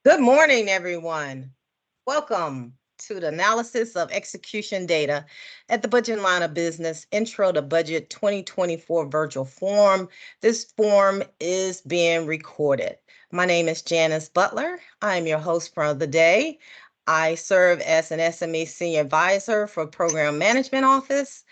Good morning, everyone. Welcome to the analysis of execution data at the Budget Line of Business Intro to Budget 2024 virtual forum. This forum is being recorded. My name is Janice Butler. I am your host for the day. I serve as an SME Senior Advisor for Program Management Office.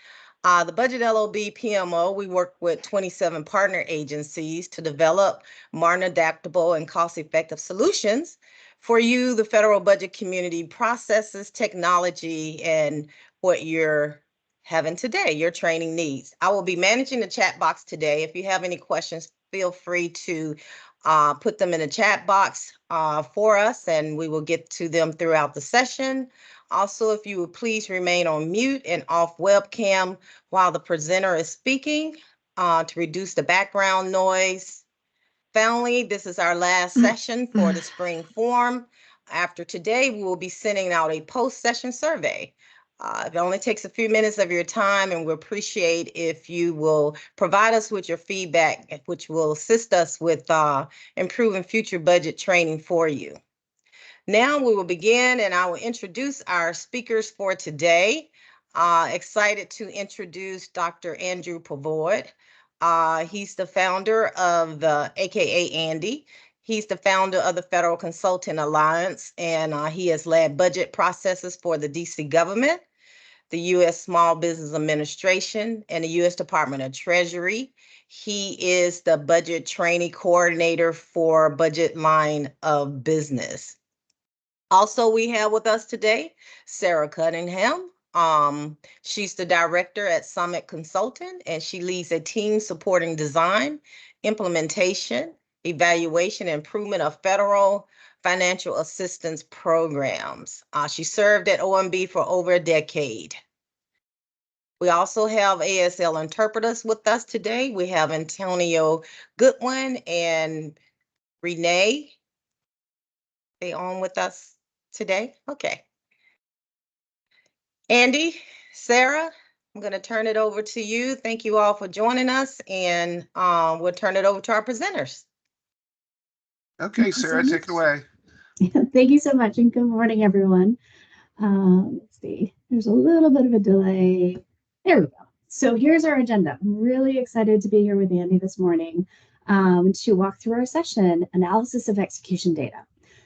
The Budget LoB PMO, we work with 27 partner agencies to develop modern, adaptable, and cost-effective solutions for you, the federal budget community, processes, technology, and what you're having today, your training needs. I will be managing the chat box today. If you have any questions, feel free to put them in the chat box for us, and we will get to them throughout the session. Also, if you would please remain on mute and off webcam while the presenter is speaking to reduce the background noise. Finally, this is our last session for the spring forum. After today, we will be sending out a post-session survey. It only takes a few minutes of your time, and we appreciate if you will provide us with your feedback, which will assist us with improving future budget training for you. Now we will begin, and I will introduce our speakers for today. Excited to introduce Dr. Andrew Pavoy. He's the founder of the AKA Andy. He's the founder of the Federal Consulting Alliance, and he has led budget processes for the DC government, the U.S. Small Business Administration, and the U.S. Department of Treasury. He is the budget training coordinator for Budget Line of Business. Also, we have with us today Sarah Cunningham. She's the director at Summit Consulting, and she leads a team supporting design, implementation, evaluation, and improvement of federal financial assistance programs. She served at OMB for over a decade. We also have ASL interpreters with us today. We have Antonio Goodwin and Renee. They on with us today? Okay. Andy, Sarah, I'm going to turn it over to you. Thank you all for joining us, and we'll turn it over to our presenters. Okay, Sarah, take it away. Thank you so much, and good morning, everyone. Let's see, there's a little bit of a delay. There we go. So here's our agenda. I'm really excited to be here with Andy this morning to walk through our session, Analysis of Execution Data.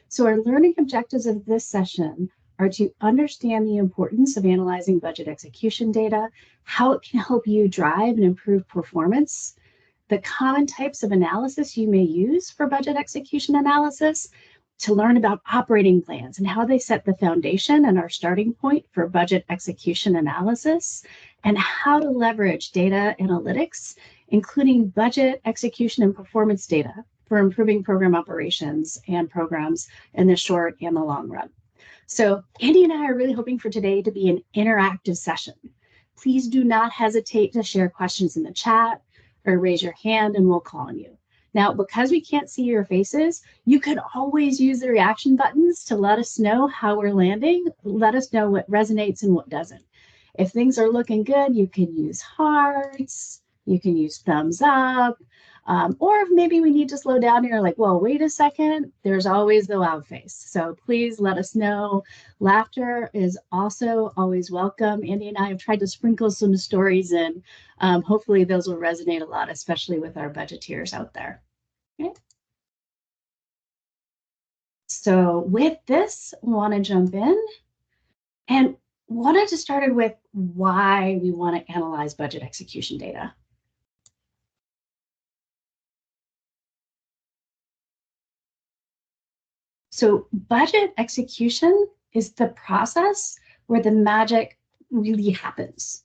So our learning objectives of this session are to understand the importance of analyzing budget execution data, how it can help you drive and improve performance, the common types of analysis you may use for budget execution analysis, to learn about operating plans and how they set the foundation and our starting point for budget execution analysis, and how to leverage data analytics, including budget execution and performance data for improving program operations and programs in the short and the long run. So Andy and I are really hoping for today to be an interactive session. Please do not hesitate to share questions in the chat or raise your hand and we'll call on you. Now, because we can't see your faces, you could always use the reaction buttons to let us know how we're landing. Let us know what resonates and what doesn't. If things are looking good, you can use hearts, you can use thumbs up, or if maybe we need to slow down and you're like, well, wait a second, there's always the loud face. So please let us know. Laughter is also always welcome. Andy and I have tried to sprinkle some stories in. Hopefully those will resonate a lot, especially with our budgeteers out there. Okay. So with this, I want to jump in and wanted to start with why we want to analyze budget execution data. So budget execution is the process where the magic really happens.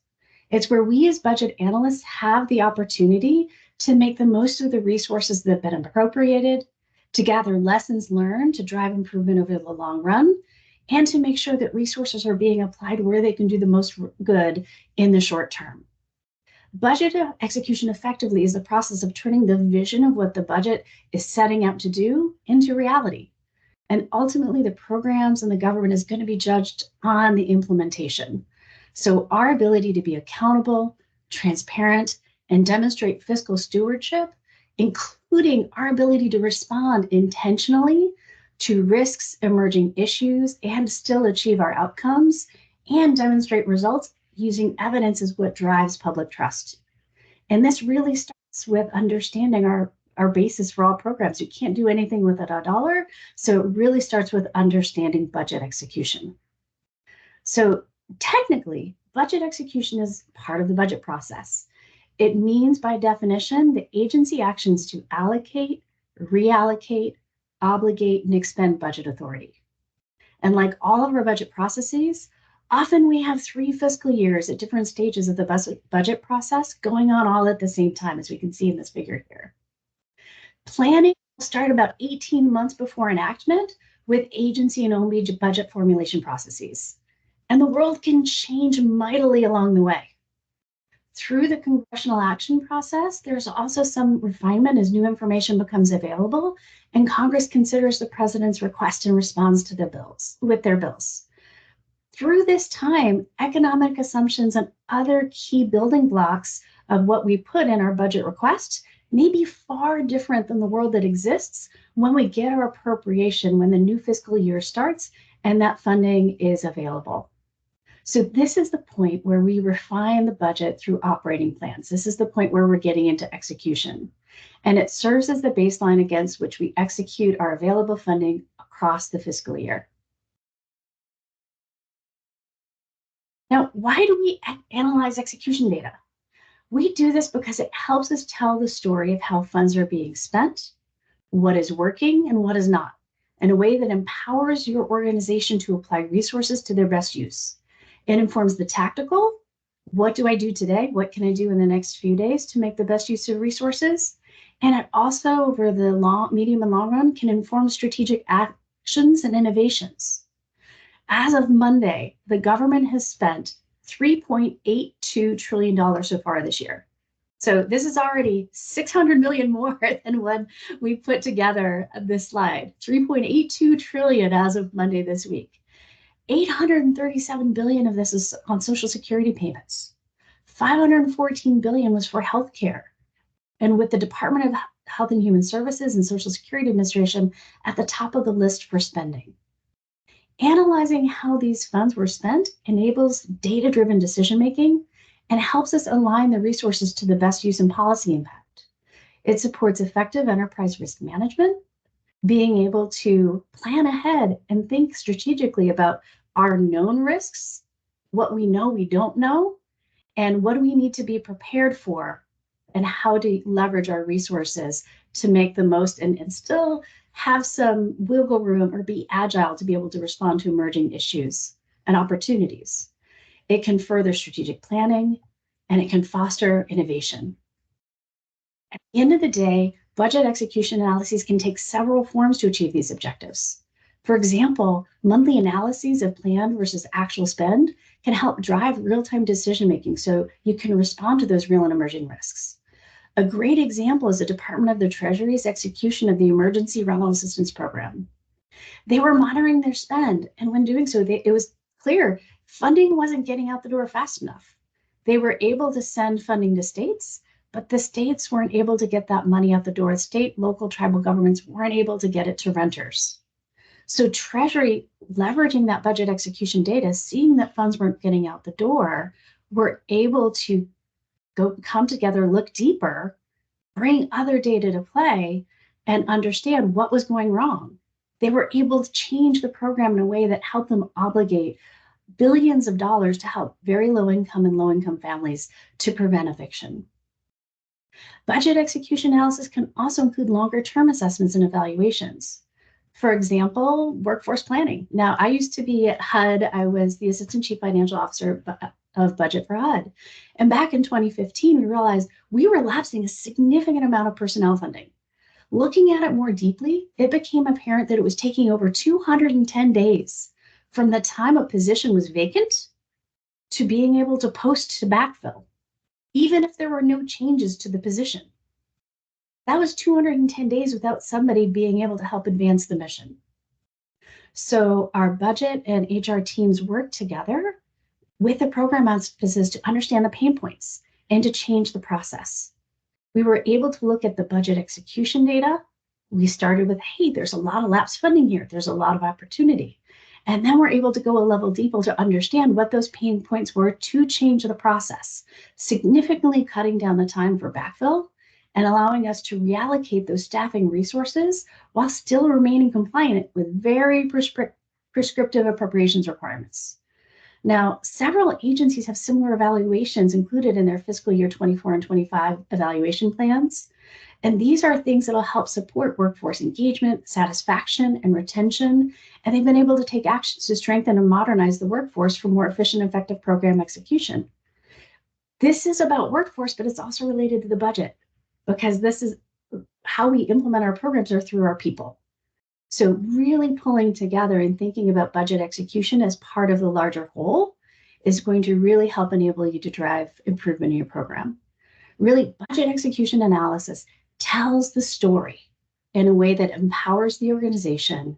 It's where we as budget analysts have the opportunity to make the most of the resources that have been appropriated, to gather lessons learned to drive improvement over the long run, and to make sure that resources are being applied where they can do the most good in the short term. Budget execution effectively is the process of turning the vision of what the budget is setting out to do into reality. And ultimately, the programs and the government is going to be judged on the implementation. So our ability to be accountable, transparent, and demonstrate fiscal stewardship, including our ability to respond intentionally to risks, emerging issues, and still achieve our outcomes and demonstrate results using evidence is what drives public trust. And this really starts with understanding our basis for all programs. You can't do anything without a dollar. So it really starts with understanding budget execution. So technically, budget execution is part of the budget process. It means, by definition, the agency actions to allocate, reallocate, obligate, and expend budget authority. And like all of our budget processes, often we have 3 fiscal years at different stages of the budget process going on all at the same time, as we can see in this figure here. Planning will start about 18 months before enactment with agency and OMB budget formulation processes. And the world can change mightily along the way. Through the congressional action process, there's also some refinement as new information becomes available and Congress considers the president's request and responds to their bills. Through this time, economic assumptions and other key building blocks of what we put in our budget request may be far different than the world that exists when we get our appropriation, when the new fiscal year starts and that funding is available. So this is the point where we refine the budget through operating plans. This is the point where we're getting into execution. And it serves as the baseline against which we execute our available funding across the fiscal year. Now, why do we analyze execution data? We do this because it helps us tell the story of how funds are being spent, what is working and what is not, in a way that empowers your organization to apply resources to their best use. It informs the tactical, what do I do today? What can I do in the next few days to make the best use of resources? And it also, over the medium and long run, can inform strategic actions and innovations. As of Monday, the government has spent $3.82 trillion so far this year. So this is already 600 million more than when we put together this slide. 3.82 trillion as of Monday this week. 837 billion of this is on Social Security payments. 514 billion was for healthcare. And with the Department of Health and Human Services and Social Security Administration at the top of the list for spending. Analyzing how these funds were spent enables data-driven decision-making and helps us align the resources to the best use and policy impact. It supports effective enterprise risk management, being able to plan ahead and think strategically about our known risks, what we know we don't know, and what do we need to be prepared for, and how to leverage our resources to make the most and still have some wiggle room or be agile to be able to respond to emerging issues and opportunities. It can further strategic planning and it can foster innovation. At the end of the day, budget execution analyses can take several forms to achieve these objectives. For example, monthly analyses of planned versus actual spend can help drive real-time decision-making so you can respond to those real and emerging risks. A great example is the Department of the Treasury's execution of the Emergency Rental Assistance Program. They were monitoring their spend, and when doing so, it was clear funding wasn't getting out the door fast enough. They were able to send funding to states, but the states weren't able to get that money out the door. State, local, tribal governments weren't able to get it to renters. So Treasury, leveraging that budget execution data, seeing that funds weren't getting out the door, were able to come together, look deeper, bring other data to play, and understand what was going wrong. They were able to change the program in a way that helped them obligate billions of dollars to help very low-income and low-income families to prevent eviction. Budget execution analysis can also include longer-term assessments and evaluations. For example, workforce planning. Now, I used to be at HUD. I was the Assistant Chief Financial Officer of Budget for HUD. And back in 2015, we realized we were lapsing a significant amount of personnel funding. Looking at it more deeply, it became apparent that it was taking over 210 days from the time a position was vacant to being able to post to backfill, even if there were no changes to the position. That was 210 days without somebody being able to help advance the mission. So our budget and HR teams worked together with the program offices to understand the pain points and to change the process. We were able to look at the budget execution data, We started with, hey, there's a lot of lapse funding here. There's a lot of opportunity. And then we're able to go a level deeper to understand what those pain points were to change the process, significantly cutting down the time for backfill and allowing us to reallocate those staffing resources while still remaining compliant with very prescriptive appropriations requirements. Now, several agencies have similar evaluations included in their fiscal year 24 and 25 evaluation plans. And these are things that will help support workforce engagement, satisfaction, and retention. And they've been able to take actions to strengthen and modernize the workforce for more efficient, effective program execution. This is about workforce, but it's also related to the budget, because this is how we implement our programs are through our people. So really pulling together and thinking about budget execution as part of the larger whole is going to really help enable you to drive improvement in your program. Really, budget execution analysis tells the story in a way that empowers the organization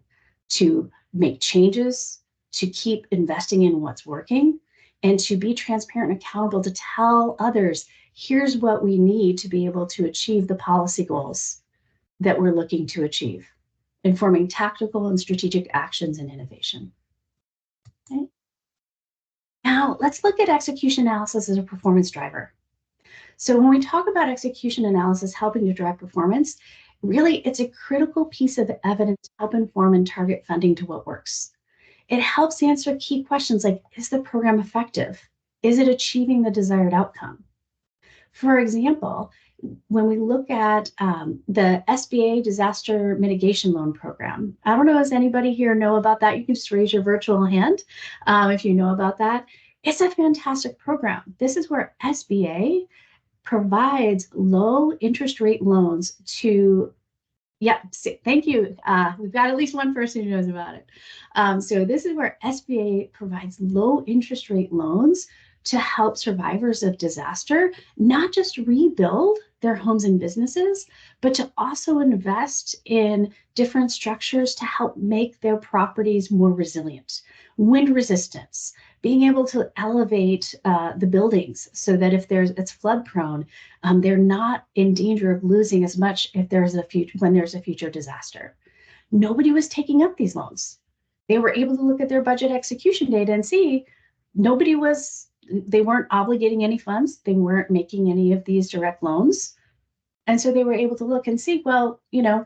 to make changes, to keep investing in what's working, and to be transparent and accountable to tell others, here's what we need to be able to achieve the policy goals that we're looking to achieve, informing tactical and strategic actions and innovation. Okay. Now, let's look at execution analysis as a performance driver. So when we talk about execution analysis helping to drive performance, really it's a critical piece of evidence to help inform and target funding to what works. It helps answer key questions like, is the program effective? Is it achieving the desired outcome? For example, when we look at the SBA Disaster Mitigation Loan Program, I don't know, does anybody here know about that? You can just raise your virtual hand if you know about that. It's a fantastic program. This is where SBA provides low interest rate loans to, thank you. We've got at least one person who knows about it. So this is where SBA provides low interest rate loans to help survivors of disaster, not just rebuild their homes and businesses, but to also invest in different structures to help make their properties more resilient, wind resistance, being able to elevate the buildings so that if it's flood prone, they're not in danger of losing as much if when there's a future disaster. Nobody was taking up these loans. They were able to look at their budget execution data and see they weren't obligating any funds. They weren't making any of these direct loans. And so they were able to look and see, well,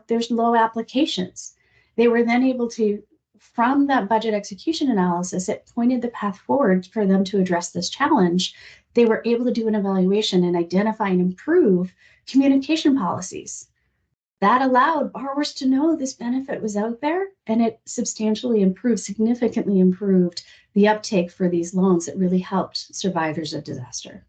there's low applications. They were then able to, from that budget execution analysis, it pointed the path forward for them to address this challenge. They were able to do an evaluation and identify and improve communication policies. That allowed borrowers to know this benefit was out there, and it significantly improved the uptake for these loans that really helped survivors of disaster.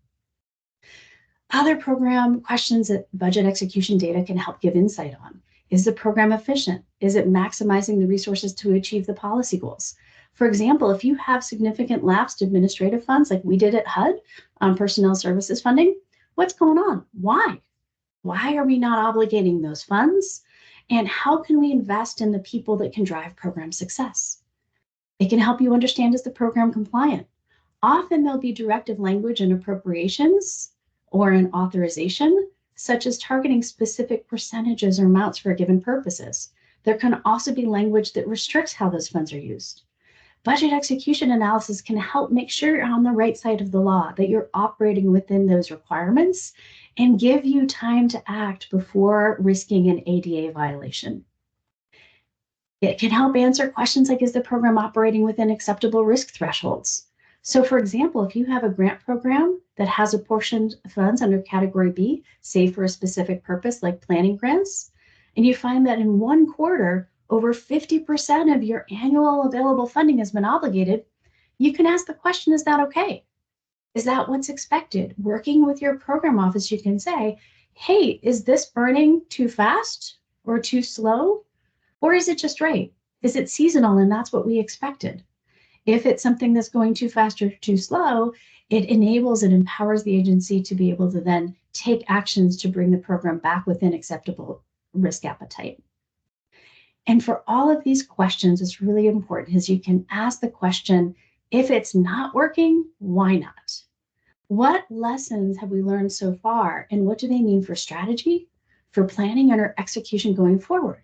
Other program questions that budget execution data can help give insight on. Is the program efficient? Is it maximizing the resources to achieve the policy goals? For example, if you have significant lapsed administrative funds like we did at HUD on personnel services funding, what's going on? Why? Why are we not obligating those funds? And how can we invest in the people that can drive program success? It can help you understand, is the program compliant? Often there'll be directive language in appropriations or in authorization, such as targeting specific percentages or amounts for given purposes. There can also be language that restricts how those funds are used. Budget execution analysis can help make sure you're on the right side of the law, that you're operating within those requirements, and give you time to act before risking an ADA violation. It can help answer questions like, is the program operating within acceptable risk thresholds? So for example, if you have a grant program that has apportioned funds under Category B, say for a specific purpose like planning grants, and you find that in one quarter, over 50% of your annual available funding has been obligated, you can ask the question, is that okay? Is that what's expected? Working with your program office, you can say, hey, is this burning too fast or too slow? Or is it just right? Is it seasonal and that's what we expected? If it's something that's going too fast or too slow, it enables and empowers the agency to be able to then take actions to bring the program back within acceptable risk appetite. And for all of these questions, it's really important is you can ask the question, if it's not working, why not? What lessons have we learned so far, and what do they mean for strategy, for planning, and our execution going forward?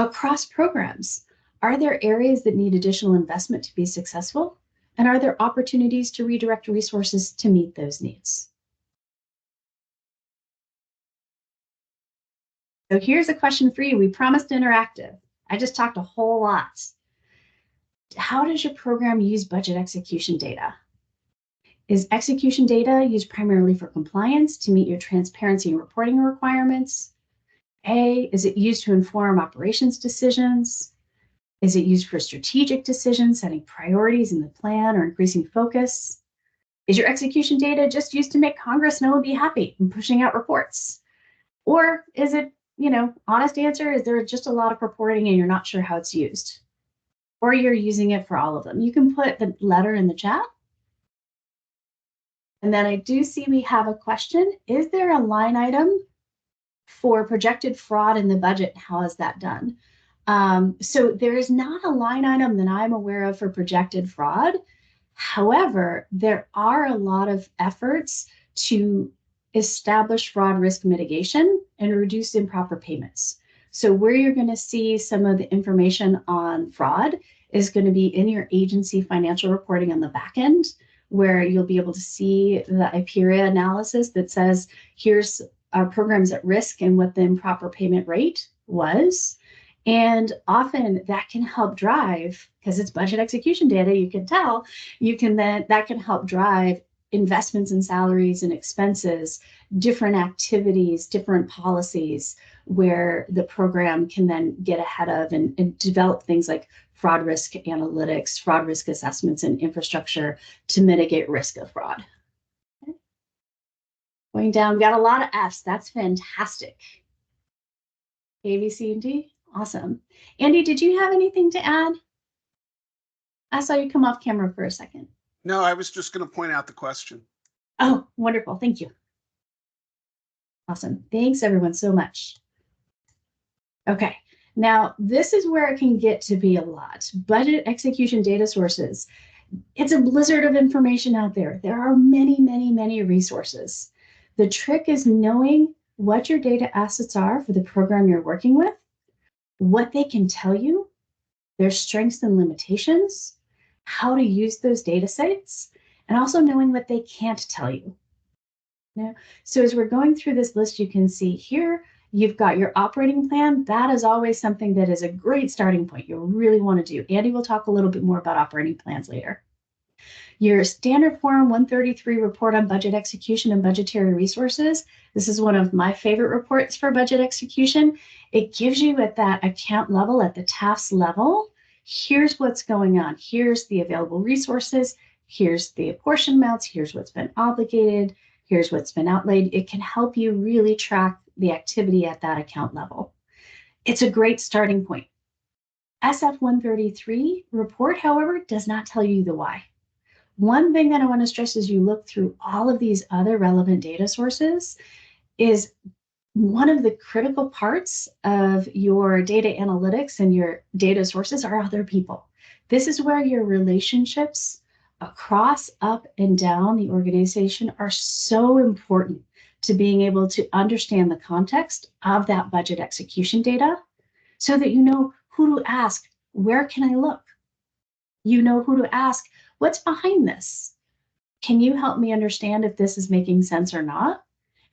Across programs, are there areas that need additional investment to be successful? And are there opportunities to redirect resources to meet those needs? So here's a question for you. We promised interactive. I just talked a whole lot. How does your program use budget execution data? Is execution data used primarily for compliance to meet your transparency and reporting requirements? Is it used to inform operations decisions? Is it used for strategic decisions, setting priorities in the plan or increasing focus? Is your execution data just used to make Congress and LoB happy and pushing out reports? Or is it, honest answer, is there just a lot of reporting and you're not sure how it's used? Or you're using it for all of them? You can put the letter in the chat. And then I do see we have a question. Is there a line item for projected fraud in the budget? How is that done? So there is not a line item that I'm aware of for projected fraud. However, there are a lot of efforts to establish fraud risk mitigation and reduce improper payments. So where you're going to see some of the information on fraud is going to be in your agency financial reporting on the back end, where you'll be able to see the IPERA analysis that says, here's our programs at risk and what the improper payment rate was. And often that can help drive, because it's budget execution data, you can tell, that can help drive investments in salaries and expenses, different activities, different policies, where the program can then get ahead of and develop things like fraud risk analytics, fraud risk assessments, and infrastructure to mitigate risk of fraud. Okay. Going down, we got a lot of F's. That's fantastic. A, B, C, and D. Awesome. Andy, did you have anything to add? I saw you come off camera for a second. No, I was just going to point out the question. Oh, wonderful. Thank you. Awesome. Thanks, everyone, so much. Okay. Now, this is where it can get to be a lot. Budget execution data sources. It's a blizzard of information out there. There are many, many, many resources. The trick is knowing what your data assets are for the program you're working with, what they can tell you, their strengths and limitations, how to use those data sets, and also knowing what they can't tell you. So as we're going through this list, you can see here, you've got your operating plan. That is always something that is a great starting point you really want to do. Andy will talk a little bit more about operating plans later. Your standard form 133 report on budget execution and budgetary resources. This is one of my favorite reports for budget execution. It gives you at that account level, at the TAFs level, here's what's going on. Here's the available resources. Here's the apportion amounts. Here's what's been obligated. Here's what's been outlaid. It can help you really track the activity at that account level. It's a great starting point. SF 133 report, however, does not tell you the why. One thing that I want to stress as you look through all of these other relevant data sources is one of the critical parts of your data analytics and your data sources are other people. This is where your relationships across, up, and down the organization are so important to being able to understand the context of that budget execution data so that you know who to ask, where can I look? You know who to ask, what's behind this? Can you help me understand if this is making sense or not?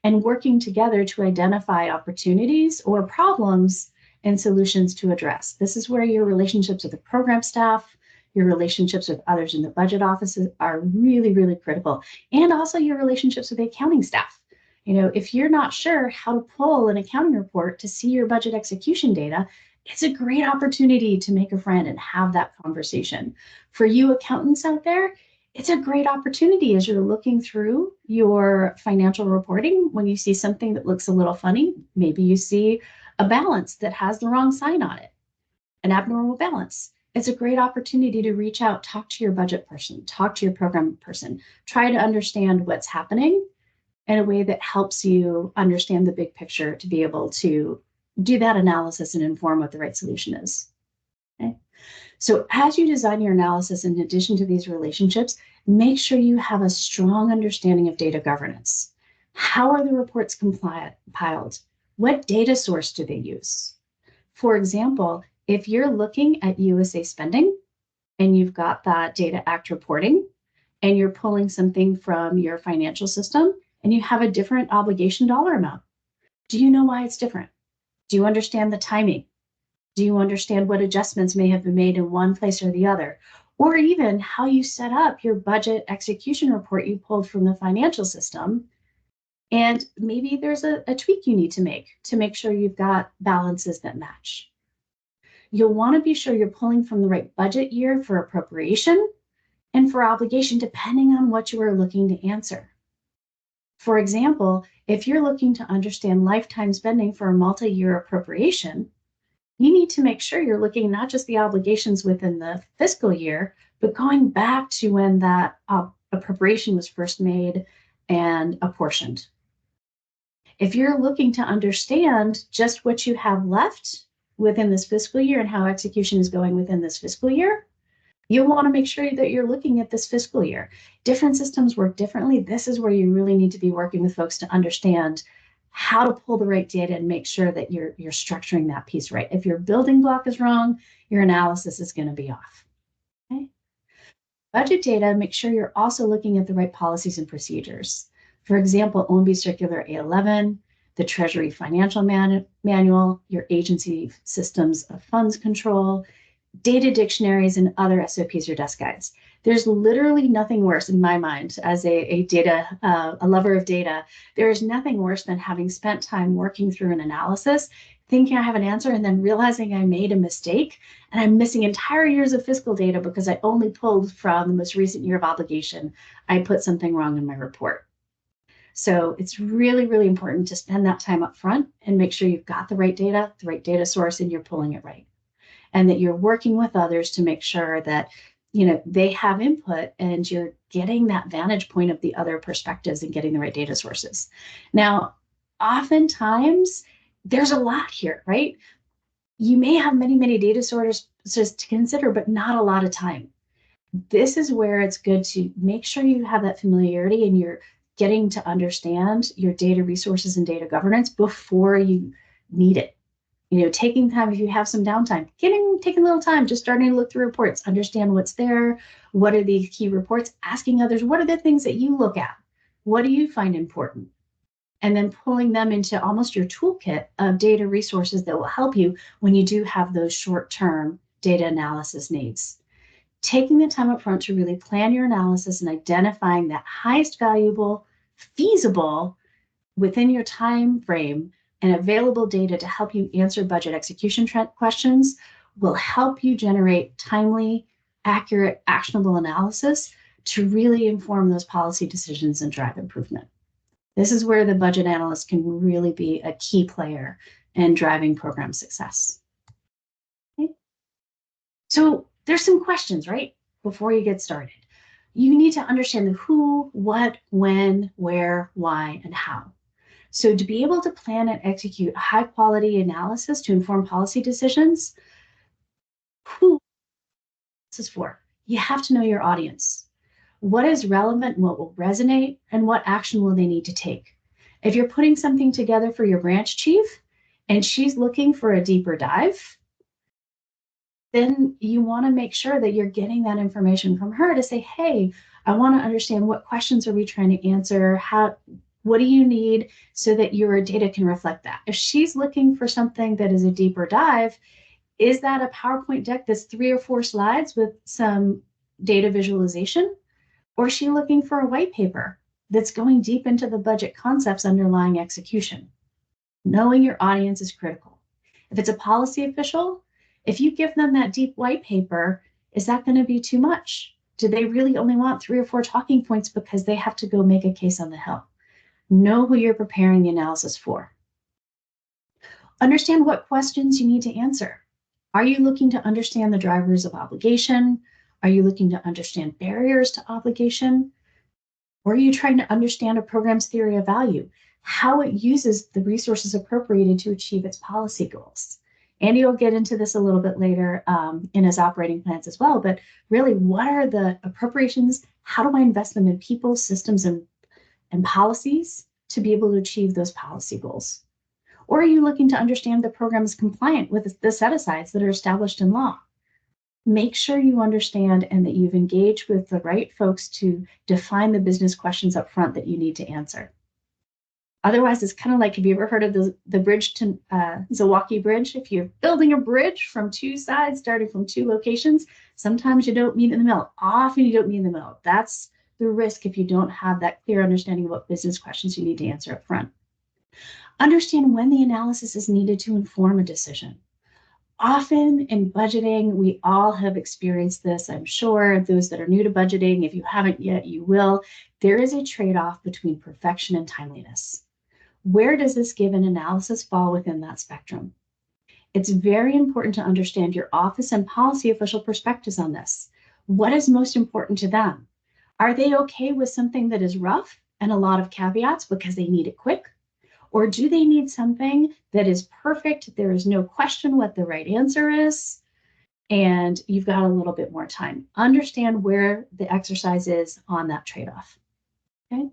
And working together to identify opportunities or problems and solutions to address. This is where your relationships with the program staff, your relationships with others in the budget offices are really, really critical. And also your relationships with the accounting staff. If you're not sure how to pull an accounting report to see your budget execution data, it's a great opportunity to make a friend and have that conversation. For you accountants out there, it's a great opportunity as you're looking through your financial reporting. When you see something that looks a little funny, maybe you see a balance that has the wrong sign on it, an abnormal balance. It's a great opportunity to reach out, talk to your budget person, talk to your program person, try to understand what's happening in a way that helps you understand the big picture to be able to do that analysis and inform what the right solution is. Okay? So as you design your analysis, in addition to these relationships, make sure you have a strong understanding of data governance. How are the reports compiled? What data source do they use? For example, if you're looking at USA spending and you've got that Data Act reporting and you're pulling something from your financial system and you have a different obligation dollar amount, do you know why it's different? Do you understand the timing? Do you understand what adjustments may have been made in one place or the other? Or even how you set up your budget execution report you pulled from the financial system. And maybe there's a tweak you need to make sure you've got balances that match. You'll want to be sure you're pulling from the right budget year for appropriation and for obligation, depending on what you are looking to answer. For example, if you're looking to understand lifetime spending for a multi-year appropriation, you need to make sure you're looking not just the obligations within the fiscal year, but going back to when that appropriation was first made and apportioned. If you're looking to understand just what you have left within this fiscal year and how execution is going within this fiscal year, you'll want to make sure that you're looking at this fiscal year. Different systems work differently. This is where you really need to be working with folks to understand how to pull the right data and make sure that you're structuring that piece right. If your building block is wrong, your analysis is going to be off. Okay? Budget data, make sure you're also looking at the right policies and procedures. For example, OMB Circular A11, the Treasury Financial Manual, your agency systems of funds control, data dictionaries, and other SOPs or desk guides. There's literally nothing worse in my mind as a lover of data. There is nothing worse than having spent time working through an analysis, thinking I have an answer, and then realizing I made a mistake and I'm missing entire years of fiscal data because I only pulled from the most recent year of obligation. I put something wrong in my report. So it's really, really important to spend that time up front and make sure you've got the right data source, and you're pulling it right. And that you're working with others to make sure that they have input and you're getting that vantage point of the other perspectives and getting the right data sources. Now, oftentimes there's a lot here, right? You may have many, many data sources to consider, but not a lot of time. This is where it's good to make sure you have that familiarity and you're getting to understand your data resources and data governance before you need it. Taking time, if you have some downtime, taking a little time, just starting to look through reports, understand what's there, what are the key reports, asking others, what are the things that you look at? What do you find important? And then pulling them into almost your toolkit of data resources that will help you when you do have those short-term data analysis needs. Taking the time up front to really plan your analysis and identifying that highest valuable, feasible within your time frame and available data to help you answer budget execution questions will help you generate timely, accurate, actionable analysis to really inform those policy decisions and drive improvement. This is where the budget analyst can really be a key player in driving program success. Okay. So there's some questions, right? Before you get started. You need to understand the who, what, when, where, why, and how. So to be able to plan and execute high quality analysis to inform policy decisions, who this is for? You have to know your audience. What is relevant and what will resonate, and what action will they need to take? If you're putting something together for your branch chief and she's looking for a deeper dive, then you want to make sure that you're getting that information from her to say, hey, I want to understand what questions are we trying to answer? What do you need so that your data can reflect that? If she's looking for something that is a deeper dive, is that a PowerPoint deck that's 3 or 4 slides with some data visualization? Or is she looking for a white paper that's going deep into the budget concepts underlying execution? Knowing your audience is critical. If it's a policy official, if you give them that deep white paper, is that going to be too much? Do they really only want 3 or 4 talking points because they have to go make a case on the Hill? Know who you're preparing the analysis for. Understand what questions you need to answer. Are you looking to understand the drivers of obligation? Are you looking to understand barriers to obligation? Or are you trying to understand a program's theory of value, how it uses the resources appropriated to achieve its policy goals? Andy will get into this a little bit later in his operating plans as well, but really, what are the appropriations? How do I invest them in people, systems, and policies to be able to achieve those policy goals? Or are you looking to understand the program is compliant with the set-asides that are established in law? Make sure you understand and that you've engaged with the right folks to define the business questions up front that you need to answer. Otherwise, it's kind of like, have you ever heard of the bridge to Zilwaukee Bridge? If you're building a bridge from two sides, starting from two locations, sometimes you don't meet in the middle. Often you don't meet in the middle. That's the risk if you don't have that clear understanding of what business questions you need to answer up front. Understand when the analysis is needed to inform a decision. Often in budgeting, we all have experienced this, I'm sure. Those that are new to budgeting, if you haven't yet, you will. There is a trade-off between perfection and timeliness. Where does this given analysis fall within that spectrum? It's very important to understand your office and policy official perspectives on this. What is most important to them? Are they okay with something that is rough and a lot of caveats because they need it quick? Or do they need something that is perfect? There is no question what the right answer is, and you've got a little bit more time. Understand where the exercise is on that trade-off. Okay.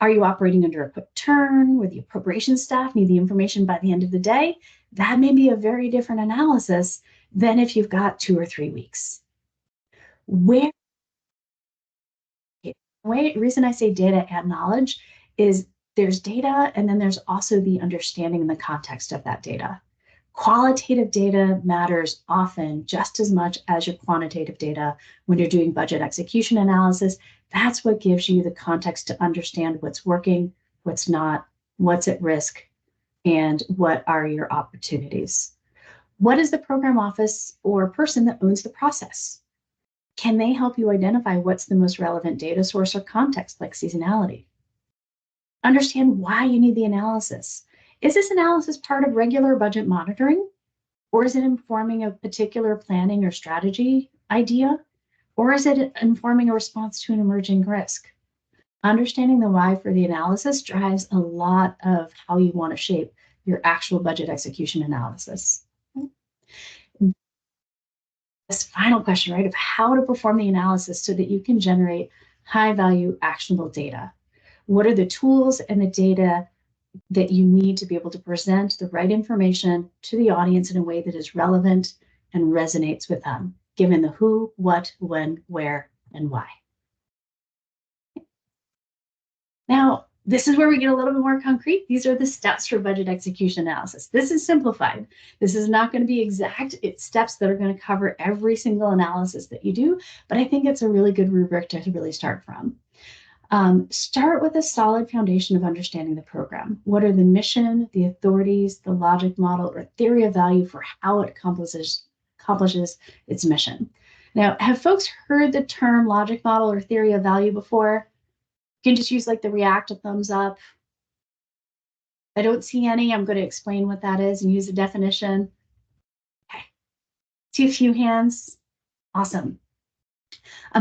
Are you operating under a quick turn where the appropriations staff need the information by the end of the day? That may be a very different analysis than if you've got 2 or 3 weeks. The reason I say data and knowledge is there's data, and then there's also the understanding and the context of that data. Qualitative data matters often just as much as your quantitative data when you're doing budget execution analysis. That's what gives you the context to understand what's working, what's not, what's at risk, and what are your opportunities. What is the program office or person that owns the process? Can they help you identify what's the most relevant data source or context, like seasonality? Understand why you need the analysis. Is this analysis part of regular budget monitoring? Or is it informing a particular planning or strategy idea? Or is it informing a response to an emerging risk? Understanding the why for the analysis drives a lot of how you want to shape your actual budget execution analysis. This final question, right, of how to perform the analysis so that you can generate high-value, actionable data. What are the tools and the data that you need to be able to present the right information to the audience in a way that is relevant and resonates with them, given the who, what, when, where, and why? Now, this is where we get a little bit more concrete. These are the steps for budget execution analysis. This is simplified. This is not going to be exact. It's steps that are going to cover every single analysis that you do, but I think it's a really good rubric to really start from. Start with a solid foundation of understanding the program. What are the mission, the authorities, the logic model, or theory of value for how it accomplishes its mission? Now, have folks heard the term logic model or theory of value before? You can just use like the react, a thumbs up. I don't see any. I'm going to explain what that is and use the definition. Okay. See a few hands. Awesome.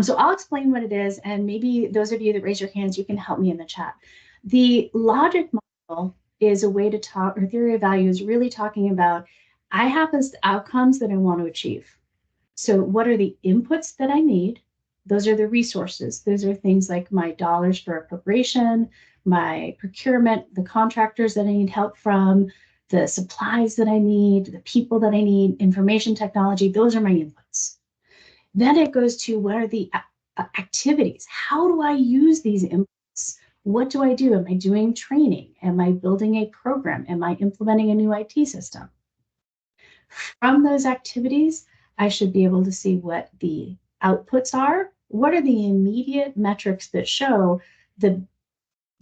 So I'll explain what it is, and maybe those of you that raise your hands, you can help me in the chat. The logic model is a way to talk, or theory of value is really talking about, I have the outcomes that I want to achieve. So what are the inputs that I need? Those are the resources. Those are things like my dollars for appropriation, my procurement, the contractors that I need help from, the supplies that I need, the people that I need, information technology. Those are my inputs. Then it goes to what are the activities? How do I use these inputs? What do I do? Am I doing training? Am I building a program? Am I implementing a new IT system? From those activities, I should be able to see what the outputs are. What are the immediate metrics that show the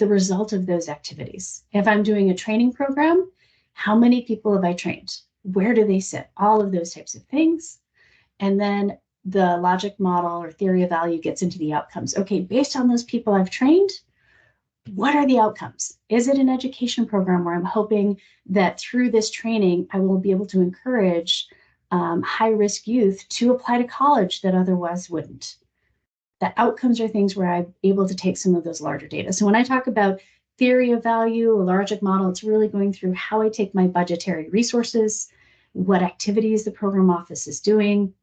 result of those activities? If I'm doing a training program, how many people have I trained? Where do they sit? All of those types of things. And then the logic model or theory of value gets into the outcomes. Okay, based on those people I've trained, what are the outcomes? Is it an education program where I'm hoping that through this training, I will be able to encourage high-risk youth to apply to college that otherwise wouldn't? The outcomes are things where I'm able to take some of those larger data. So when I talk about theory of value, a logic model, it's really going through how I take my budgetary resources, what activities the program office is doing,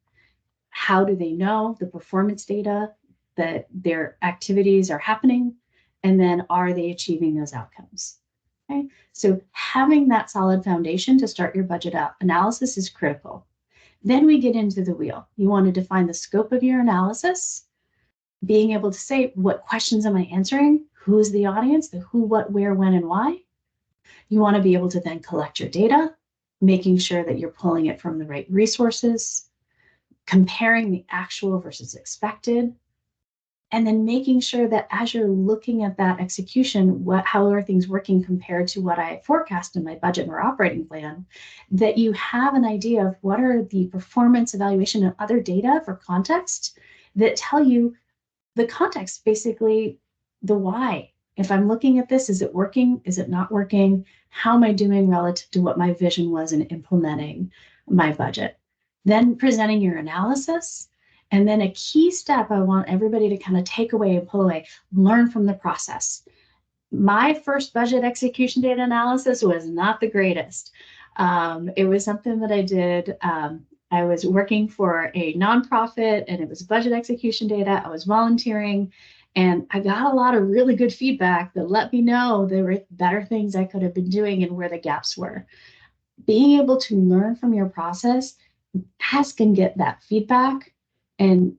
how do they know the performance data that their activities are happening, and then are they achieving those outcomes? Okay, so having that solid foundation to start your budget analysis is critical. Then we get into the wheel. You want to define the scope of your analysis, being able to say, what questions am I answering? Who's the audience? The who, what, where, when, and why. You want to be able to then collect your data, making sure that you're pulling it from the right resources, comparing the actual versus expected, and then making sure that as you're looking at that execution, how are things working compared to what I forecast in my budget or operating plan, that you have an idea of what are the performance evaluation and other data for context that tell you the context, basically the why. If I'm looking at this, is it working? Is it not working? How am I doing relative to what my vision was in implementing my budget? Then presenting your analysis. And then a key step I want everybody to kind of take away and pull away, learn from the process. My first budget execution data analysis was not the greatest. It was something that I did. I was working for a nonprofit and it was budget execution data. I was volunteering and I got a lot of really good feedback that let me know there were better things I could have been doing and where the gaps were. Being able to learn from your process, ask and get that feedback, and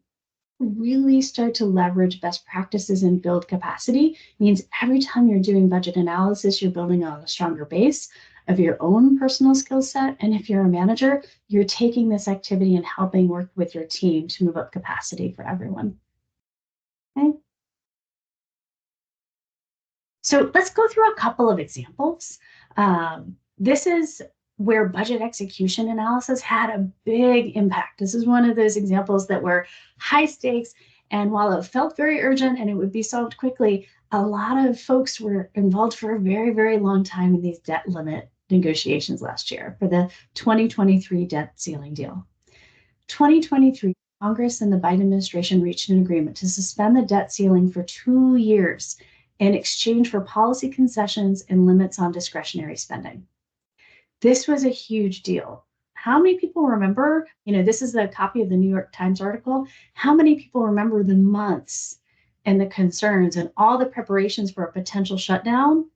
really start to leverage best practices and build capacity means every time you're doing budget analysis, you're building on a stronger base of your own personal skill set. And if you're a manager, you're taking this activity and helping work with your team to move up capacity for everyone. Okay. So let's go through a couple of examples. This is where budget execution analysis had a big impact. This is one of those examples that were high stakes. And while it felt very urgent and it would be solved quickly, a lot of folks were involved for a very, very long time in these debt limit negotiations last year for the 2023 debt ceiling deal. 2023, Congress and the Biden administration reached an agreement to suspend the debt ceiling for 2 years in exchange for policy concessions and limits on discretionary spending. This was a huge deal. How many people remember, this is a copy of the New York Times article. How many people remember the months and the concerns and all the preparations for a potential shutdown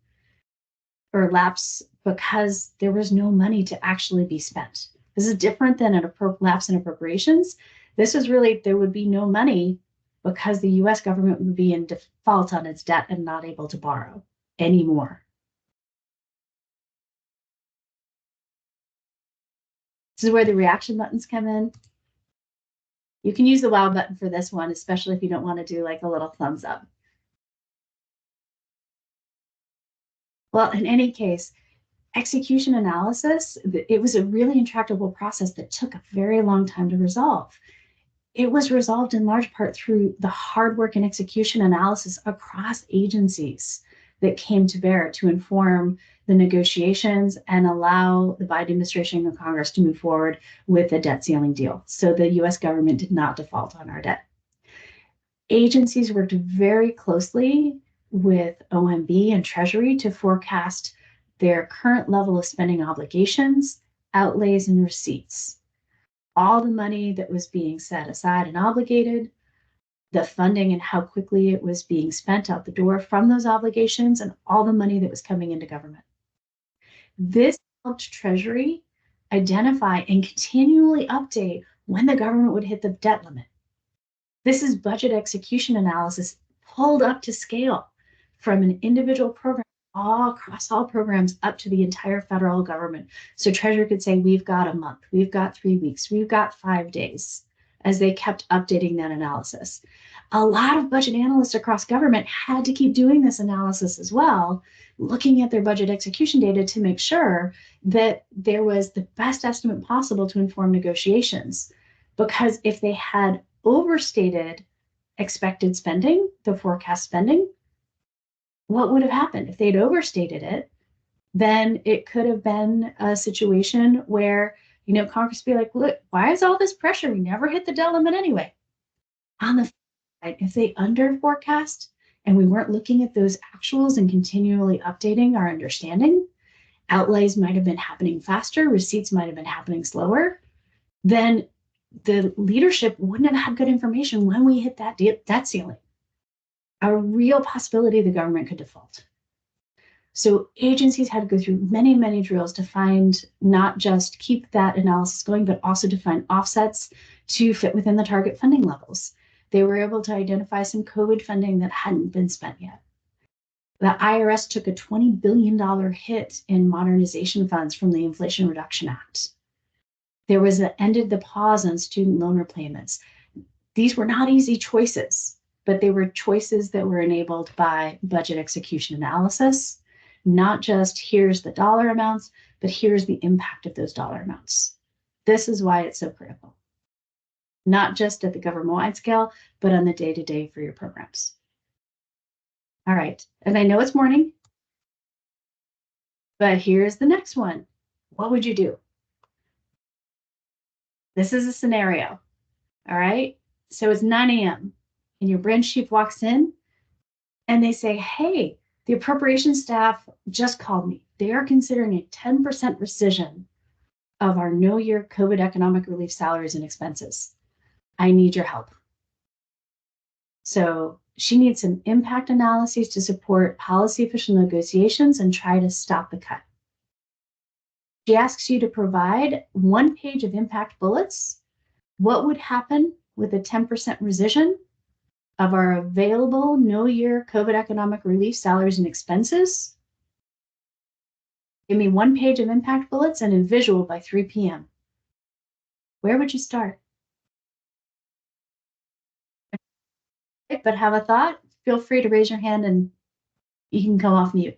or lapse because there was no money to actually be spent? This is different than a lapse in appropriations. This is really, there would be no money because the US government would be in default on its debt and not able to borrow anymore. This is where the reaction buttons come in. You can use the wow button for this one, especially if you don't want to do like a little thumbs up. Well, in any case, execution analysis, it was a really intractable process that took a very long time to resolve. It was resolved in large part through the hard work and execution analysis across agencies that came to bear to inform the negotiations and allow the Biden administration and Congress to move forward with the debt ceiling deal. So the US government did not default on our debt. Agencies worked very closely with OMB and Treasury to forecast their current level of spending obligations, outlays, and receipts. All the money that was being set aside and obligated, the funding and how quickly it was being spent out the door from those obligations, and all the money that was coming into government. This helped Treasury identify and continually update when the government would hit the debt limit. This is budget execution analysis pulled up to scale from an individual program all across all programs up to the entire federal government. So Treasury could say, we've got a month, we've got 3 weeks, we've got 5 days, as they kept updating that analysis. A lot of budget analysts across government had to keep doing this analysis as well, looking at their budget execution data to make sure that there was the best estimate possible to inform negotiations. Because if they had overstated expected spending, the forecast spending, what would have happened? If they'd overstated it, then it could have been a situation where, Congress would be like, look, why is all this pressure? We never hit the debt limit anyway. On the side, if they under forecast and we weren't looking at those actuals and continually updating our understanding, outlays might have been happening faster, receipts might have been happening slower, then the leadership wouldn't have had good information when we hit that ceiling. A real possibility the government could default. So agencies had to go through many, many drills to find, not just keep that analysis going, but also to find offsets to fit within the target funding levels. They were able to identify some COVID funding that hadn't been spent yet. The IRS took a $20 billion hit in modernization funds from the Inflation Reduction Act. There was ended the pause on student loan repayments. These were not easy choices, but they were choices that were enabled by budget execution analysis, not just here's the dollar amounts, but here's the impact of those dollar amounts. This is why it's so critical, not just at the government-wide scale, but on the day-to-day for your programs. All right, and I know it's morning, but here's the next one. What would you do? This is a scenario, all right? So it's 9 a.m. and your branch chief walks in and they say, hey, the appropriations staff just called me. They are considering a 10% rescission of our no-year COVID economic relief salaries and expenses. I need your help. So she needs some impact analyses to support policy official negotiations and try to stop the cut. She asks you to provide 1 page of impact bullets. What would happen with a 10% rescission of our available no-year COVID economic relief salaries and expenses? Give me 1 page of impact bullets and a visual by 3 p.m. Where would you start? But have a thought. Feel free to raise your hand and you can come off mute.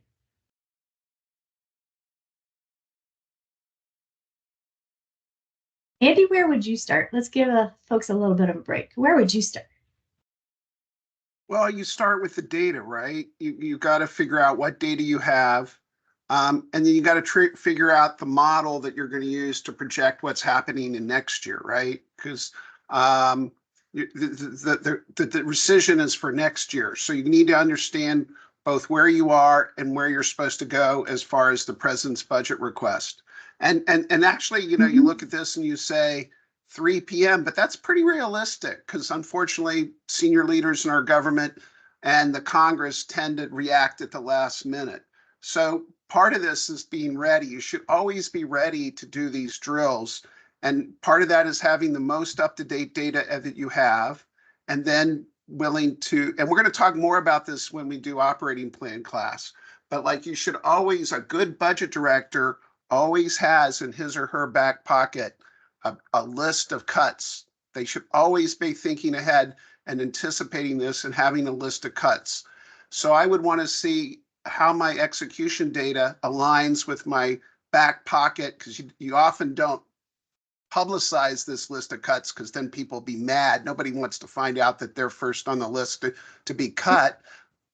Andy, where would you start? Let's give folks a little bit of a break. Where would you start? Well, you start with the data, right? You got to figure out what data you have. And then you got to figure out the model that you're going to use to project what's happening in next year, right? Because the rescission is for next year. So you need to understand both where you are and where you're supposed to go as far as the president's budget request. And actually, you know, you look at this and you say 3 p.m., but that's pretty realistic because unfortunately, senior leaders in our government and the Congress tend to react at the last minute. So part of this is being ready. You should always be ready to do these drills. And part of that is having the most up-to-date data that you have, and then willing to, and we're going to talk more about this when we do operating plan class, but like you should always, a good budget director always has in his or her back pocket a list of cuts. They should always be thinking ahead and anticipating this and having a list of cuts. So I would want to see how my execution data aligns with my back pocket, because you often don't publicize this list of cuts because then people be mad. Nobody wants to find out that they're first on the list to be cut.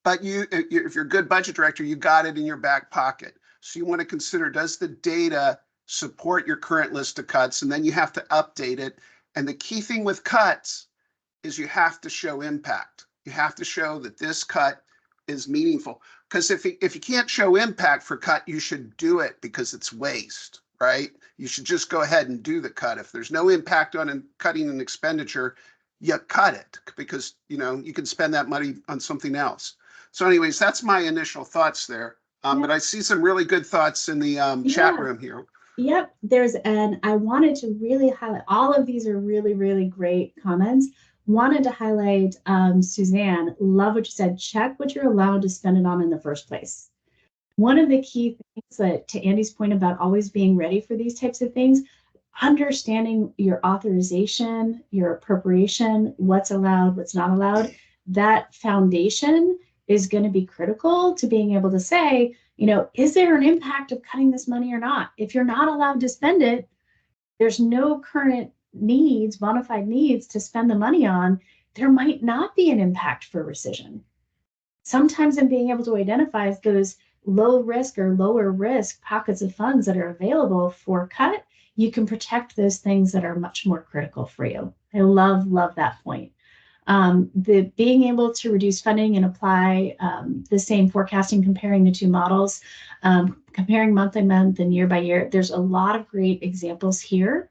But if you're a good budget director, you got it in your back pocket. So you want to consider, does the data support your current list of cuts? And then you have to update it. And the key thing with cuts is you have to show impact. You have to show that this cut is meaningful. Because if you can't show impact for cut, you should do it because it's waste, right? You should just go ahead and do the cut. If there's no impact on cutting an expenditure, you cut it because, you know, you can spend that money on something else. So anyways, that's my initial thoughts there. But I see some really good thoughts in the chat room here. Yep, and I wanted to really highlight, all of these are really, really great comments. Wanted to highlight Suzanne, love what you said, check what you're allowed to spend it on in the first place. One of the key things that, to Andy's point about always being ready for these types of things, understanding your authorization, your appropriation, what's allowed, what's not allowed, that foundation is going to be critical to being able to say, you know, is there an impact of cutting this money or not? If you're not allowed to spend it, there's no current needs, bona fide needs to spend the money on, there might not be an impact for rescission. Sometimes in being able to identify those low risk or lower risk pockets of funds that are available for cut, you can protect those things that are much more critical for you. I love that point. The being able to reduce funding and apply the same forecasting, comparing the two models, comparing month by month and year by year. There's a lot of great examples here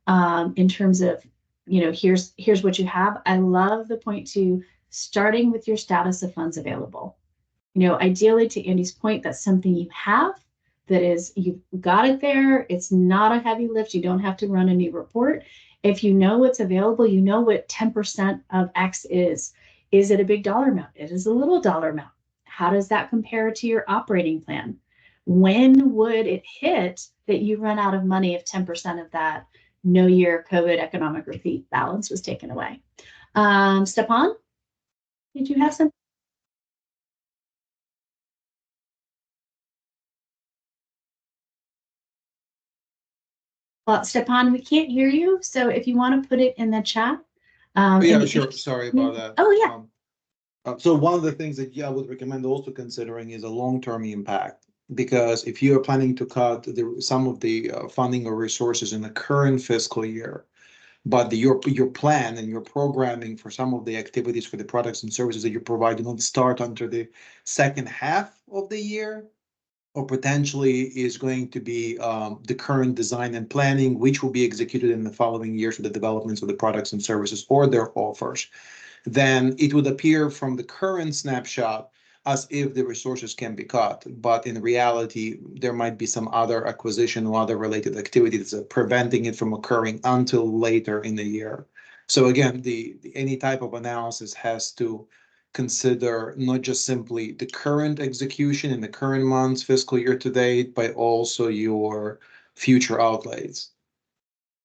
in terms of, you know, here's what you have. I love the point to starting with your status of funds available. Ideally, to Andy's point, that's something you have, that is, you've got it there. It's not a heavy lift. You don't have to run a new report. If you know what's available, you know what 10% of X is. Is it a big dollar amount? It is a little dollar amount. How does that compare to your operating plan? When would it hit that you run out of money if 10% of that no year COVID economic relief balance was taken away? Stepan, did you have something? Well, Stepan, we can't hear you. So if you want to put it in the chat. Yeah, sure. Sorry about that. Oh, yeah. So one of the things that I would recommend also considering is a long-term impact, because if you are planning to cut some of the funding or resources in the current fiscal year, but your plan and your programming for some of the activities for the products and services that you provide do not start until the second half of the year, or potentially is going to be the current design and planning, which will be executed in the following years for the developments of the products and services or their offers, then it would appear from the current snapshot as if the resources can be cut. But in reality, there might be some other acquisition or other related activities that are preventing it from occurring until later in the year. So again, any type of analysis has to consider not just simply the current execution in the current month's fiscal year to date, but also your future outlays.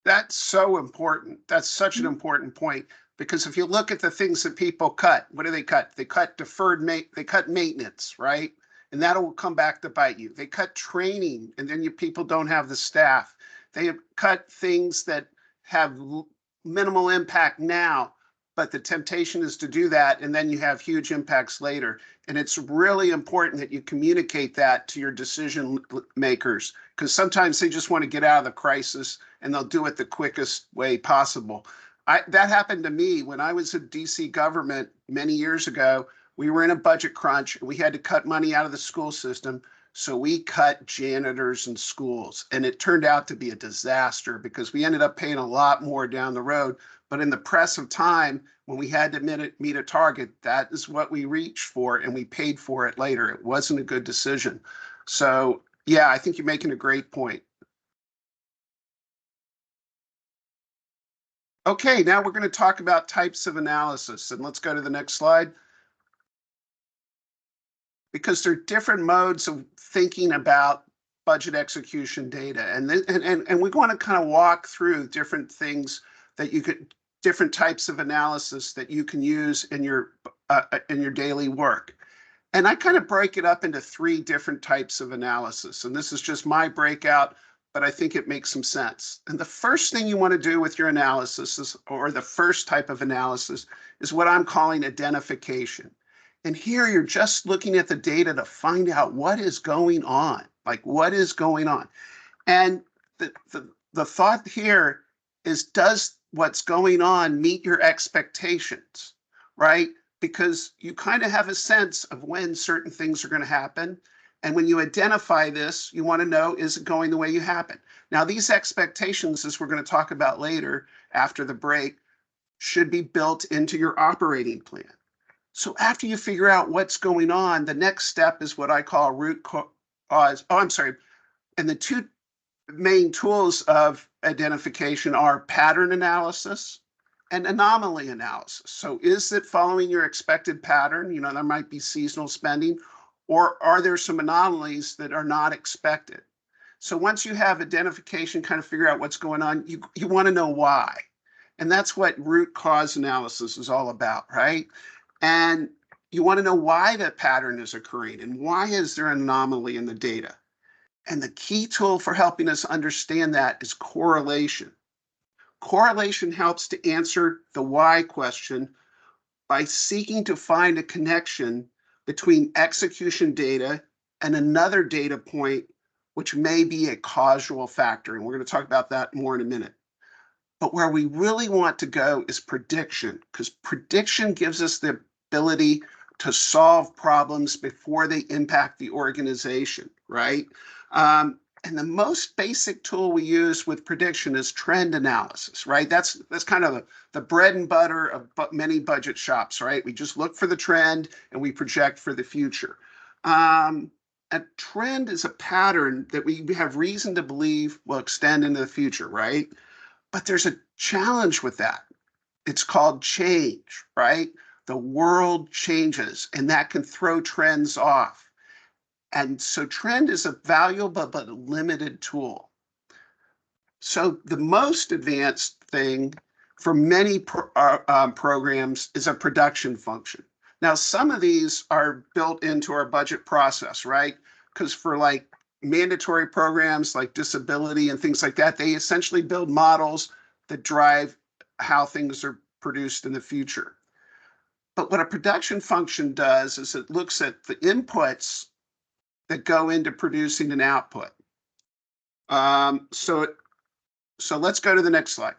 That's so important. That's such an important point, because if you look at the things that people cut, what do? They cut they cut maintenance, right? And that'll come back to bite you. They cut training, and then people don't have the staff. They cut things that have minimal impact now, but the temptation is to do that, and then you have huge impacts later. And it's really important that you communicate that to your decision makers, because sometimes they just want to get out of the crisis and they'll do it the quickest way possible. That happened to me when I was in DC government many years ago. We were in a budget crunch and we had to cut money out of the school system. So we cut janitors in schools, and it turned out to be a disaster because we ended up paying a lot more down the road. But in the press of time, when we had to meet a target, that is what we reached for, and we paid for it later. It wasn't a good decision. So yeah, I think you're making a great point. Okay, now we're going to talk about types of analysis, and let's go to the next slide. Because there are different modes of thinking about budget execution data, and we want to kind of walk through different things that you could, different types of analysis that you can use in your daily work. And I kind of break it up into 3 different types of analysis, and this is just my breakout, but I think it makes some sense. And the first thing you want to do with your analysis is, or the first type of analysis, is what I'm calling identification. And here you're just looking at the data to find out what is going on, like what is going on. And the thought here is, does what's going on meet your expectations, right? Because you kind of have a sense of when certain things are going to happen. And when you identify this, you want to know, is it going the way you happen? Now, these expectations, as we're going to talk about later after the break, should be built into your operating plan. So after you figure out what's going on, the next step is what I call root cause. And the 2 main tools of identification are pattern analysis and anomaly analysis. So is it following your expected pattern? There might be seasonal spending, or are there some anomalies that are not expected? So once you have identification, kind of figure out what's going on, you want to know why. And that's what root cause analysis is all about, right? And you want to know why that pattern is occurring and why is there an anomaly in the data. And the key tool for helping us understand that is correlation. Correlation helps to answer the why question by seeking to find a connection between execution data and another data point, which may be a causal factor. And we're going to talk about that more in a minute. But where we really want to go is prediction, because prediction gives us the ability to solve problems before they impact the organization, right? And the most basic tool we use with prediction is trend analysis, right? That's kind of the bread and butter of many budget shops, right? We just look for the trend and we project for the future. A trend is a pattern that we have reason to believe will extend into the future, right? But there's a challenge with that. It's called change, right? The world changes, and that can throw trends off. And so trend is a valuable but a limited tool. So the most advanced thing for many programs is a production function. Now, some of these are built into our budget process, right? Because for like mandatory programs like disability and things like that, they essentially build models that drive how things are produced in the future. But what a production function does is it looks at the inputs that go into producing an output. So let's go to the next slide.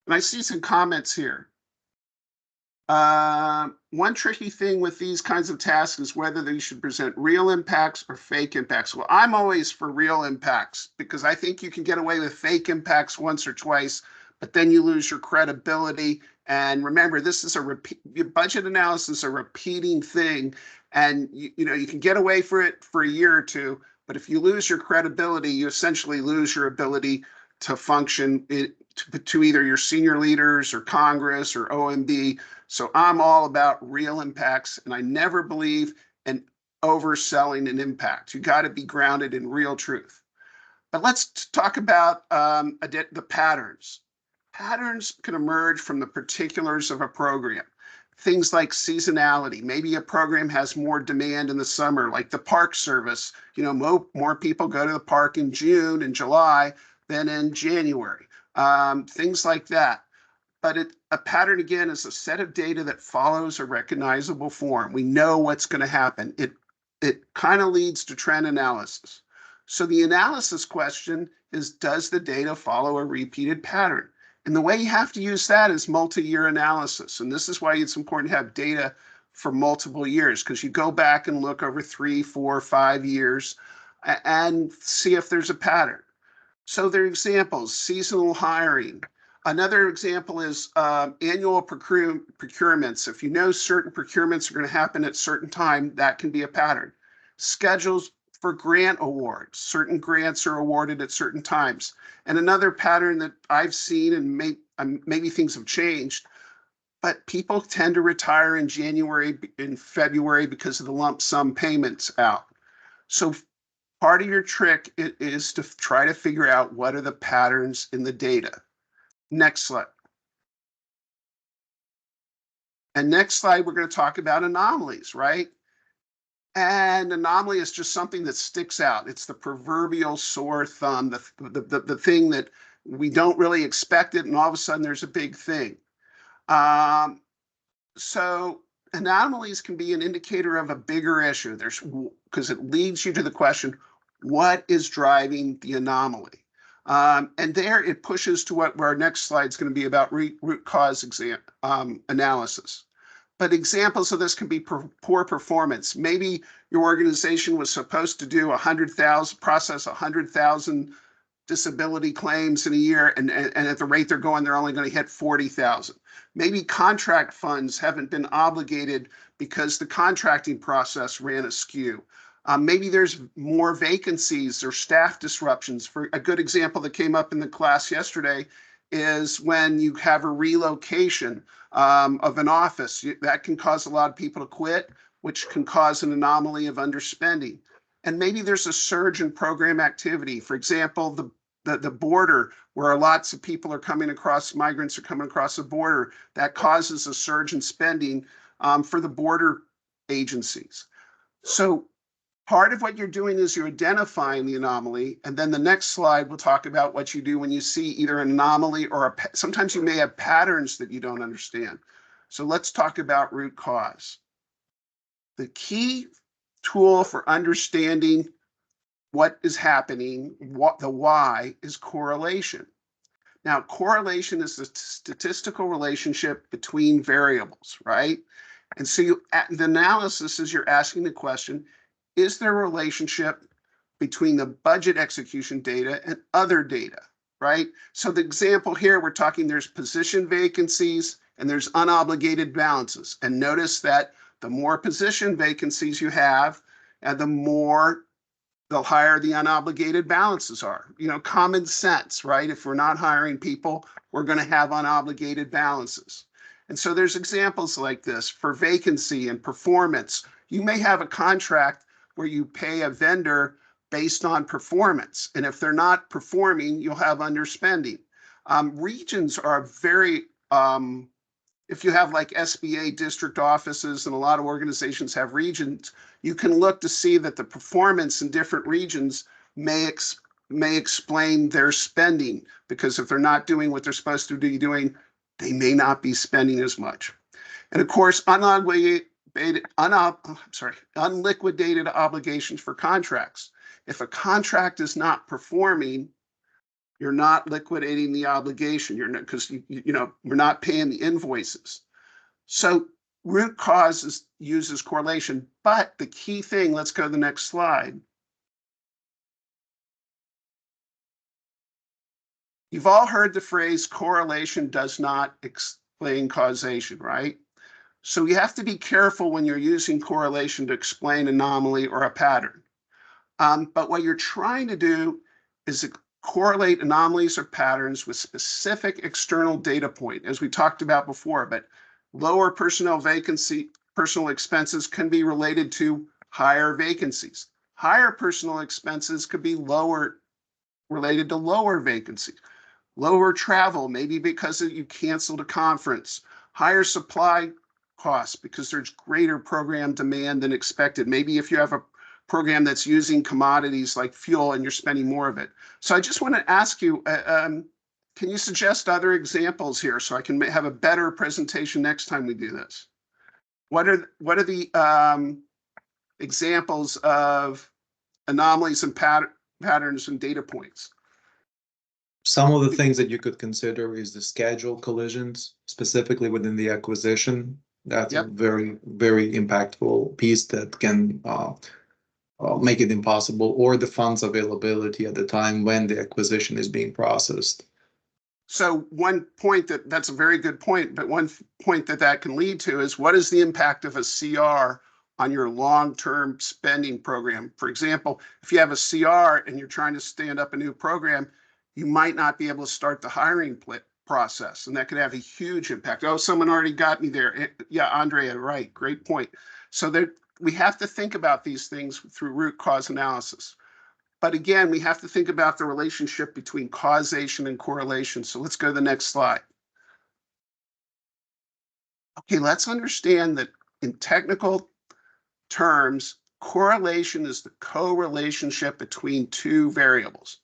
And I see some comments here. One tricky thing with these kinds of tasks is whether they should present real impacts or fake impacts. Well, I'm always for real impacts because I think you can get away with fake impacts once or twice, but then you lose your credibility. And remember, this is budget analysis, a repeating thing. And you can get away for it for a year or two, but if you lose your credibility, you essentially lose your ability to function to either your senior leaders or Congress or OMB. So I'm all about real impacts, and I never believe in overselling an impact. You got to be grounded in real truth. But let's talk about the patterns. Patterns can emerge from the particulars of a program. Things like seasonality. Maybe a program has more demand in the summer, like the Park Service. More people go to the park in June and July than in January. Things like that. But a pattern, again, is a set of data that follows a recognizable form. We know what's going to happen. It kind of leads to trend analysis. So the analysis question is, does the data follow a repeated pattern? And the way you have to use that is multi-year analysis. And this is why it's important to have data for multiple years, because you go back and look over 3, 4, 5 years and see if there's a pattern. So there are examples: seasonal hiring. Another example is annual procurements. If you know certain procurements are going to happen at certain time, that can be a pattern. Schedules for grant awards. Certain grants are awarded at certain times. And another pattern that I've seen, and maybe things have changed, but people tend to retire in January and February because of the lump sum payments out. So part of your trick is to try to figure out what are the patterns in the data. Next slide. And next slide, we're going to talk about anomalies, right? And anomaly is just something that sticks out. It's the proverbial sore thumb, the thing that we don't really expect it, and all of a sudden there's a big thing. So anomalies can be an indicator of a bigger issue. Because it leads you to the question, what is driving the anomaly? And there it pushes to what our next slide is going to be about root cause analysis. But examples of this can be poor performance. Maybe your organization was supposed to do process 100,000 disability claims in a year, and at the rate they're going, they're only going to hit 40,000. Maybe contract funds haven't been obligated because the contracting process ran askew. Maybe there's more vacancies or staff disruptions. For a good example that came up in the class yesterday is when you have a relocation of an office. That can cause a lot of people to quit, which can cause an anomaly of underspending. And maybe there's a surge in program activity. For example, the border, where lots of people are coming across, migrants are coming across the border, that causes a surge in spending for the border agencies. So part of what you're doing is you're identifying the anomaly, and then the next slide will talk about what you do when you see either an anomaly or sometimes you may have patterns that you don't understand. So let's talk about root cause. The key tool for understanding what is happening, the why, is correlation. Now, correlation is a statistical relationship between variables, right? And so the analysis is you're asking the question, is there a relationship between the budget execution data and other data, right? So the example here, we're talking there's position vacancies and there's unobligated balances. And notice that The more position vacancies you have, and the higher the unobligated balances are. You know, common sense, right? If we're not hiring people, we're going to have unobligated balances. And so there's examples like this for vacancy and performance. You may have a contract where you pay a vendor based on performance. And if they're not performing, you'll have underspending. Regions are very, if you have like SBA district offices, and a lot of organizations have regions, you can look to see that the performance in different regions may explain their spending, because if they're not doing what they're supposed to be doing, they may not be spending as much. And of course, unliquidated obligations for contracts. If a contract is not performing, you're not liquidating the obligation. You're not, because we're not paying the invoices. So root cause uses correlation, but the key thing, let's go to the next slide. You've all heard the phrase correlation does not explain causation, right? So you have to be careful when you're using correlation to explain anomaly or a pattern. But what you're trying to do is correlate anomalies or patterns with specific external data point, as we talked about before. But lower personnel expenses can be related to higher vacancies. Higher personnel expenses could be related to lower vacancies. Lower travel, maybe because you canceled a conference. Higher supply costs because there's greater program demand than expected. Maybe if you have a program that's using commodities like fuel and you're spending more of it. So I just want to ask you, can you suggest other examples here so I can have a better presentation next time we do this? What are the examples of anomalies and patterns and data points? Some of the things that you could consider is the schedule collisions, specifically within the acquisition. That's a very, very impactful piece that can make it impossible, or the funds availability at the time when the acquisition is being processed. So one point that's a very good point, but one point that can lead to is, what is the impact of a CR on your long-term spending program? For example, if you have a CR and you're trying to stand up a new program, you might not be able to start the hiring process, and that could have a huge impact. Oh, someone already got me there. Yeah, Andrea, right, great point. So we have to think about these things through root cause analysis. But again, we have to think about the relationship between causation and correlation. So let's go to the next slide. Okay, let's understand that in technical terms, correlation is the co-relationship between two variables.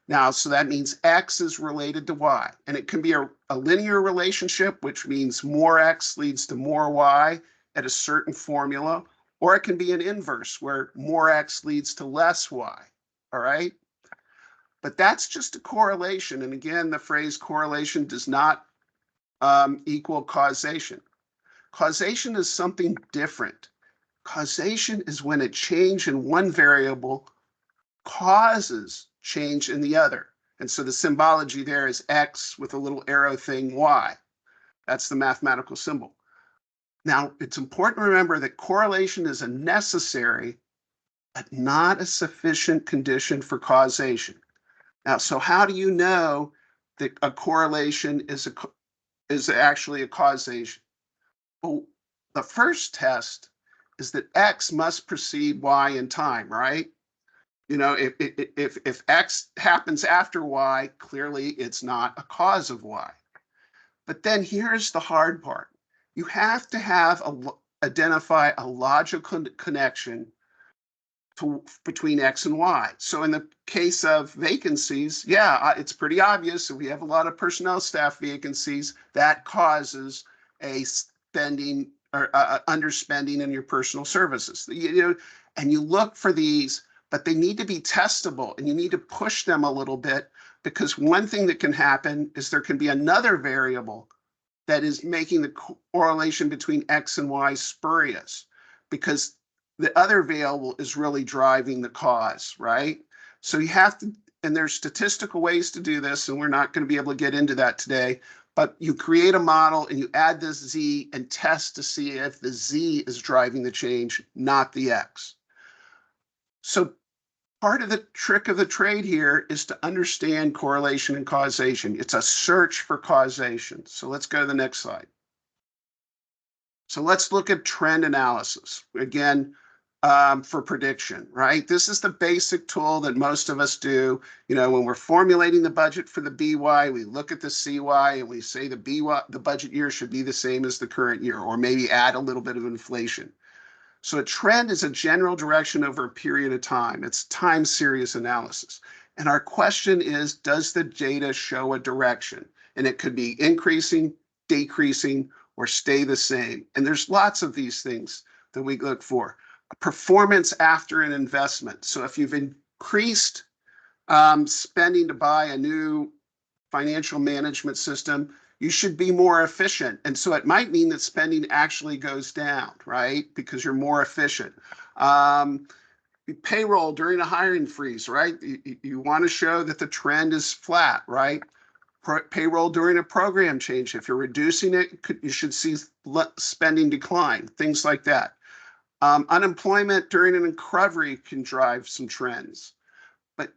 Now, so that means X is related to Y, and it can be a linear relationship, which means more X leads to more Y at a certain formula, or it can be an inverse where more X leads to less Y, all right? But that's just a correlation. And again, the phrase correlation does not equal causation. Causation is something different. Causation is when a change in one variable causes change in the other. And so the symbology there is X with a little arrow thing, Y. That's the mathematical symbol. Now, it's important to remember that correlation is a necessary, but not a sufficient condition for causation. Now, so how do you know that a correlation is actually a causation? Well, the first test is that X must precede Y in time, right? You know, if X happens after Y, clearly it's not a cause of Y. But then here's the hard part. You have to identify a logical connection between X and Y. So in the case of vacancies, yeah, it's pretty obvious. If we have a lot of personnel staff vacancies, that causes a spending or underspending in your personal services. And you look for these, but they need to be testable, and you need to push them a little bit, because one thing that can happen is there can be another variable that is making the correlation between X and Y spurious, because the other variable is really driving the cause, right? So you have to, and there's statistical ways to do this, and we're not going to be able to get into that today, but you create a model and you add this Z and test to see if the Z is driving the change, not the X. So part of the trick of the trade here is to understand correlation and causation. It's a search for causation. So let's go to the next slide. So let's look at trend analysis. Again, for prediction, right? This is the basic tool that most of us do. You know, when we're formulating the budget for the BY, we look at the CY and we say the BY, the budget year should be the same as the current year, or maybe add a little bit of inflation. So a trend is a general direction over a period of time. It's time series analysis. And our question is, does the data show a direction? And it could be increasing, decreasing, or stay the same. And there's lots of these things that we look for. Performance after an investment. So if you've increased spending to buy a new financial management system, you should be more efficient. And so it might mean that spending actually goes down, right? Because you're more efficient. Payroll during a hiring freeze, right? You want to show that the trend is flat, right? Payroll during a program change. If you're reducing it, you should see spending decline, things like that. Unemployment during an recovery can drive some trends. But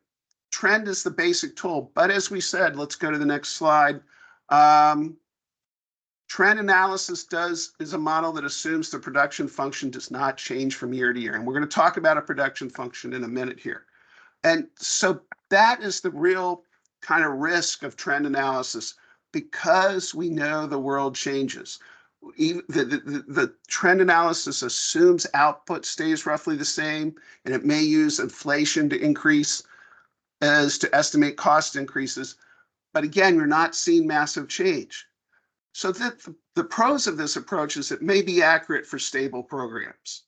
trend is the basic tool. But as we said, let's go to the next slide. Trend analysis is a model that assumes the production function does not change from year to year. And we're going to talk about a production function in a minute here. And so that is the real kind of risk of trend analysis, because we know the world changes. The trend analysis assumes output stays roughly the same, and it may use inflation to increase as to estimate cost increases. But again, you're not seeing massive change. So the pros of this approach is it may be accurate for stable programs.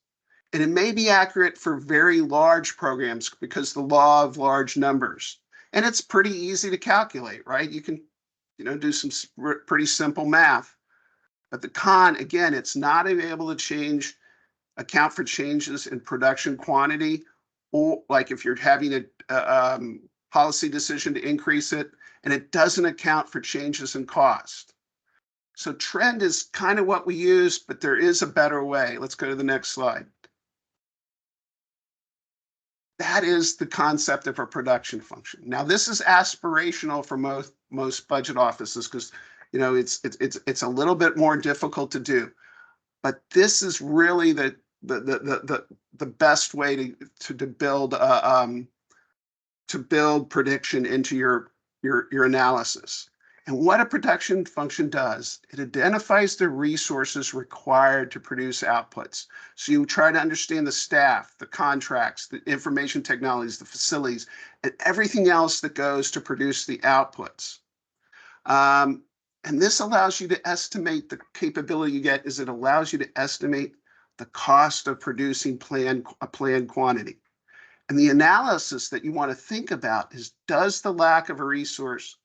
And it may be accurate for very large programs because the law of large numbers. And it's pretty easy to calculate, right? You can, do some pretty simple math. But the con, again, it's not able to account for changes in production quantity, or like if you're having a policy decision to increase it, and it doesn't account for changes in cost. So trend is kind of what we use, but there is a better way. Let's go to the next slide. That is the concept of a production function. Now, this is aspirational for most budget offices because, it's a little bit more difficult to do. But this is really the best way to build prediction into your analysis. And what a production function does, it identifies the resources required to produce outputs. So you try to understand the staff, the contracts, the information technologies, the facilities, and everything else that goes to produce the outputs. And this allows you to estimate the capability you get is it allows you to estimate the cost of producing a planned quantity. And the analysis that you want to think about is, does the lack of a resource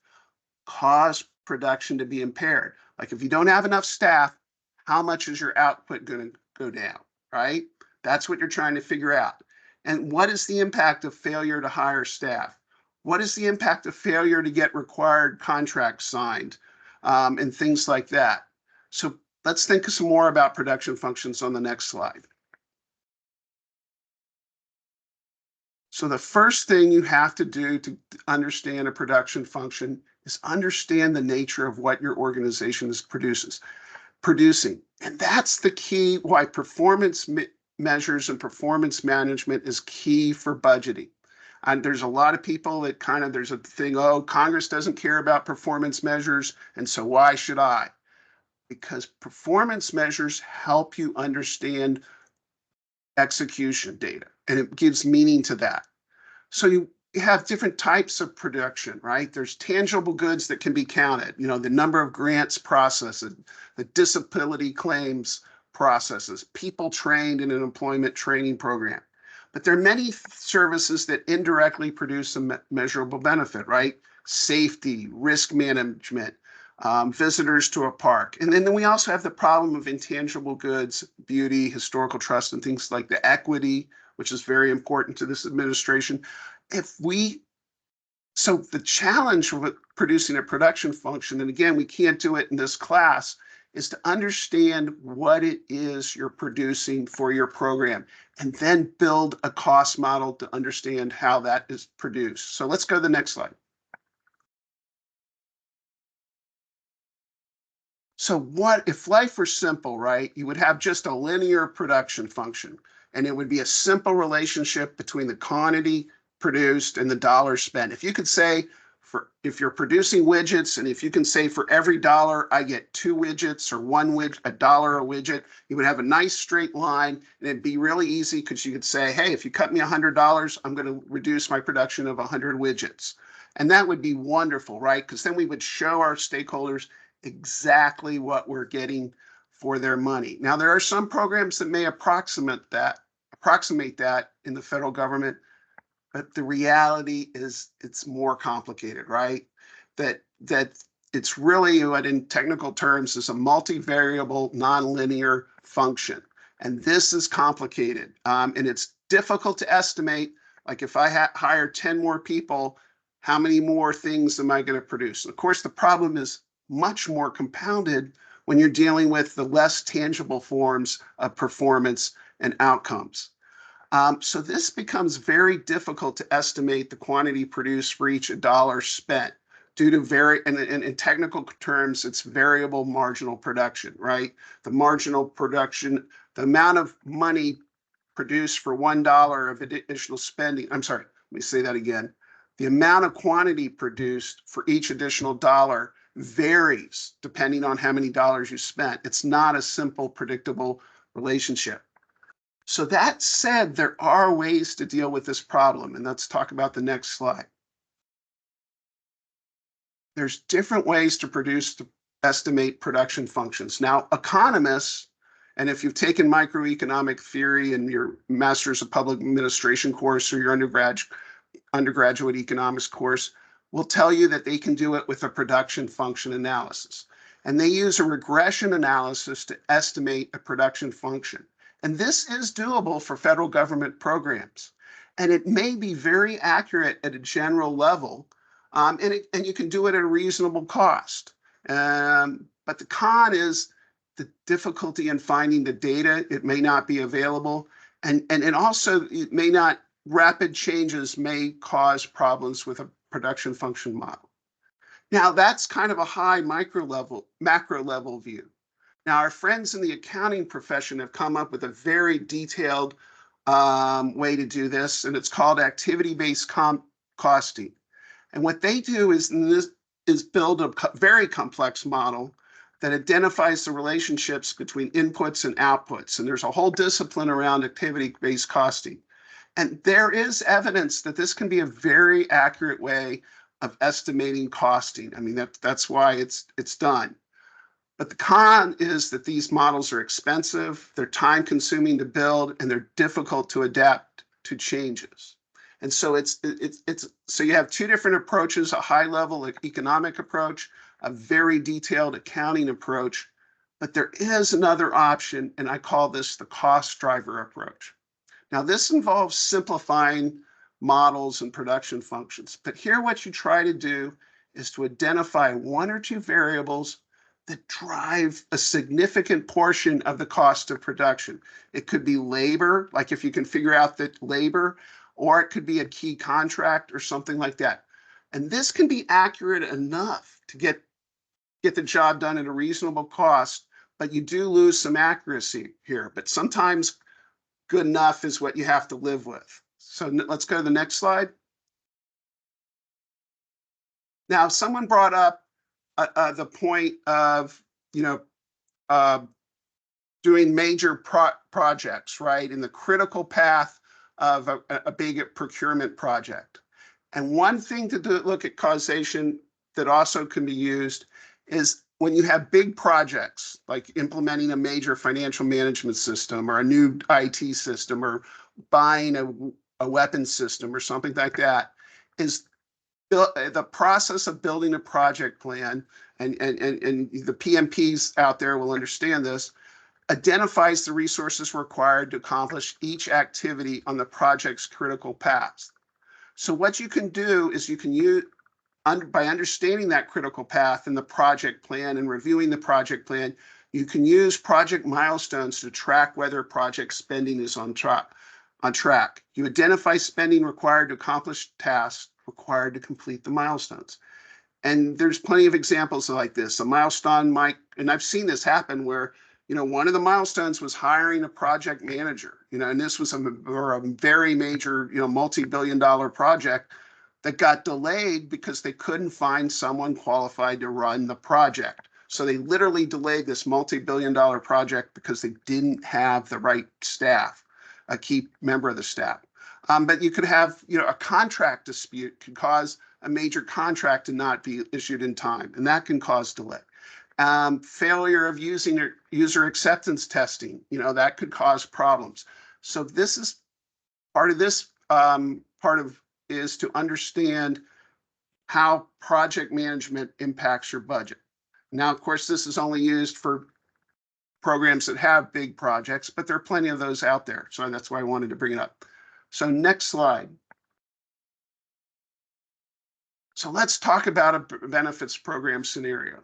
cause production to be impaired? Like if you don't have enough staff, how much is your output going to go down, right? That's what you're trying to figure out. And what is the impact of failure to hire staff? What is the impact of failure to get required contracts signed, and things like that? So let's think some more about production functions on the next slide. So the first thing you have to do to understand a production function is understand the nature of what your organization is producing. And that's the key why performance measures and performance management is key for budgeting. And there's a lot of people that there's a thing, oh, Congress doesn't care about performance measures, and so why should I? Because performance measures help you understand execution data, and it gives meaning to that. So you have different types of production, right? There's tangible goods that can be counted, the number of grants processed, the disability claims processes, people trained in an employment training program. But there are many services that indirectly produce a measurable benefit, right? Safety, risk management, visitors to a park. And then we also have the problem of intangible goods, beauty, historical trust, and things like the equity, which is very important to this administration. If we So the challenge with producing a production function, and again, we can't do it in this class, is to understand what it is you're producing for your program and then build a cost model to understand how that is produced. So let's go to the next slide. So what if life were simple, right? You would have just a linear production function, and it would be a simple relationship between the quantity produced and the dollars spent. If you could say, if you're producing widgets, and if you can say for every dollar I get 2 widgets or one widget, $1 a widget, you would have a nice straight line, and it'd be really easy because you could say, hey, if you cut me $100, I'm going to reduce my production of 100 widgets. And that would be wonderful, right? Because then we would show our stakeholders exactly what we're getting for their money. Now, there are some programs that may approximate that in the federal government, but the reality is it's more complicated, right? That it's really what in technical terms is a multivariable nonlinear function. And this is complicated. And it's difficult to estimate, like if I hire 10 more people, how many more things am I going to produce? And of course, the problem is much more compounded when you're dealing with the less tangible forms of performance and outcomes. So this becomes very difficult to estimate the quantity produced for each dollar spent due to in technical terms, it's variable marginal production, right? The marginal production, the amount of money produced for $1 of additional spending. I'm sorry, let me say that again. The amount of quantity produced for each additional dollar varies depending on how many dollars you spent. It's not a simple, predictable relationship. So that said, there are ways to deal with this problem, and let's talk about the next slide. There's different ways to estimate production functions. Now, economists, and if you've taken microeconomic theory in your Master's of Public Administration course or your undergraduate economics course, will tell you that they can do it with a production function analysis. And they use a regression analysis to estimate a production function. And this is doable for federal government programs. And it may be very accurate at a general level, and you can do it at a reasonable cost. But the con is the difficulty in finding the data. It may not be available. And also, it may not, rapid changes may cause problems with a production function model. Now, that's kind of a high macro level view. Now, our friends in the accounting profession have come up with a very detailed way to do this, and it's called activity-based costing. And what they do is build a very complex model that identifies the relationships between inputs and outputs. And there's a whole discipline around activity-based costing. And there is evidence that this can be a very accurate way of estimating costing. I mean, that's why it's done. But the con is that these models are expensive, they're time consuming to build, and they're difficult to adapt to changes. And so so you have two different approaches, a high level economic approach, a very detailed accounting approach, but there is another option, and I call this the cost driver approach. Now, this involves simplifying models and production functions, but here what you try to do is to identify one or two variables that drive a significant portion of the cost of production. It could be labor, like if you can figure out that labor, or it could be a key contract or something like that. And this can be accurate enough to get the job done at a reasonable cost, but you do lose some accuracy here. But sometimes good enough is what you have to live with. So let's go to the next slide. Now, someone brought up the point of, doing major projects, right, in the critical path of a big procurement project. And one thing to look at causation that also can be used is when you have big projects, like implementing a major financial management system or a new IT system or buying a weapons system or something like that, is the process of building a project plan, and the PMPs out there will understand this, identifies the resources required to accomplish each activity on the project's critical path. So what you can do is you can use, by understanding that critical path in the project plan and reviewing the project plan, you can use project milestones to track whether project spending is on track. You identify spending required to accomplish tasks required to complete the milestones. And there's plenty of examples like this. A milestone might, and I've seen this happen where, one of the milestones was hiring a project manager, and this was a very major, multi-billion-dollar project that got delayed because they couldn't find someone qualified to run the project. So they literally delayed this multi-billion-dollar project because they didn't have the right staff, a key member of the staff. But you could have, a contract dispute could cause a major contract to not be issued in time, and that can cause delay. Failure of using user acceptance testing, that could cause problems. So this is part of this is to understand how project management impacts your budget. Now, of course, this is only used for programs that have big projects, but there are plenty of those out there. So that's why I wanted to bring it up. So next slide. So let's talk about a benefits program scenario.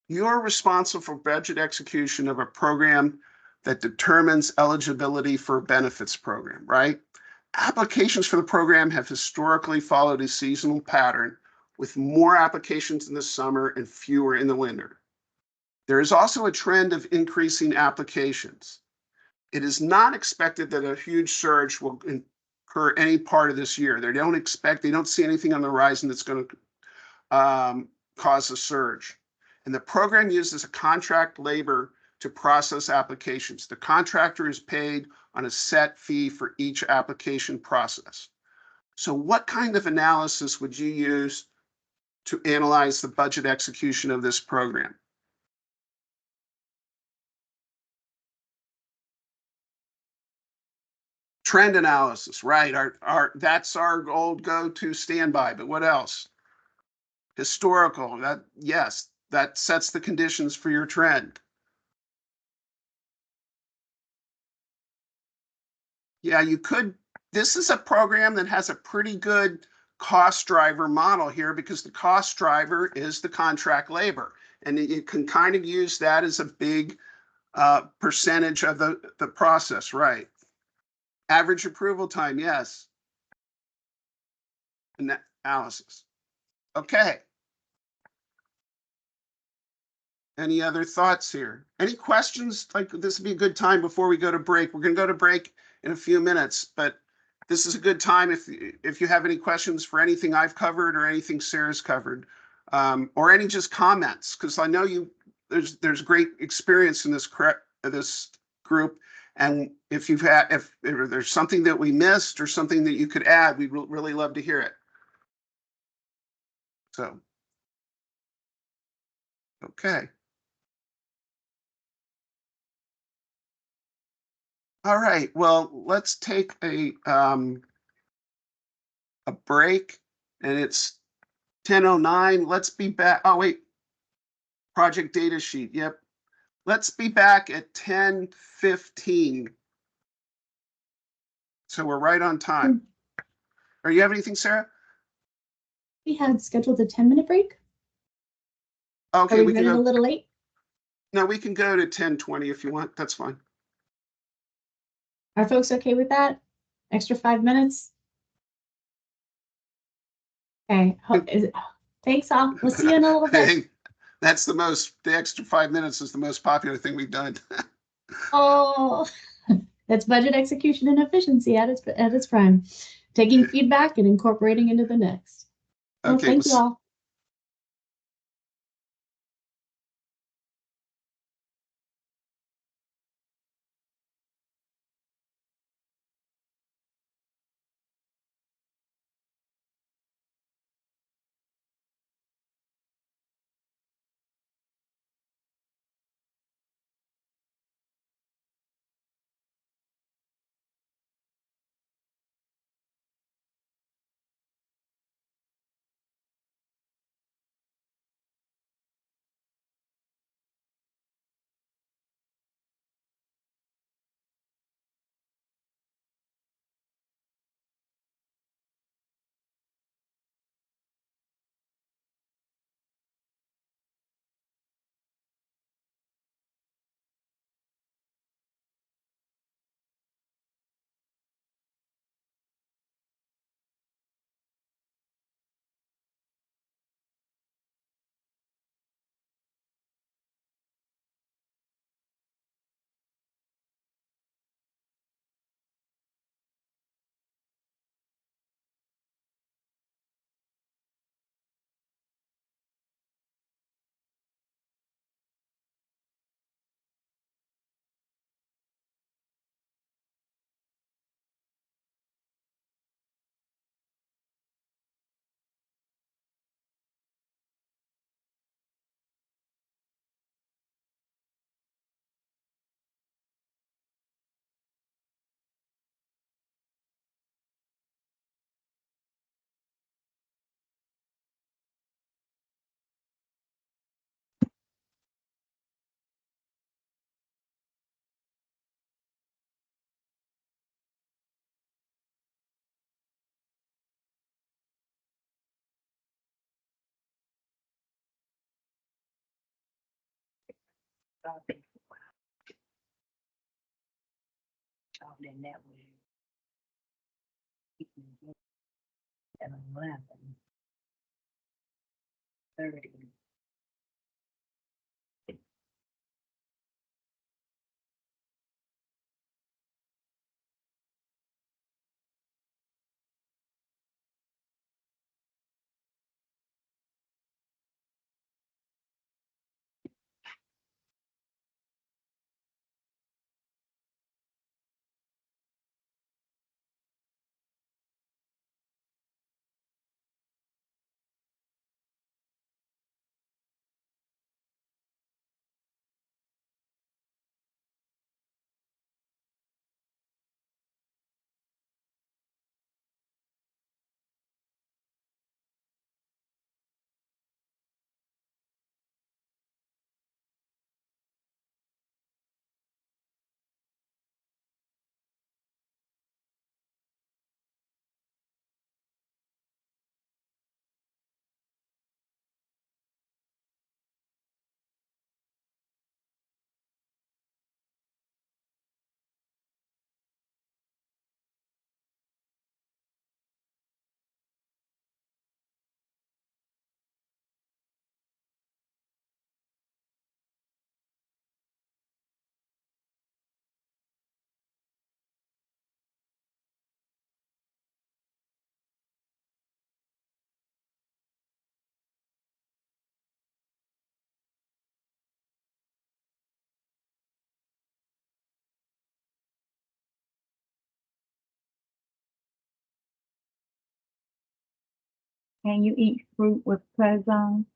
You're responsible for budget execution of a program that determines eligibility for a benefits program, right? Applications for the program have historically followed a seasonal pattern, with more applications in the summer and fewer in the winter. There is also a trend of increasing applications. It is not expected that a huge surge will occur any part of this year. They don't see anything on the horizon that's going to cause a surge. And the program uses a contract labor to process applications. The contractor is paid on a set fee for each application process. So what kind of analysis would you use to analyze the budget execution of this program? Trend analysis, right? That's our old go-to standby, but what else? Historical, yes, that sets the conditions for your trend. Yeah, you could. This is a program that has a pretty good cost driver model here because the cost driver is the contract labor. And you can kind of use that as a big percentage of the process, right? Average approval time, yes. Analysis. Okay. Any other thoughts here? Any questions? Like, this would be a good time before we go to break. We're going to go to break in a few minutes, but this is a good time if you have any questions for anything I've covered or anything Sarah's covered, or any just comments, because I know there's great experience in this group, and if there's something that we missed or something that you could add, we'd really love to hear it. So, okay. All right, well, let's take a break, and it's 10:09. Let's be back. Oh, wait, project data sheet. Yep. Let's be back at 10:15. So we're right on time. Or you have anything, Sarah? We had scheduled a 10-minute break. Okay, Are we running a little late? No, we can go to 10:20 if you want. That's fine. Are folks okay with that? Extra 5 minutes? Okay. Thanks all. We'll see you in a little bit. That's the extra 5 minutes is the most popular thing we've done. Oh, that's budget execution and efficiency at its prime. Taking feedback and incorporating into the next. Well, Okay, thank you all. Then that way. At 11:30. Can you eat fruit with prednisone?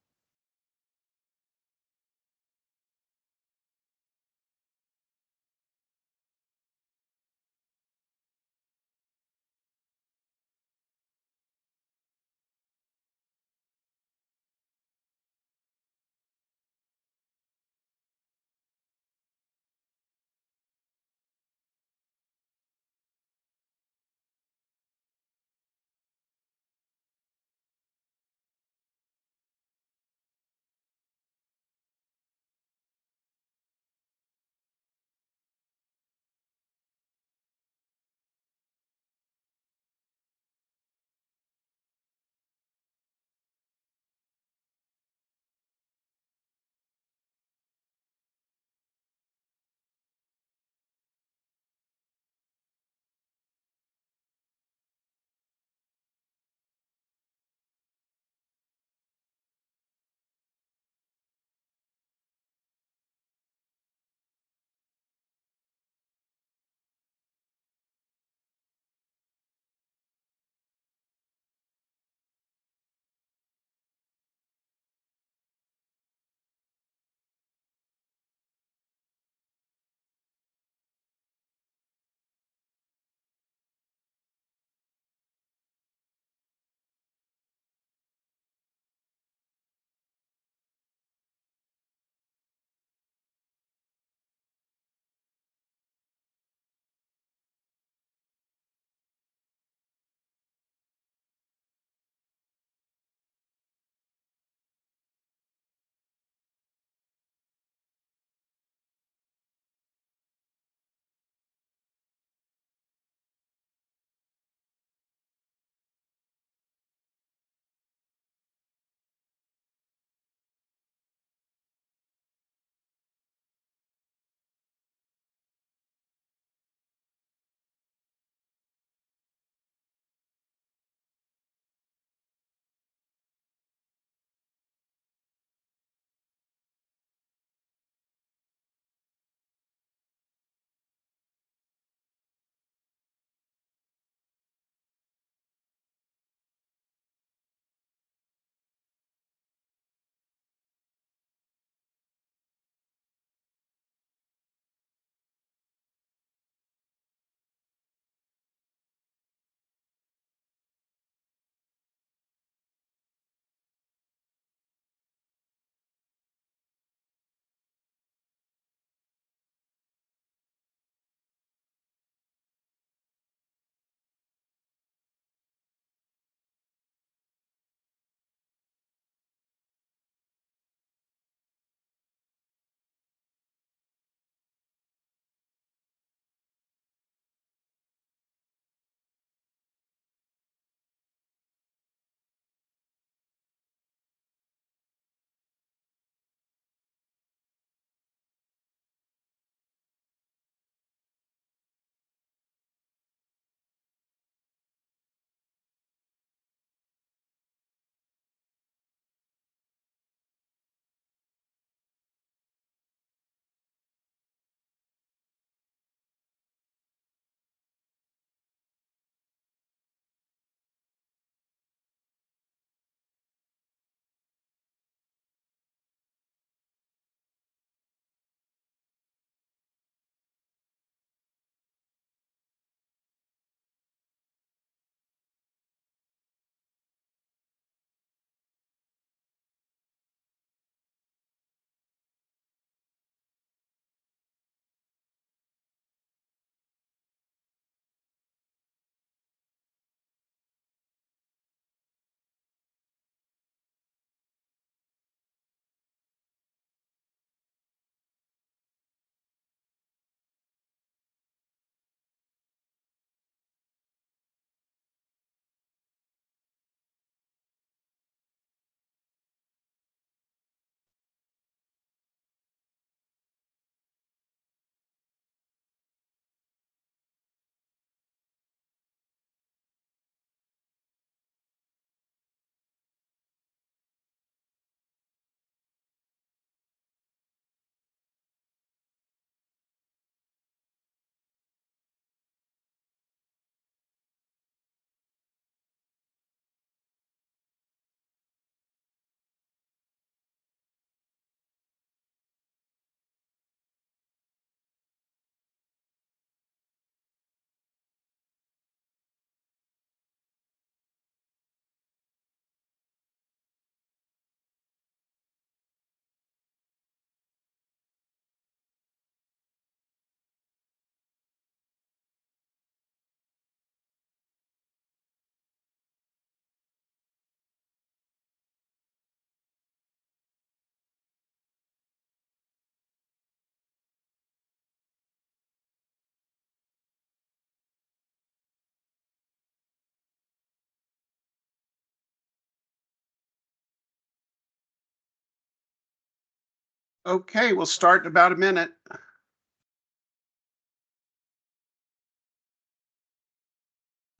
Okay, we'll start in about a minute.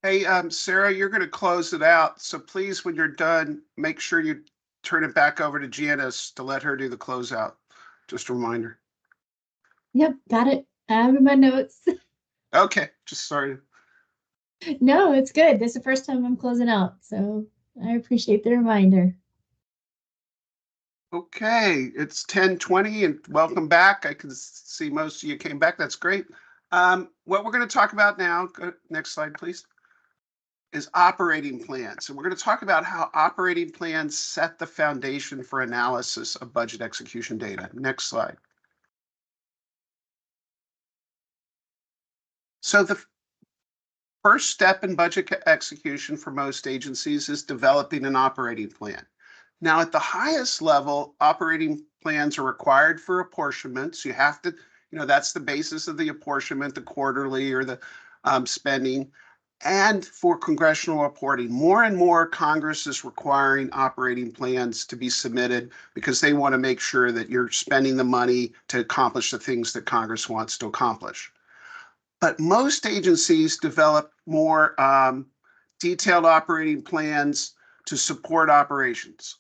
Hey, Sarah, you're going to close it out. So please, when you're done, make sure you turn it back over to Janice to let her do the closeout. Just a reminder. Yep, got it. I have in my notes. Okay, just sorry. No, it's good. This is the first time I'm closing out, so I appreciate the reminder. Okay, it's 10:20 and welcome back. I can see most of you came back. That's great. What we're going to talk about now, next slide, please, is operating plans. And we're going to talk about how operating plans set the foundation for analysis of budget execution data. Next slide. So the first step in budget execution for most agencies is developing an operating plan. Now, at the highest level, operating plans are required for apportionments. You have to, that's the basis of the apportionment, the quarterly or the spending, and for congressional reporting. More and more, Congress is requiring operating plans to be submitted because they want to make sure that you're spending the money to accomplish the things that Congress wants to accomplish. But most agencies develop more detailed operating plans to support operations.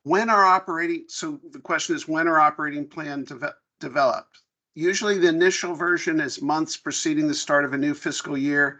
So the question is, when are operating plans developed? Usually the initial version is months preceding the start of a new fiscal year.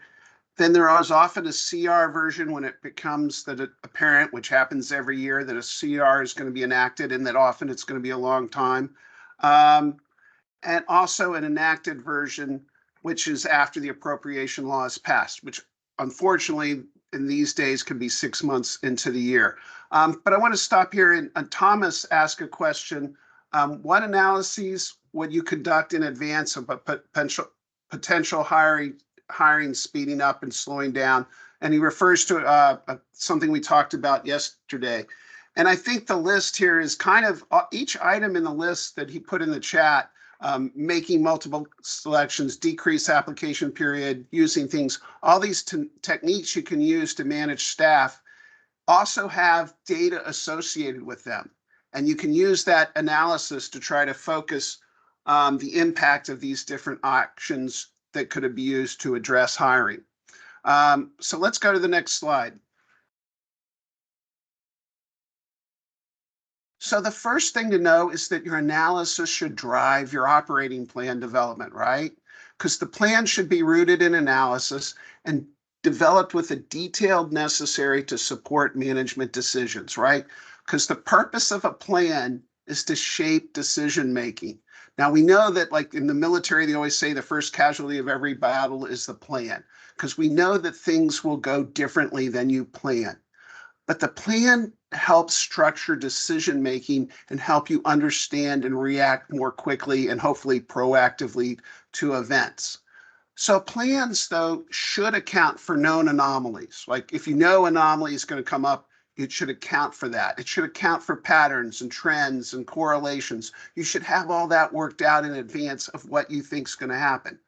Then there is often a CR version when it becomes apparent, which happens every year, that a CR is going to be enacted and that often it's going to be a long time. And also an enacted version, which is after the appropriation law is passed, which unfortunately in these days can be 6 months into the year. But I want to stop here and Thomas asked a question. What analyses would you conduct in advance of a potential hiring speeding up and slowing down? And he refers to something we talked about yesterday. And I think the list here is kind of each item in the list that he put in the chat, making multiple selections, decrease application period, using things, all these techniques you can use to manage staff also have data associated with them. And you can use that analysis to try to focus the impact of these different actions that could be used to address hiring. So let's go to the next slide. So the first thing to know is that your analysis should drive your operating plan development, right? Because the plan should be rooted in analysis and developed with the detail necessary to support management decisions, right? Because the purpose of a plan is to shape decision making. Now we know that, like in the military, they always say the first casualty of every battle is the plan, because we know that things will go differently than you plan. But the plan helps structure decision making and help you understand and react more quickly and hopefully proactively to events. So plans, though, should account for known anomalies. Like if you know anomaly is going to come up, it should account for that. It should account for patterns and trends and correlations. You should have all that worked out in advance of what you think is going to happen.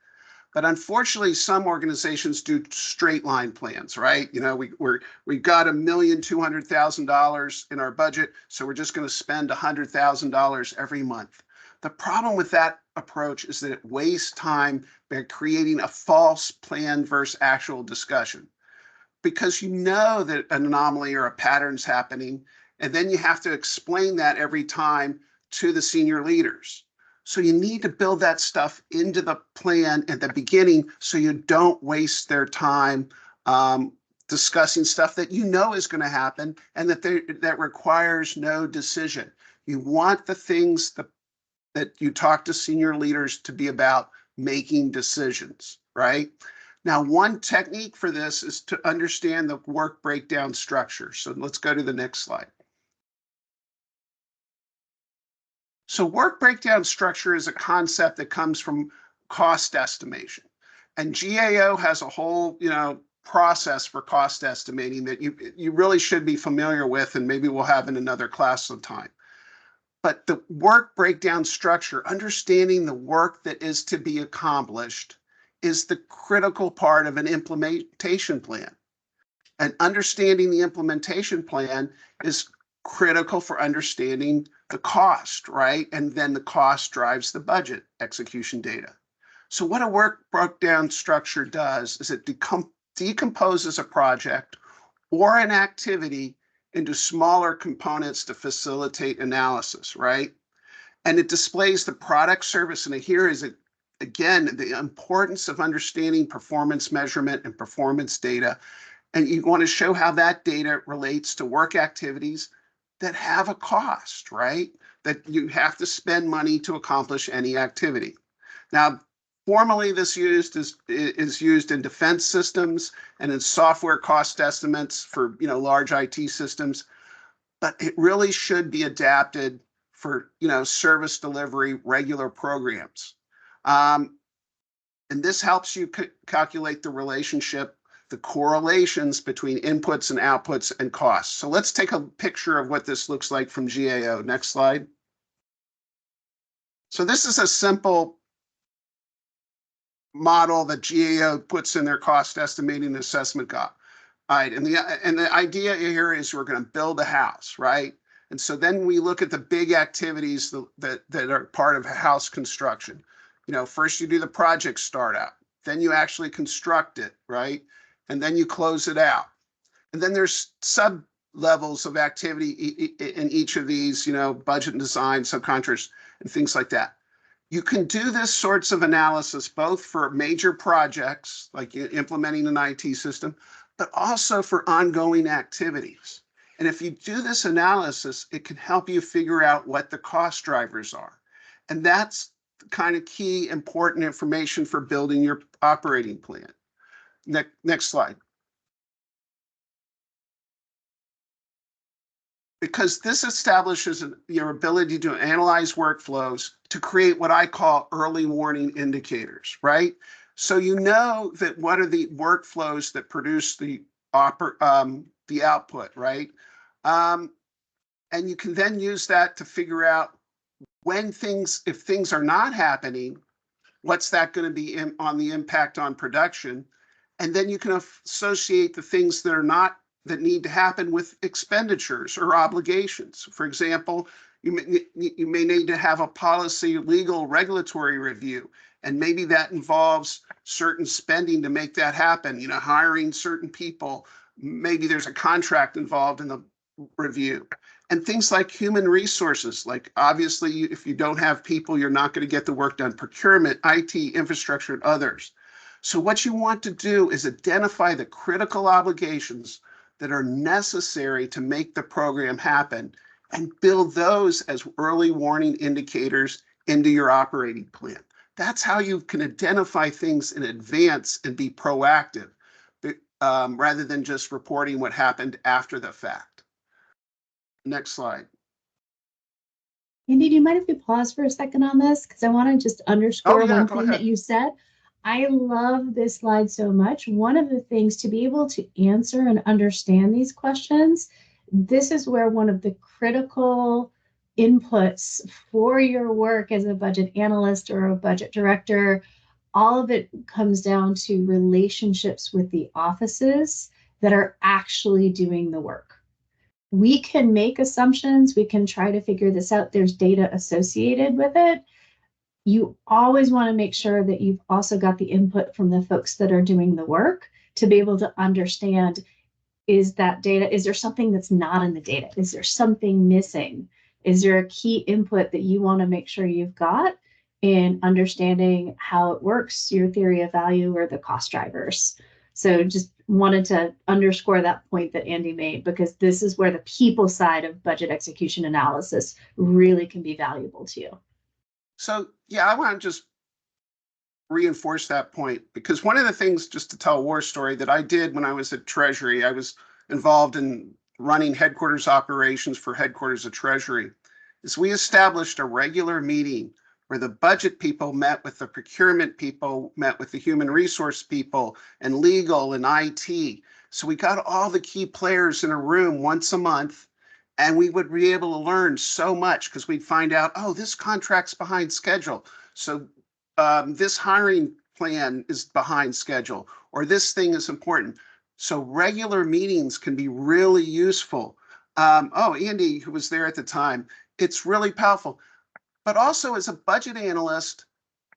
But unfortunately, some organizations do straight line plans, right? We've got $1,200,000 in our budget, so we're just going to spend $100,000 every month. The problem with that approach is that it wastes time by creating a false plan versus actual discussion, because you know that an anomaly or a pattern's happening, and then you have to explain that every time to the senior leaders. So you need to build that stuff into the plan at the beginning so you don't waste their time discussing stuff that you know is going to happen and that requires no decision. You want the things that you talk to senior leaders to be about making decisions, right? Now, one technique for this is to understand the work breakdown structure. So let's go to the next slide. So work breakdown structure is a concept that comes from cost estimation. And GAO has a whole, process for cost estimating that you really should be familiar with, and maybe we'll have in another class sometime. But the work breakdown structure, understanding the work that is to be accomplished, is the critical part of an implementation plan. And understanding the implementation plan is critical for understanding the cost, right? And then the cost drives the budget execution data. So what a work breakdown structure does is it decomposes a project or an activity into smaller components to facilitate analysis, right? And it displays the product, service, and here is, again, the importance of understanding performance measurement and performance data. And you want to show how that data relates to work activities that have a cost, right? That you have to spend money to accomplish any activity. Now, formally, this is used in defense systems and in software cost estimates for large IT systems, but it really should be adapted for service delivery regular programs. And this helps you calculate the relationship, the correlations between inputs and outputs and costs. So let's take a picture of what this looks like from GAO. Next slide. So this is a simple model that GAO puts in their cost estimating assessment guide. And the idea here is we're going to build a house, right? And so then we look at the big activities that are part of house construction. First you do the project startup, then you actually construct it, right? And then you close it out. And then there's sub levels of activity in each of these, budget and design, subcontractors, and things like that. You can do this sorts of analysis both for major projects, like implementing an IT system, but also for ongoing activities. And if you do this analysis, it can help you figure out what the cost drivers are. And that's the kind of key important information for building your operating plan. Next slide. Because this establishes your ability to analyze workflows to create what I call early warning indicators, right? So that what are the workflows that produce the output, right? And you can then use that to figure out if things are not happening, what's that going to be on the impact on production? And then you can associate the things that need to happen with expenditures or obligations. For example, you may need to have a policy, legal, regulatory review, and maybe that involves certain spending to make that happen, hiring certain people. Maybe there's a contract involved in the review. And things like human resources, like obviously if you don't have people, you're not going to get the work done, procurement, IT, infrastructure, and others. So what you want to do is identify the critical obligations that are necessary to make the program happen and build those as early warning indicators into your operating plan. That's how you can identify things in advance and be proactive, rather than just reporting what happened after the fact. Next slide. Andy, do you mind if we pause for a second on this? Because I want to just underscore one thing that you said. I love this slide so much. One of the things to be able to answer and understand these questions, this is where one of the critical inputs for your work as a budget analyst or a budget director, all of it comes down to relationships with the offices that are actually doing the work. We can make assumptions. We can try to figure this out. There's data associated with it. You always want to make sure that you've also got the input from the folks that are doing the work to be able to understand, is that data, is there something that's not in the data? Is there something missing? Is there a key input that you want to make sure you've got in understanding how it works, your theory of value or the cost drivers? So just wanted to underscore that point that Andy made, because this is where the people side of budget execution analysis really can be valuable to you. So yeah, I want to just reinforce that point, because one of the things, just to tell a war story, that I did when I was at Treasury, I was involved in running headquarters operations for headquarters of Treasury, is we established a regular meeting where the budget people met with the procurement people, met with the human resource people, and legal and IT. So we got all the key players in a room once a month, and we would be able to learn so much, because we'd find out, oh, this contract's behind schedule. So this hiring plan is behind schedule, or this thing is important. So regular meetings can be really useful Oh, Andy, who was there at the time, it's really powerful. But also as a budget analyst,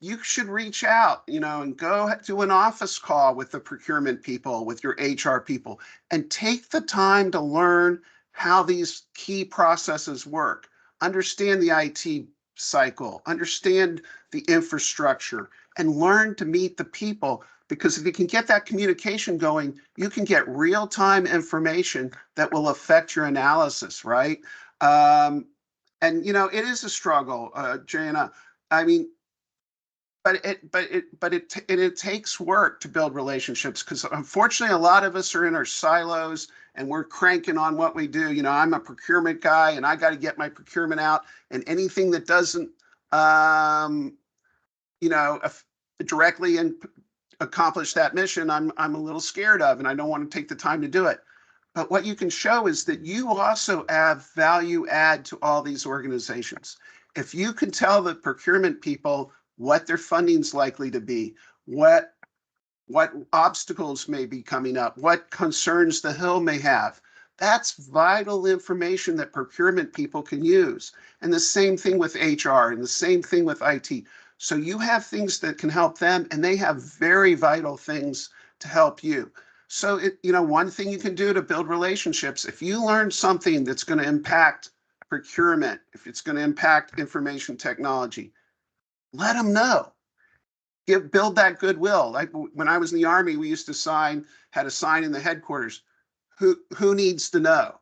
you should reach out, and go do an office call with the procurement people, with your HR people, and take the time to learn how these key processes work. Understand the IT cycle, understand the infrastructure, and learn to meet the people. Because if you can get that communication going, you can get real-time information that will affect your analysis, right? And it is a struggle, Jana. I mean, it takes work to build relationships, because unfortunately a lot of us are in our silos and we're cranking on what we do. I'm a procurement guy and I got to get my procurement out, and anything that doesn't you know directly and accomplish that mission, I'm a little scared of, and I don't want to take the time to do it. But what you can show is that you also have value add to all these organizations. If you can tell the procurement people what their funding's likely to be, what obstacles may be coming up, what concerns the Hill may have, that's vital information that procurement people can use. And the same thing with HR and the same thing with IT. So you have things that can help them, and they have very vital things to help you. So one thing you can do to build relationships, if you learn something that's going to impact procurement, if it's going to impact information technology, let them know. Build that goodwill. Like when I was in the Army, we used to had a sign in the headquarters, who needs to know?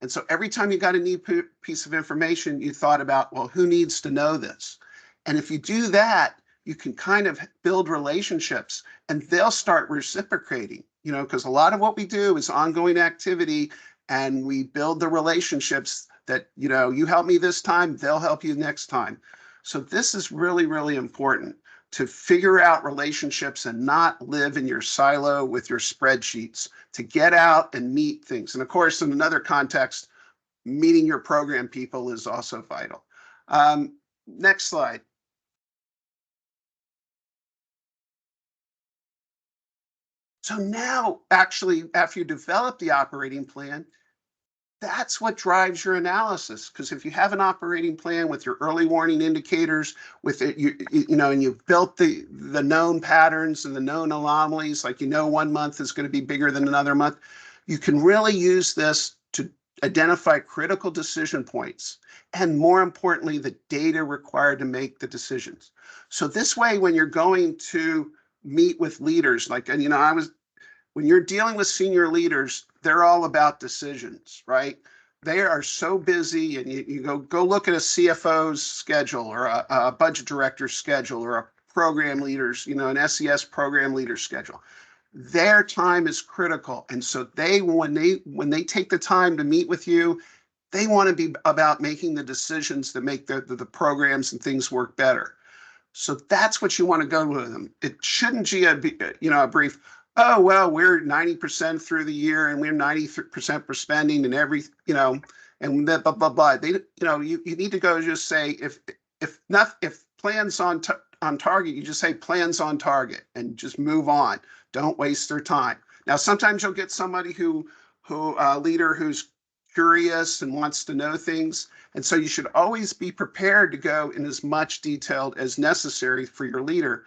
And so every time you got a new piece of information, you thought about, well, who needs to know this? And if you do that, you can kind of build relationships, and they'll start reciprocating, because a lot of what we do is ongoing activity, and we build the relationships that, you help me this time, they'll help you next time. So this is really, really important, to figure out relationships and not live in your silo with your spreadsheets, to get out and meet things. And of course, in another context, meeting your program people is also vital. Next slide. So now, actually, after you develop the operating plan, that's what drives your analysis. Because if you have an operating plan with your early warning indicators, with it, and you've built the known patterns and the known anomalies, like 1 month is going to be bigger than another month, you can really use this to identify critical decision points, and more importantly, the data required to make the decisions. So this way, when you're going to meet with leaders, when you're dealing with senior leaders, they're all about decisions, right? They are so busy, and you go look at a CFO's schedule, or a budget director's schedule, or a program leader's, an SES program leader's schedule. Their time is critical. And so when they take the time to meet with you, they want to be about making the decisions that make the programs and things work better. So that's what you want to go with them. It shouldn't be a brief, oh, well, we're 90% through the year and we're 90% for spending and and blah, blah, blah, blah. You need to go just say, if plans on target, you just say plans on target and just move on. Don't waste their time. Now, sometimes you'll get somebody leader who's curious and wants to know things. And so you should always be prepared to go in as much detail as necessary for your leader.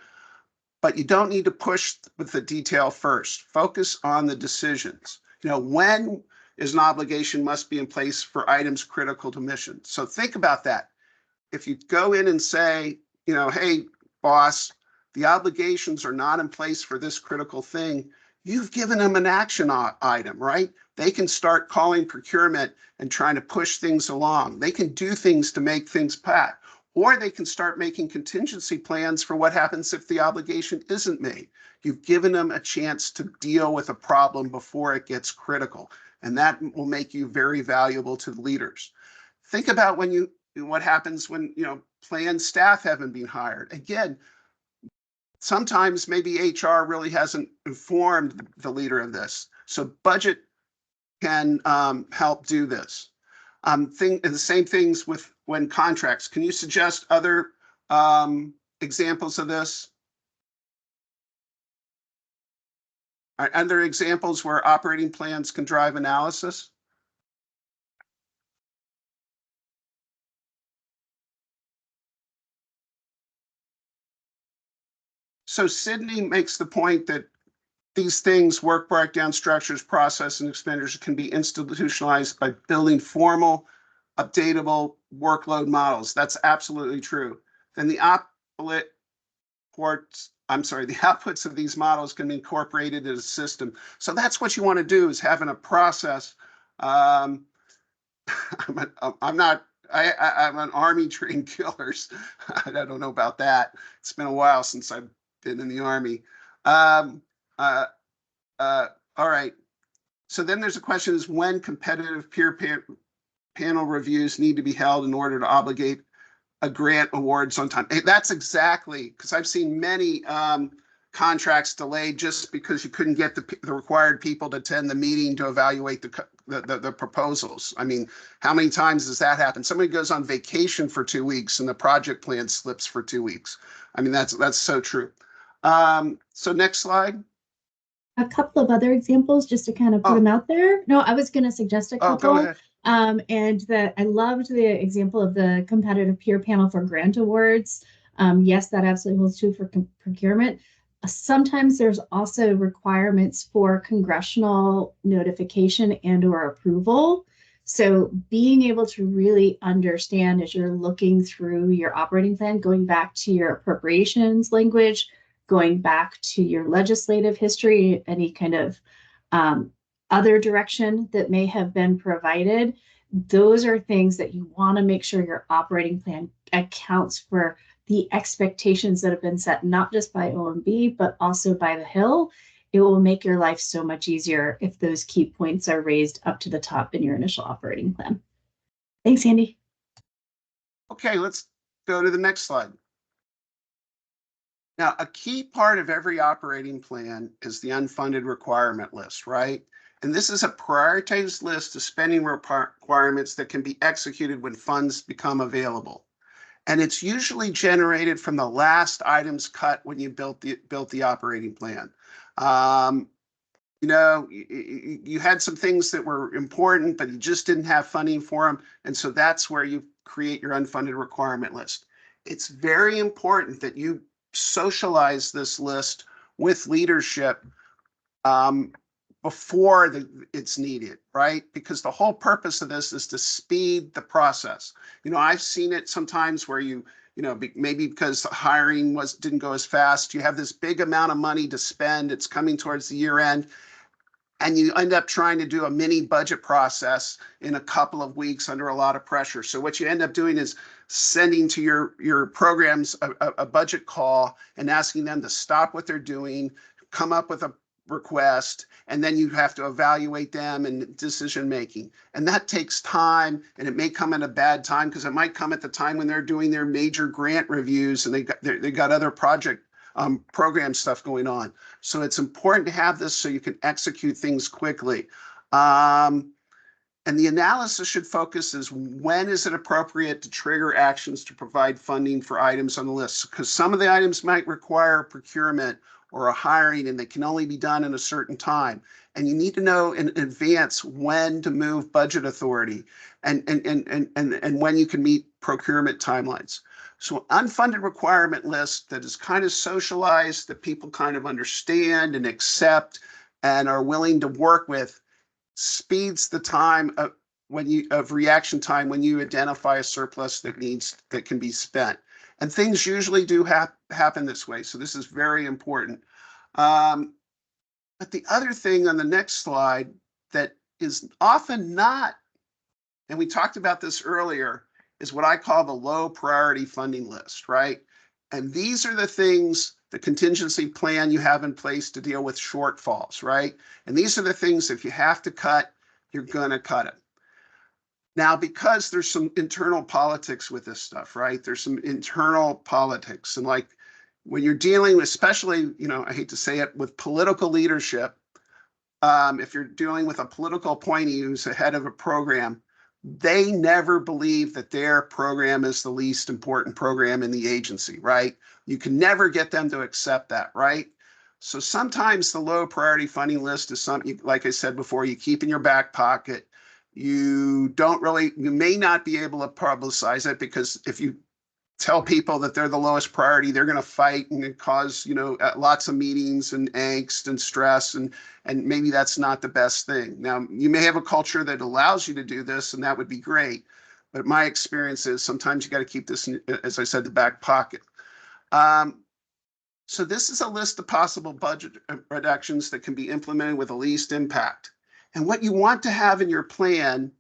But you don't need to push with the detail first. Focus on the decisions. When is an obligation must be in place for items critical to mission. So think about that. If you go in and say, hey, boss, the obligations are not in place for this critical thing, you've given them an action item, right? They can start calling procurement and trying to push things along. They can do things to make things pack. Or they can start making contingency plans for what happens if the obligation isn't made. You've given them a chance to deal with a problem before it gets critical, and that will make you very valuable to the leaders. Think about what happens when planned staff haven't been hired. Again, sometimes maybe HR really hasn't informed the leader of this, so budget can help do this. The same things with when contracts. Can you suggest other examples of this? Are there examples where operating plans can drive analysis? So Sydney makes the point that these things, work breakdown structures, process, and expenditures can be institutionalized by building formal, updatable workload models. That's absolutely true. Then the outputs of these models can be incorporated in a system. So that's what you want to do, is having a process. I'm an Army trained killers. I don't know about that. It's been a while since I've been in the Army. All right. So then there's a question: is when competitive peer panel reviews need to be held in order to obligate a grant awards on time? That's exactly, because I've seen many contracts delayed just because you couldn't get the required people to attend the meeting to evaluate the proposals. I mean, how many times does that happen? Somebody goes on vacation for 2 weeks and the project plan slips for 2 weeks. I mean, that's so true. So next slide. A couple of other examples just to kind of put them out there. No, I was going to suggest a Oh, couple. go ahead. And that I loved the example of the competitive peer panel for grant awards. Yes, that absolutely holds true for procurement. Sometimes there's also requirements for congressional notification and or approval. So being able to really understand as you're looking through your operating plan, going back to your appropriations language, going back to your legislative history, any kind of other direction that may have been provided, those are things that you want to make sure your operating plan accounts for the expectations that have been set, not just by OMB, but also by the Hill. It will make your life so much easier if those key points are raised up to the top in your initial operating plan. Thanks, Andy. Okay, let's go to the next slide. Now, a key part of every operating plan is the unfunded requirement list, right? And this is a prioritized list of spending requirements that can be executed when funds become available. And it's usually generated from the last items cut when you built the operating plan. You know, you had some things that were important, but you just didn't have funding for them. And so that's where you create your unfunded requirement list. It's very important that you socialize this list with leadership before it's needed, right? Because the whole purpose of this is to speed the process. You know, I've seen it sometimes where you know, maybe because the hiring didn't go as fast, you have this big amount of money to spend, it's coming towards the year end, and you end up trying to do a mini budget process in a couple of weeks under a lot of pressure. So what you end up doing is sending to your programs a budget call and asking them to stop what they're doing, come up with a request, and then you have to evaluate them and decision making. And that takes time, and it may come at a bad time because it might come at the time when they're doing their major grant reviews and they got other project program stuff going on. So it's important to have this so you can execute things quickly. And the analysis should focus is when is it appropriate to trigger actions to provide funding for items on the list? Because some of the items might require procurement or a hiring and they can only be done in a certain time. And you need to know in advance when to move budget authority and when you can meet procurement timelines. So an unfunded requirement list that is kind of socialized, that people kind of understand and accept and are willing to work with, speeds the time of reaction time when you identify a surplus that can be spent. And things usually do happen this way. So this is very important. But the other thing on the next slide that is often not, and we talked about this earlier, is what I call the low priority funding list, right? And these are the things, the contingency plan you have in place to deal with shortfalls, right? And these are the things, if you have to cut, you're going to cut it. Now, because there's some internal politics with this stuff, right? There's some internal politics. And like when you're dealing with, especially, you know, I hate to say it, with political leadership, if you're dealing with a political appointee who's the head of a program, they never believe that their program is the least important program in the agency, right? You can never get them to accept that, right? So sometimes the low priority funding list is something, like I said before, you keep in your back pocket. You may not be able to publicize it because if you tell people that they're the lowest priority, they're going to fight and it cause, lots of meetings and angst and stress. And maybe that's not the best thing. Now, you may have a culture that allows you to do this, and that would be great. But my experience is sometimes you got to keep this, as I said, the back pocket. So this is a list of possible budget reductions that can be implemented with the least impact. And what you want to have in your plan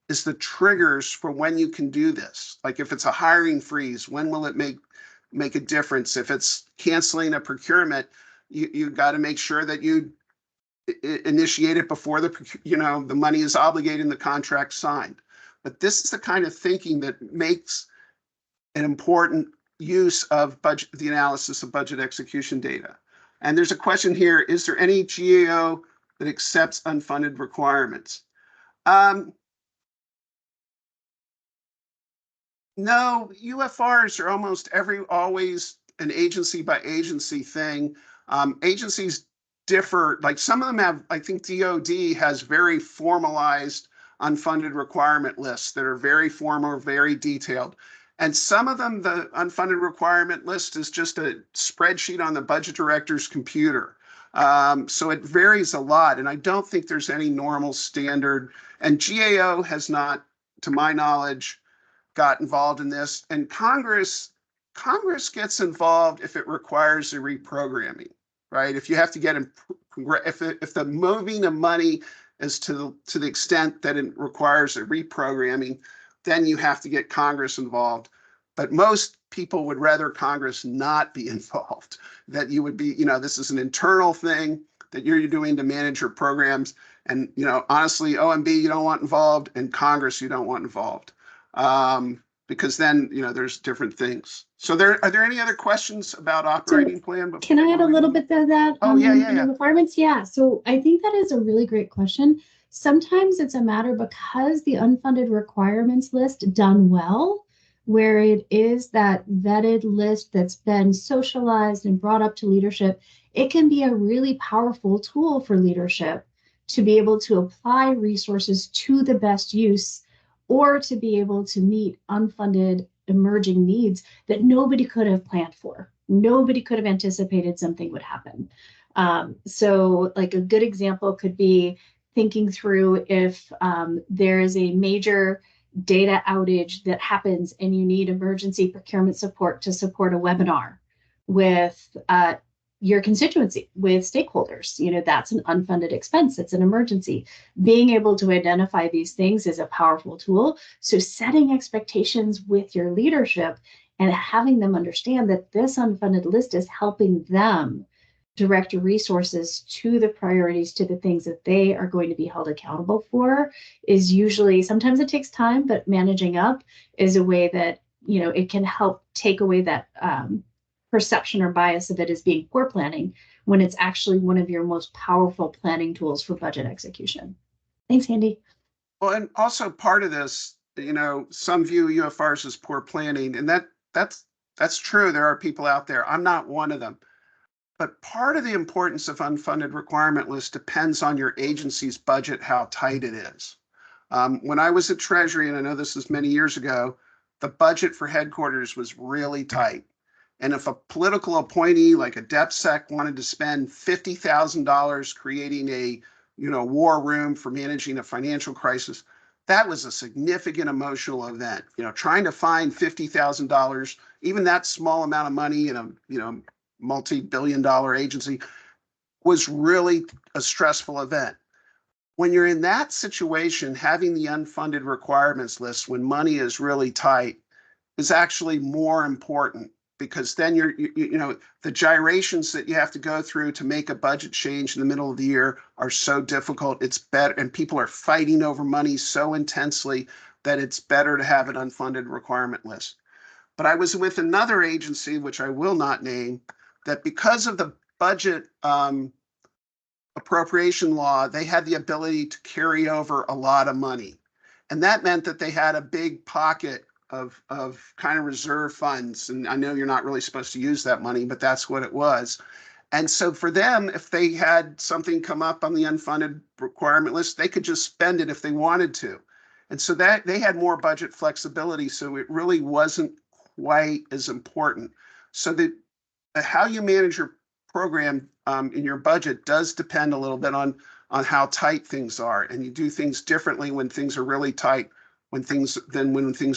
is the triggers for when you can do this. Like if it's a hiring freeze, when will it make a difference? If it's canceling a procurement, you got to make sure that you initiate it before the money is obligated and the contract signed. But this is the kind of thinking that makes an important use of the analysis of budget execution data. And there's a question here, is there any GAO that accepts unfunded requirements? No, UFRs are almost always an agency by agency thing. Agencies differ, like some of them have, I think DoD has very formalized unfunded requirement lists that are very formal, very detailed. And some of them, the unfunded requirement list is just a spreadsheet on the budget director's computer. So it varies a lot. And I don't think there's any normal standard. And GAO has not, to my knowledge, got involved in this. And Congress gets involved if it requires a reprogramming, right? If you have to get if the moving of money is to the extent that it requires a reprogramming, then you have to get Congress involved. But most people would rather Congress not be involved, that you would be, this is an internal thing that you're doing to manage your programs. And, honestly, OMB, you don't want involved, and Congress, you don't want involved. Because then, there's different things. So are there any other questions about operating plan? Can I add a little bit to that? Oh, yeah. Requirements? Yeah. So I think that is a really great question. Sometimes it's a matter because the unfunded requirements list done well, where it is that vetted list that's been socialized and brought up to leadership, it can be a really powerful tool for leadership to be able to apply resources to the best use or to be able to meet unfunded emerging needs that nobody could have planned for. Nobody could have anticipated something would happen. So like a good example could be thinking through if there is a major data outage that happens and you need emergency procurement support to support a webinar with your constituency, with stakeholders. That's an unfunded expense. It's an emergency. Being able to identify these things is a powerful tool. So setting expectations with your leadership and having them understand that this unfunded list is helping them direct resources to the priorities, to the things that they are going to be held accountable for is usually, sometimes it takes time, but managing up is a way that, it can help take away that perception or bias of it as being poor planning when it's actually one of your most powerful planning tools for budget execution. Thanks, Andy. Well, and also part of this, some view UFRs as poor planning, and that's true. There are people out there. I'm not one of them. But part of the importance of unfunded requirement list depends on your agency's budget, how tight it is. When I was at Treasury, and I know this is many years ago, the budget for headquarters was really tight. And if a political appointee like a DepSec wanted to spend $50,000 creating a war room for managing a financial crisis, that was a significant emotional event. Trying to find $50,000, even that small amount of money in a multi-billion-dollar agency, was really a stressful event. When you're in that situation, having the unfunded requirements list when money is really tight is actually more important, because then the gyrations that you have to go through to make a budget change in the middle of the year are so difficult. It's better, and people are fighting over money so intensely that it's better to have an unfunded requirement list. But I was with another agency, which I will not name, that because of the budget appropriation law, they had the ability to carry over a lot of money. And that meant that they had a big pocket of kind of reserve funds. And I know you're not really supposed to use that money, but that's what it was. And so for them, if they had something come up on the unfunded requirement list, they could just spend it if they wanted to. And so that they had more budget flexibility. So it really wasn't quite as important. So that how you manage your program in your budget does depend a little bit on how tight things are, and you do things differently when things are really tight, when things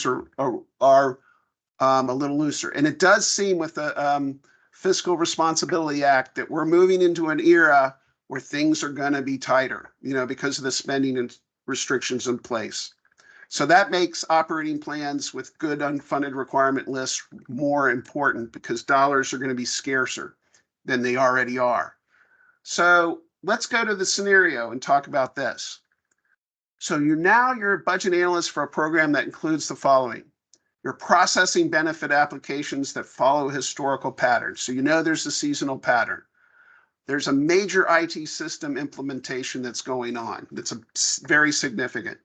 are a little looser. And it does seem with the Fiscal Responsibility Act that we're moving into an era where things are going to be tighter, because of the spending and restrictions in place. So that makes operating plans with good unfunded requirement lists more important because dollars are going to be scarcer than they already are. So let's go to the scenario and talk about this. So you're a budget analyst for a program that includes the following. You're processing benefit applications that follow historical patterns. So there's a seasonal pattern. There's a major IT system implementation that's going on that's very significant.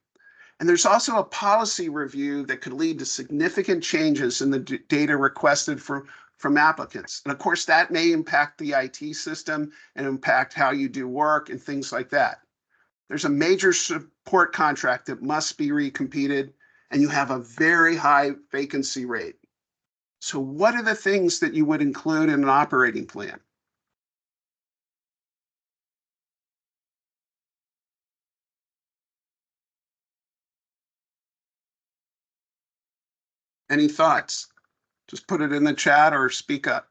And there's also a policy review that could lead to significant changes in the data requested from applicants. And of course, that may impact the IT system and impact how you do work and things like that. There's a major support contract that must be recompeted, and you have a very high vacancy rate. So what are the things that you would include in an operating plan? Any thoughts? Just put it in the chat or speak up.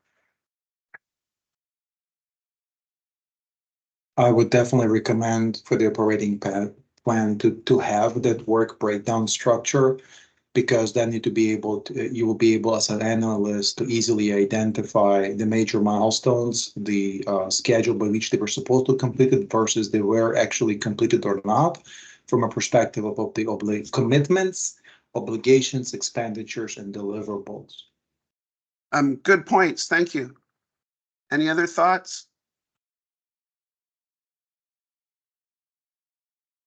I would definitely recommend for the operating plan to have that work breakdown structure, because then you will be able as an analyst to easily identify the major milestones, the schedule by which they were supposed to complete it versus they were actually completed or not, from a perspective of the commitments, obligations, expenditures, and deliverables. Good points. Thank you. Any other thoughts?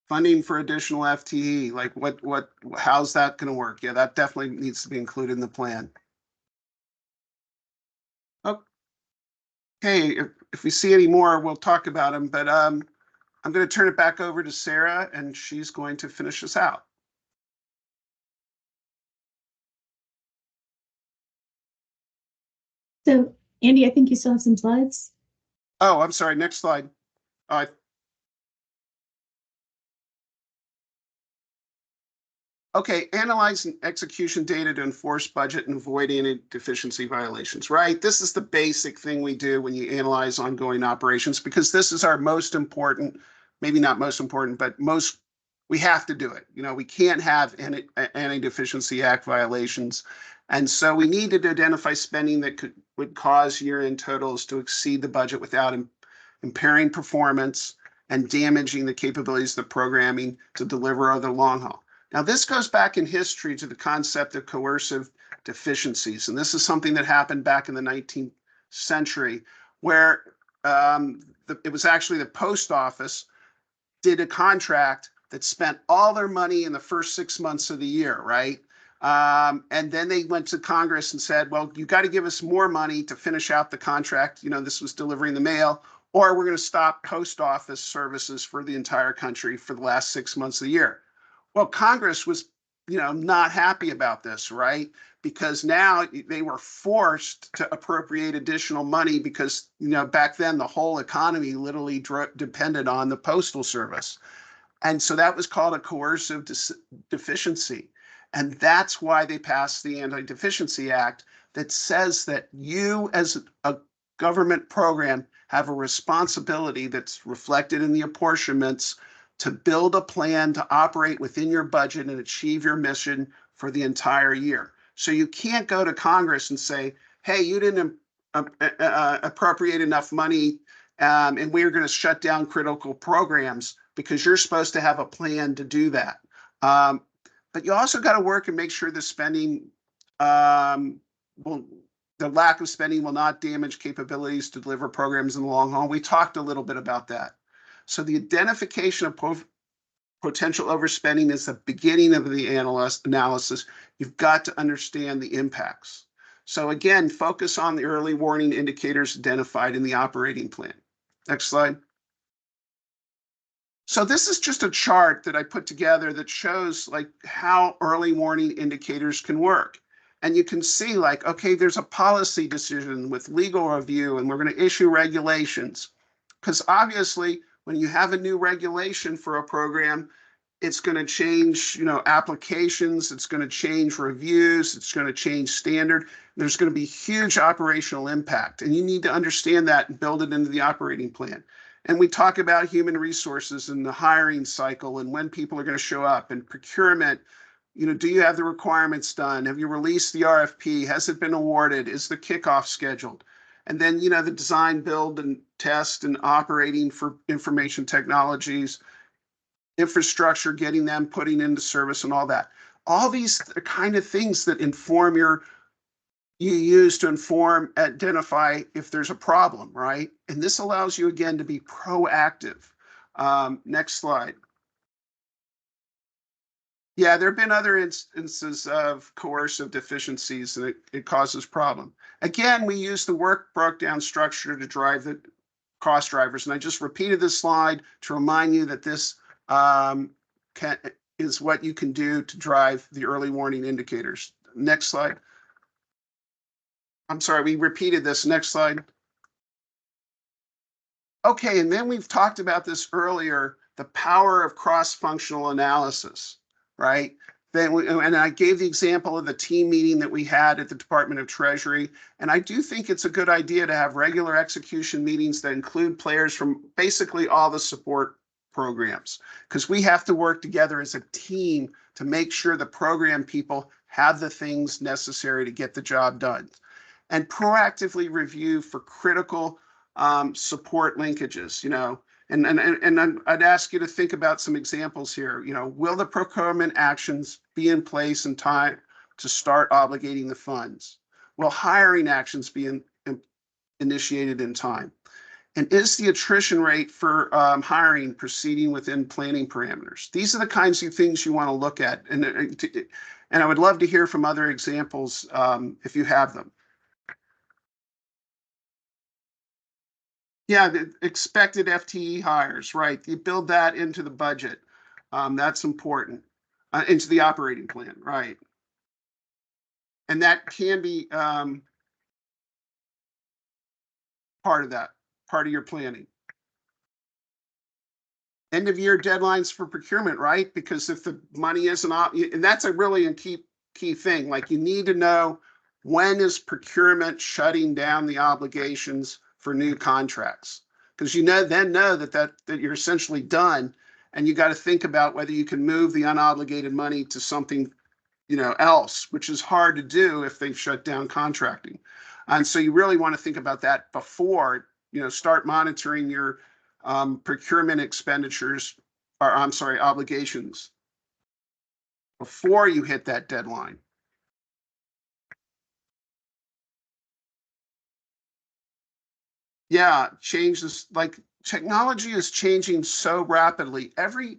Funding for additional FTE, like how's that going to work? Yeah, that definitely needs to be included in the plan. Okay, if we see any more, we'll talk about them, but I'm going to turn it back over to Sarah, and she's going to finish us out. So, Andy, I think you still have some slides. Oh, I'm sorry. Next slide. Okay, analyzing execution data to enforce budget and avoid any deficiency violations, right? This is the basic thing we do when you analyze ongoing operations, because this is our most important, maybe not most important, but we have to do it. We can't have any deficiency act violations. And so we needed to identify spending that would cause year-end totals to exceed the budget without impairing performance and damaging the capabilities of the programming to deliver over the long haul. Now, this goes back in history to the concept of coercive deficiencies. And this is something that happened back in the 19th century, where it was actually the post office did a contract that spent all their money in the first 6 months of the year, right? And then they went to Congress and said, well, you got to give us more money to finish out the contract. This was delivering the mail, or we're going to stop post office services for the entire country for the last 6 months of the year. Well, Congress was, not happy about this, right? Because now they were forced to appropriate additional money because, back then the whole economy literally depended on the postal service. And so that was called a coercive deficiency. And that's why they passed the Anti-Deficiency Act that says that you as a government program have a responsibility that's reflected in the apportionments to build a plan to operate within your budget and achieve your mission for the entire year. So you can't go to Congress and say, hey, you didn't appropriate enough money and we're going to shut down critical programs, because you're supposed to have a plan to do that. But you also got to work and make sure the spending, the lack of spending will not damage capabilities to deliver programs in the long haul. We talked a little bit about that. So the identification of potential overspending is the beginning of the analysis. You've got to understand the impacts. So again, focus on the early warning indicators identified in the operating plan. Next slide. So this is just a chart that I put together that shows how early warning indicators can work. And you can see like, okay, there's a policy decision with legal review and we're going to issue regulations. Because obviously, when you have a new regulation for a program, it's going to change, applications, it's going to change reviews, it's going to change standard. There's going to be huge operational impact, and you need to understand that and build it into the operating plan. And we talk about human resources and the hiring cycle and when people are going to show up, and procurement. Do you have the requirements done? Have you released the RFP? Has it been awarded? Is the kickoff scheduled? And then, the design, build, and test and operating for information technologies, infrastructure, getting them, putting into service and all that. All these are kind of things that you use to identify if there's a problem, right? And this allows you, again, to be proactive. Next slide. Yeah, there have been other instances of coercive deficiencies and it causes problem. Again, we use the work broke down structure to drive the cost drivers. And I just repeated this slide to remind you that this is what you can do to drive the early warning indicators. Next slide. I'm sorry, we repeated this. Next slide. Okay, and then we've talked about this earlier, the power of cross-functional analysis, right? And I gave the example of the team meeting that we had at the Department of Treasury. And I do think it's a good idea to have regular execution meetings that include players from basically all the support programs, because we have to work together as a team to make sure the program people have the things necessary to get the job done. And proactively review for critical support linkages, and I'd ask you to think about some examples here. Will the procurement actions be in place in time to start obligating the funds? Will hiring actions be initiated in time? And is the attrition rate for hiring proceeding within planning parameters? These are the kinds of things you want to look at. And I would love to hear from other examples if you have them. Yeah, the expected FTE hires, right? You build that into the budget. That's important. Into the operating plan, right? And that can be part of your planning. End of year deadlines for procurement, right? Because if the money isn't and that's a really key thing. Like, you need to know, when is procurement shutting down the obligations for new contracts? Because then know that you're essentially done, and you got to think about whether you can move the unobligated money to something else, which is hard to do if they've shut down contracting. And so you really want to think about that before start monitoring your procurement expenditures, or obligations, before you hit that deadline. Yeah, changes, like, technology is changing so rapidly. Every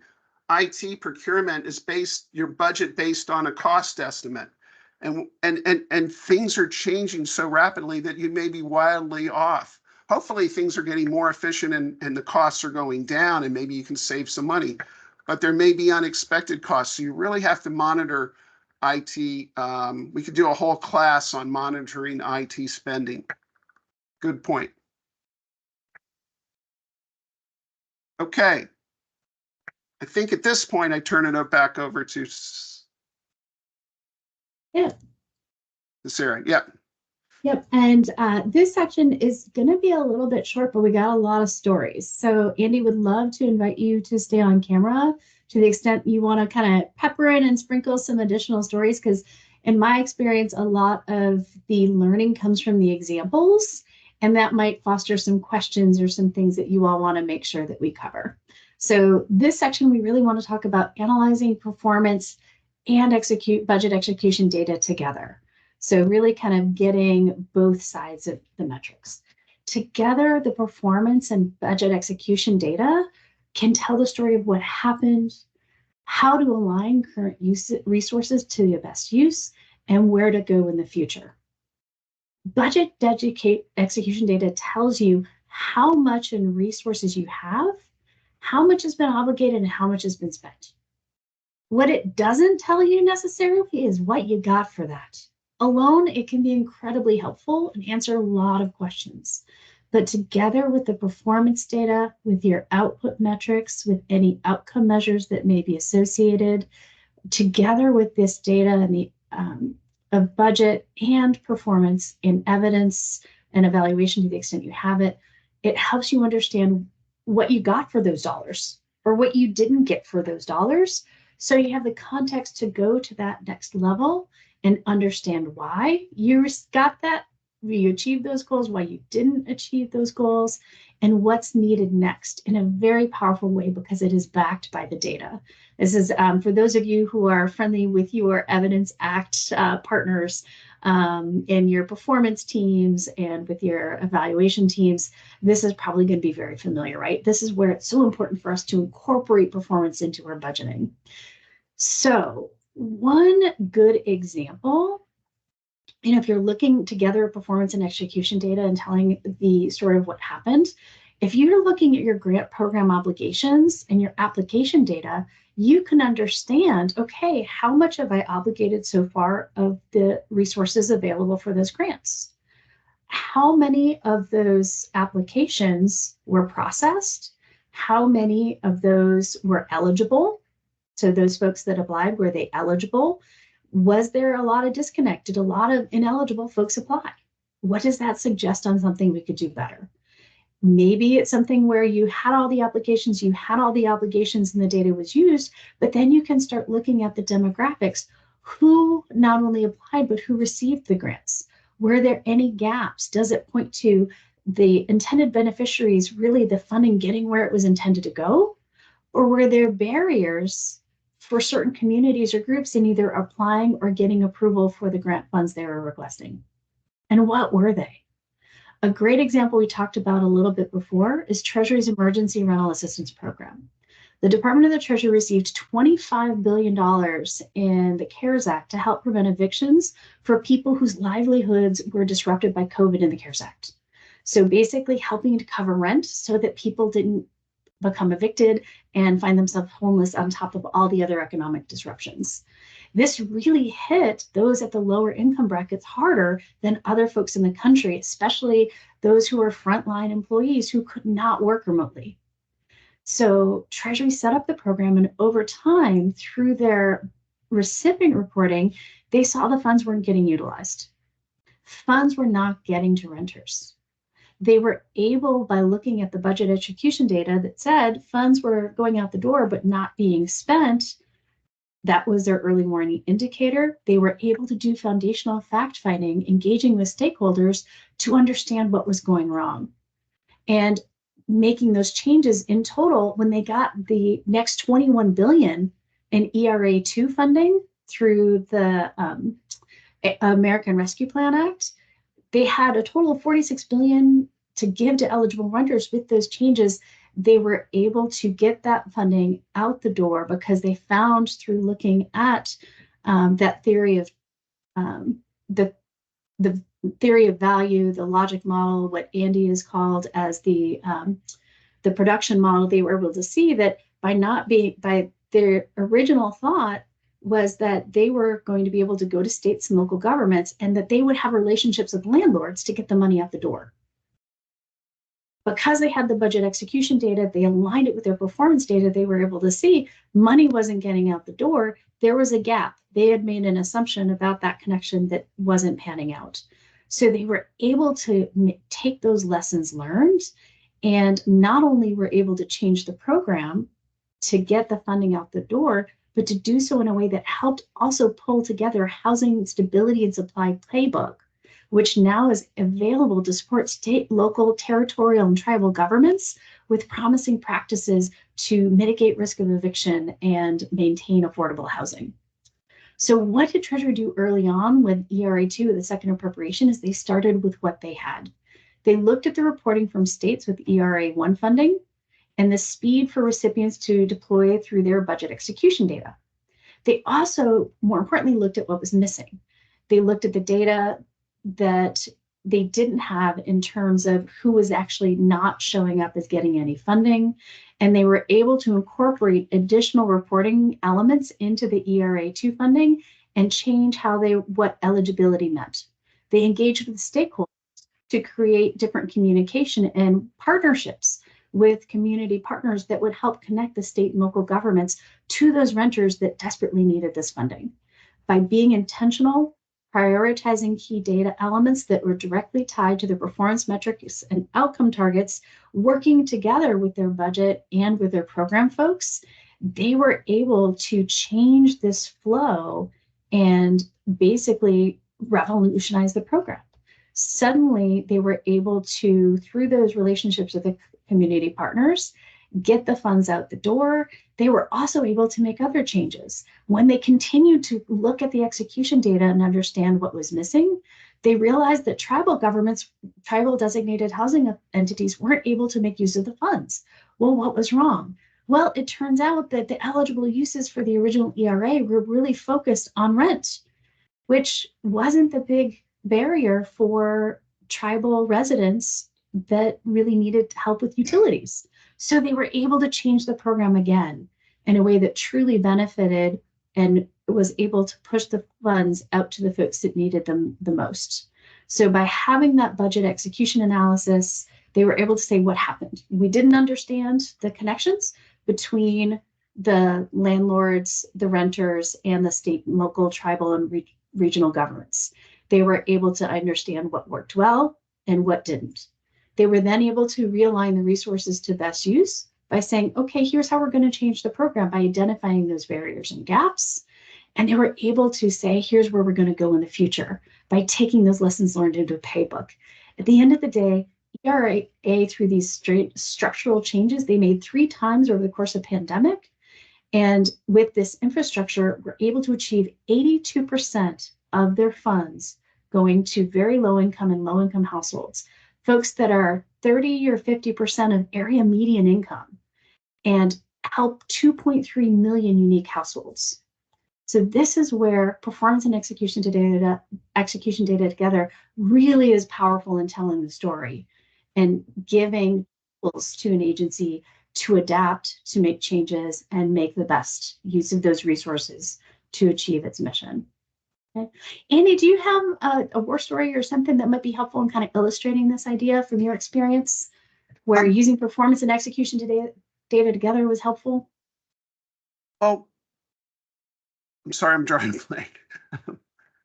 IT procurement is your budget based on a cost estimate. And things are changing so rapidly that you may be wildly off. Hopefully things are getting more efficient and the costs are going down, and maybe you can save some money. But there may be unexpected costs. So you really have to monitor IT. We could do a whole class on monitoring IT spending. Good point. Okay. I think at this point, I turn it back over to Sarah. Yeah. Yep. And this section is going to be a little bit short, but we got a lot of stories. So Andy would love to invite you to stay on camera to the extent you want to kind of pepper in and sprinkle some additional stories, because in my experience, a lot of the learning comes from the examples, and that might foster some questions or some things that you all want to make sure that we cover. So this section, we really want to talk about analyzing performance and budget execution data together. So really kind of getting both sides of the metrics. Together, the performance and budget execution data can tell the story of what happened, how to align current resources to the best use, and where to go in the future. Budget execution data tells you how much in resources you have, how much has been obligated, and how much has been spent. What it doesn't tell you necessarily is what you got for that. Alone, it can be incredibly helpful and answer a lot of questions. But together with the performance data, with your output metrics, with any outcome measures that may be associated, together with this data and the of budget and performance in evidence and evaluation to the extent you have it, it helps you understand what you got for those dollars or what you didn't get for those dollars. So you have the context to go to that next level and understand why you got that, you achieved those goals, why you didn't achieve those goals, and what's needed next in a very powerful way because it is backed by the data. This is for those of you who are friendly with your Evidence Act partners in your performance teams and with your evaluation teams. This is probably going to be very familiar, right? This is where it's so important for us to incorporate performance into our budgeting. So one good example, if you're looking together at performance and execution data and telling the story of what happened, if you're looking at your grant program obligations and your application data, you can understand, okay, how much have I obligated so far of the resources available for those grants? How many of those applications were processed? How many of those were eligible? So those folks that applied, were they eligible? Was there a lot of disconnect? Did a lot of ineligible folks apply? What does that suggest on something we could do better? Maybe it's something where you had all the applications, you had all the obligations and the data was used, but then you can start looking at the demographics. Who not only applied, but who received the grants? Were there any gaps? Does it point to the intended beneficiaries, really the funding getting where it was intended to go? Or were there barriers for certain communities or groups in either applying or getting approval for the grant funds they were requesting? And what were they? A great example we talked about a little bit before is Treasury's Emergency Rental Assistance Program. The Department of the Treasury received $25 billion in the CARES Act to help prevent evictions for people whose livelihoods were disrupted by COVID in the CARES Act. So basically helping to cover rent so that people didn't become evicted and find themselves homeless on top of all the other economic disruptions. This really hit those at the lower income brackets harder than other folks in the country, especially those who are frontline employees who could not work remotely. So Treasury set up the program, and over time, through their recipient reporting, they saw the funds weren't getting utilized. Funds were not getting to renters. They were able, by looking at the budget execution data that said funds were going out the door but not being spent, that was their early warning indicator. They were able to do foundational fact finding, engaging with stakeholders to understand what was going wrong. And making those changes in total, when they got the next 21 billion in ERA2 funding through the American Rescue Plan Act, they had a total of 46 billion to give to eligible renters. With those changes, they were able to get that funding out the door because they found, through looking at that theory of the theory of value, the logic model, what Andy is called as the production model, they were able to see that by their original thought was that they were going to be able to go to states and local governments and that they would have relationships with landlords to get the money out the door. Because they had the budget execution data, they aligned it with their performance data, they were able to see money wasn't getting out the door. There was a gap. They had made an assumption about that connection that wasn't panning out. So they were able to take those lessons learned, and not only were able to change the program to get the funding out the door, but to do so in a way that helped also pull together housing stability and supply playbook, which now is available to support state, local, territorial, and tribal governments with promising practices to mitigate risk of eviction and maintain affordable housing. So what did Treasury do early on with ERA2, the second appropriation, is they started with what they had. They looked at the reporting from states with ERA1 funding and the speed for recipients to deploy through their budget execution data. They also, more importantly, looked at what was missing. They looked at the data that they didn't have in terms of who was actually not showing up as getting any funding, and they were able to incorporate additional reporting elements into the ERA2 funding and change what eligibility meant. They engaged with stakeholders to create different communication and partnerships with community partners that would help connect the state and local governments to those renters that desperately needed this funding. By being intentional, prioritizing key data elements that were directly tied to their performance metrics and outcome targets, working together with their budget and with their program folks, they were able to change this flow and basically revolutionize the program. Suddenly, they were able to, through those relationships with the community partners, get the funds out the door. They were also able to make other changes. When they continued to look at the execution data and understand what was missing, they realized that tribal governments, tribal designated housing entities weren't able to make use of the funds. Well, what was wrong? Well, it turns out that the eligible uses for the original ERA were really focused on rent, which wasn't the big barrier for tribal residents that really needed help with utilities. So they were able to change the program again in a way that truly benefited and was able to push the funds out to the folks that needed them the most. So by having that budget execution analysis, they were able to say what happened. We didn't understand the connections between the landlords, the renters, and the state, local, tribal, and regional governments. They were able to understand what worked well and what didn't. They were then able to realign the resources to best use by saying, okay, here's how we're going to change the program, by identifying those barriers and gaps. And they were able to say, here's where we're going to go in the future by taking those lessons learned into a playbook. At the end of the day, ERA, through these structural changes they made 3 times over the course of pandemic, and with this infrastructure, we're able to achieve 82% of their funds going to very low income and low income households, folks that are 30 or 50% of area median income, and help 2.3 million unique households. So this is where performance and execution data together really is powerful in telling the story and giving tools to an agency to adapt, to make changes, and make the best use of those resources to achieve its mission. Okay. Andy, do you have a war story or something that might be helpful in kind of illustrating this idea from your experience, where using performance and execution data together was helpful? Oh, I'm sorry, I'm drawing a blank.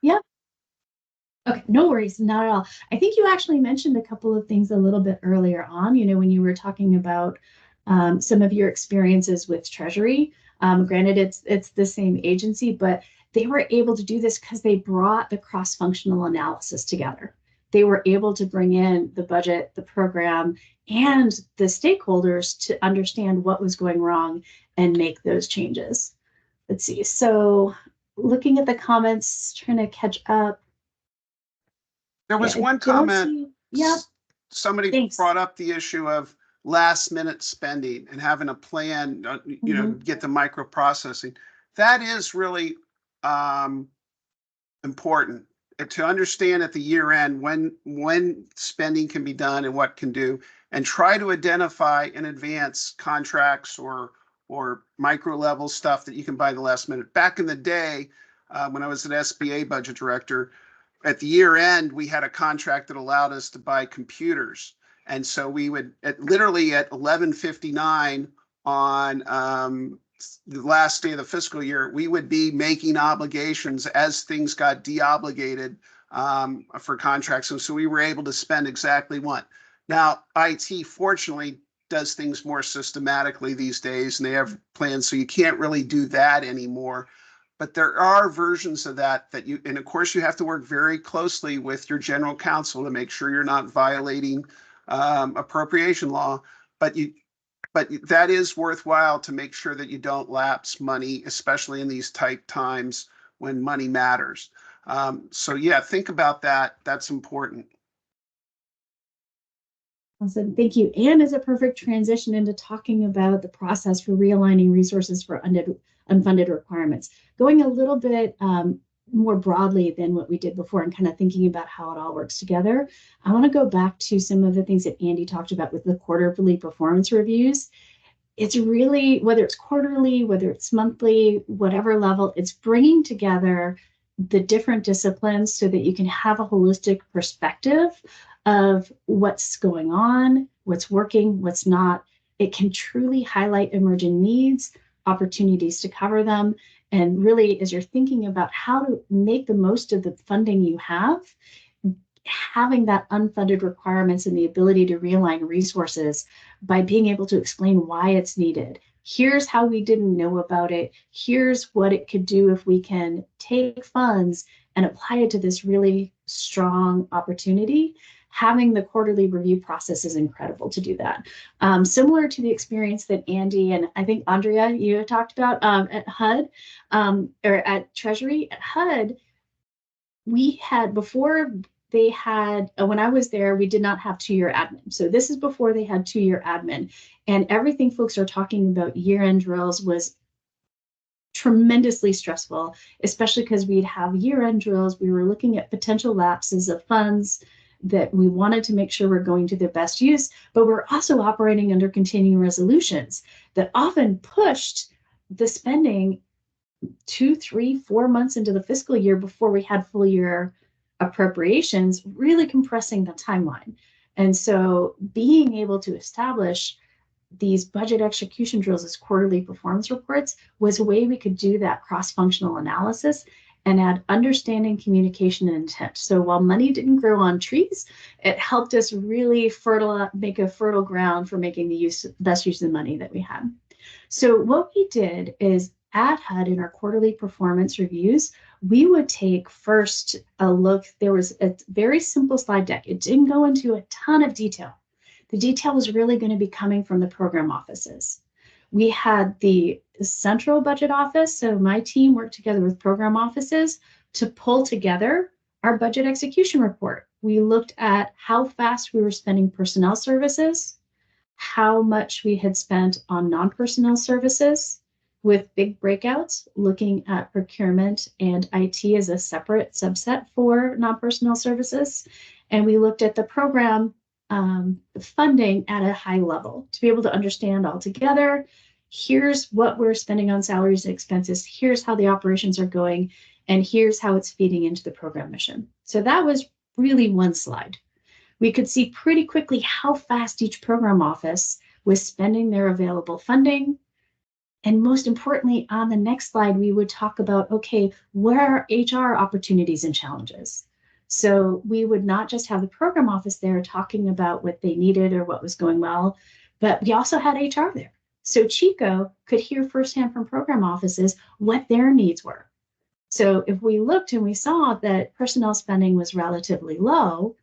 Yeah. Okay, no worries, not at all. I think you actually mentioned a couple of things a little bit earlier on, when you were talking about some of your experiences with Treasury. Granted, it's the same agency, but they were able to do this because they brought the cross-functional analysis together. They were able to bring in the budget, the program, and the stakeholders to understand what was going wrong and make those changes. Let's see. So looking at the comments, trying to catch up. There was Yeah, one comment. Yeah. Somebody Thanks. brought up the issue of last minute spending and having a plan, get the microprocessing. That is really important to understand at the year end when spending can be done and what can do, and try to identify in advance contracts or micro level stuff that you can buy the last minute. Back in the day, when I was an SBA budget director, at the year end, we had a contract that allowed us to buy computers. And so we would literally at 11:59 on the last day of the fiscal year, we would be making obligations as things got deobligated for contracts. And so we were able to spend exactly what. Now, IT fortunately does things more systematically these days, and they have plans, so you can't really do that anymore. But there are versions of that you, and of course you have to work very closely with your general counsel to make sure you're not violating appropriation law. But that is worthwhile to make sure that you don't lapse money, especially in these tight times when money matters. So yeah, think about that. That's important. Awesome, thank you. And as a perfect transition into talking about the process for realigning resources for unfunded requirements, going a little bit more broadly than what we did before and kind of thinking about how it all works together, I want to go back to some of the things that Andy talked about with the quarterly performance reviews. It's really, whether it's quarterly, whether it's monthly, whatever level, it's bringing together the different disciplines so that you can have a holistic perspective of what's going on, what's working, what's not. It can truly highlight emerging needs, opportunities to cover them. And really, as you're thinking about how to make the most of the funding you have, having that unfunded requirements and the ability to realign resources by being able to explain why it's needed. Here's how we didn't know about it. Here's what it could do if we can take funds and apply it to this really strong opportunity. Having the quarterly review process is incredible to do that. Similar to the experience that Andy and I think Andrea, you talked about at HUD or at Treasury. At HUD, we had before they had, when I was there, we did not have 2-year admin. So this is before they had 2-year admin. And everything folks are talking about year-end drills was tremendously stressful, especially because we'd have year-end drills. We were looking at potential lapses of funds that we wanted to make sure we're going to their best use, but we're also operating under continuing resolutions that often pushed the spending 2, 3, 4 months into the fiscal year before we had full year appropriations, really compressing the timeline. And so being able to establish these budget execution drills as quarterly performance reports was a way we could do that cross-functional analysis and add understanding, communication, and intent. So while money didn't grow on trees, it helped us really make a fertile ground for making the best use of the money that we had. So what we did is at HUD in our quarterly performance reviews, we would take first a look. There was a very simple slide deck. It didn't go into a ton of detail. The detail was really going to be coming from the program offices. We had the central budget office. So my team worked together with program offices to pull together our budget execution report. We looked at how fast we were spending personnel services, how much we had spent on non-personnel services, with big breakouts, looking at procurement and IT as a separate subset for non-personnel services. And we looked at the program funding at a high level to be able to understand all together. Here's what we're spending on salaries and expenses. Here's how the operations are going. And here's how it's feeding into the program mission. So that was really one slide. We could see pretty quickly how fast each program office was spending their available funding. And most importantly, on the next slide, we would talk about, okay, where are HR opportunities and challenges? So we would not just have the program office there talking about what they needed or what was going well, but we also had HR there. So Chico could hear firsthand from program offices what their needs were. So if we looked and we saw that personnel spending was relatively low,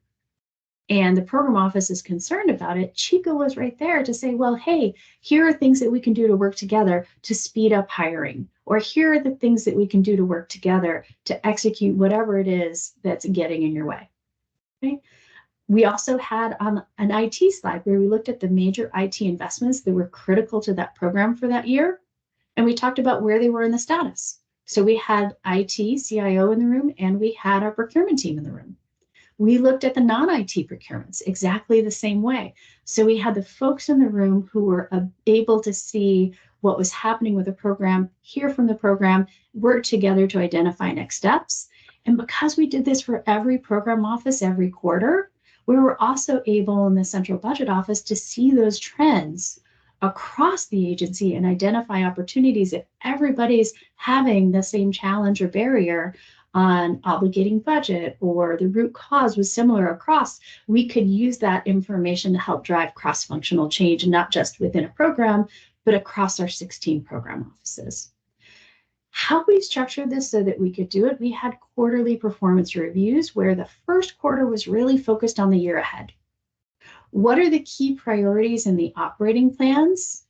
and the program office is concerned about it, Chico was right there to say, well, hey, here are things that we can do to work together to speed up hiring, or here are the things that we can do to work together to execute whatever it is that's getting in your way. Okay. We also had on an IT slide where we looked at the major IT investments that were critical to that program for that year, and we talked about where they were in the status. So we had IT, CIO in the room, and we had our procurement team in the room. We looked at the non-IT procurements exactly the same way. So we had the folks in the room who were able to see what was happening with the program, hear from the program, work together to identify next steps. And because we did this for every program office every quarter, we were also able in the central budget office to see those trends across the agency and identify opportunities. If everybody's having the same challenge or barrier on obligating budget, or the root cause was similar across, we could use that information to help drive cross-functional change, not just within a program, but across our 16 program offices. How we structured this so that we could do it, we had quarterly performance reviews where the first quarter was really focused on the year ahead. What are the key priorities in the operating plans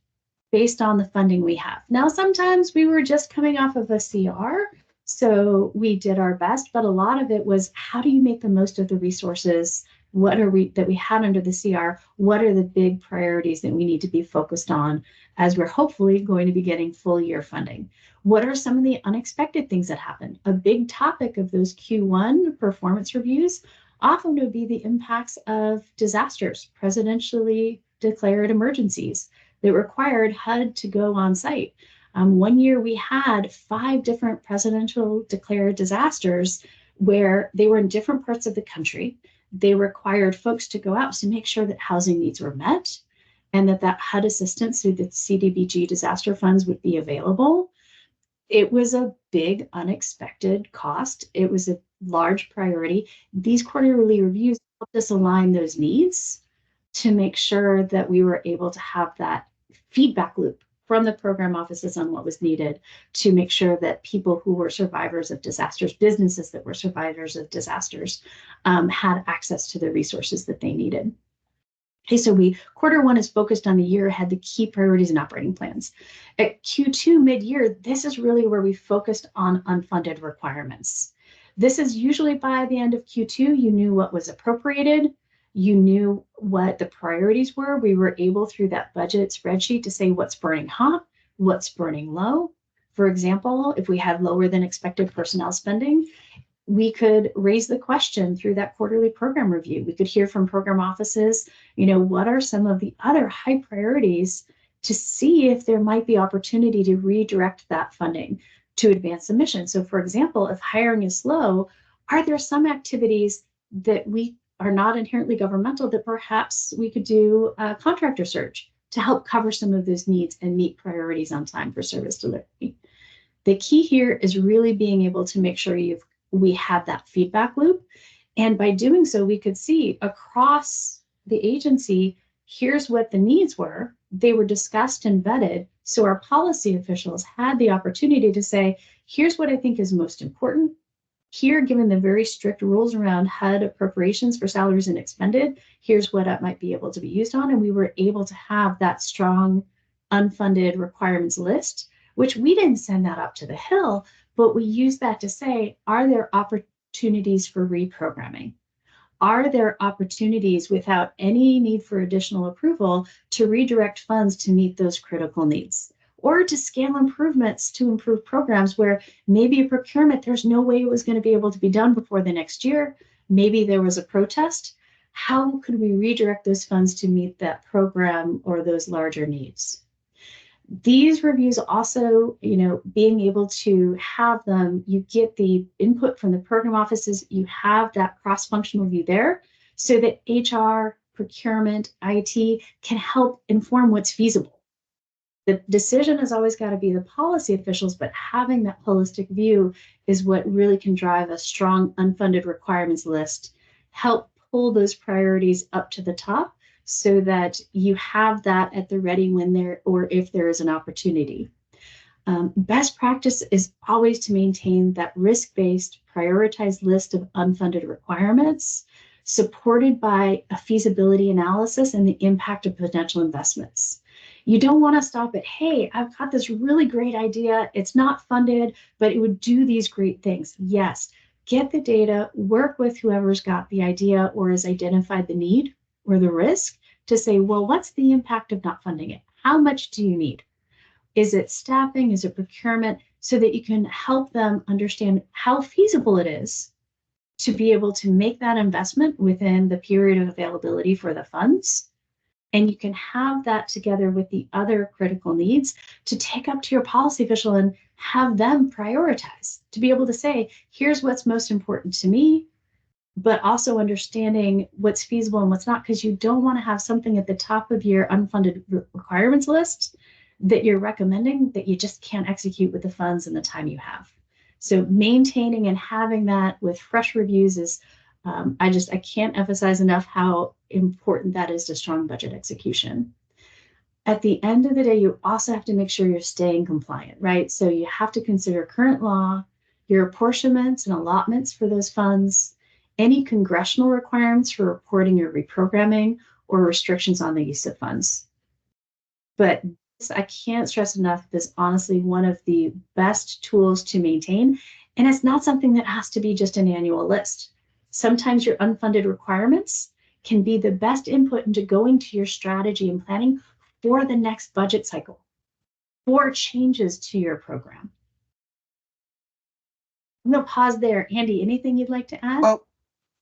based on the funding we have? Now, sometimes we were just coming off of a CR, so we did our best, but a lot of it was how do you make the most of the resources? What are we that we had under the CR? What are the big priorities that we need to be focused on as we're hopefully going to be getting full year funding? What are some of the unexpected things that happen? A big topic of those Q1 performance reviews often would be the impacts of disasters, presidentially declared emergencies that required HUD to go on site. One year we had 5 different presidential declared disasters where they were in different parts of the country. They required folks to go out to make sure that housing needs were met and that HUD assistance through the CDBG disaster funds would be available. It was a big unexpected cost. It was a large priority. These quarterly reviews helped us align those needs to make sure that we were able to have that feedback loop from the program offices on what was needed to make sure that people who were survivors of disasters, businesses that were survivors of disasters, had access to the resources that they needed. Okay, so quarter one is focused on the year ahead, the key priorities and operating plans. At Q2 mid-year, this is really where we focused on unfunded requirements. This is usually by the end of Q2, you knew what was appropriated, you knew what the priorities were. We were able through that budget spreadsheet to say what's burning hot, what's burning low. For example, if we had lower than expected personnel spending, we could raise the question through that quarterly program review. We could hear from program offices, what are some of the other high priorities to see if there might be opportunity to redirect that funding to advance the mission. So for example, if hiring is slow, are there some activities that we are not inherently governmental that perhaps we could do a contractor search to help cover some of those needs and meet priorities on time for service delivery? The key here is really being able to make sure we have that feedback loop. And by doing so, we could see across the agency, here's what the needs were. They were discussed and vetted. So our policy officials had the opportunity to say, here's what I think is most important. Here, given the very strict rules around HUD appropriations for salaries and expended, here's what it might be able to be used on. And we were able to have that strong unfunded requirements list, which we didn't send that up to the Hill, but we use that to say, are there opportunities for reprogramming? Are there opportunities without any need for additional approval to redirect funds to meet those critical needs? Or to scale improvements to improve programs where maybe a procurement, there's no way it was going to be able to be done before the next year. Maybe there was a protest. How could we redirect those funds to meet that program or those larger needs? These reviews also, being able to have them, you get the input from the program offices, you have that cross-functional view there so that HR, procurement, IT can help inform what's feasible. The decision has always got to be the policy officials, but having that holistic view is what really can drive a strong unfunded requirements list, help pull those priorities up to the top so that you have that at the ready when there, or if there is an opportunity. Best practice is always to maintain that risk-based, prioritized list of unfunded requirements, supported by a feasibility analysis and the impact of potential investments. You don't want to stop at, hey, I've got this really great idea. It's not funded, but it would do these great things. Yes, get the data, work with whoever's got the idea or has identified the need or the risk to say, well, what's the impact of not funding it? How much do you need? Is it staffing? Is it procurement? So that you can help them understand how feasible it is to be able to make that investment within the period of availability for the funds. And you can have that together with the other critical needs to take up to your policy official and have them prioritize, to be able to say, here's what's most important to me, but also understanding what's feasible and what's not, because you don't want to have something at the top of your unfunded requirements list that you're recommending that you just can't execute with the funds and the time you have. So maintaining and having that with fresh reviews is, I can't emphasize enough how important that is to strong budget execution. At the end of the day, you also have to make sure you're staying compliant, right? So you have to consider current law, your apportionments and allotments for those funds, any congressional requirements for reporting or reprogramming, or restrictions on the use of funds. But I can't stress enough, this is honestly one of the best tools to maintain. And it's not something that has to be just an annual list. Sometimes your unfunded requirements can be the best input into going to your strategy and planning for the next budget cycle, for changes to your program. I'm going to pause there. Andy, anything you'd like to add? Well,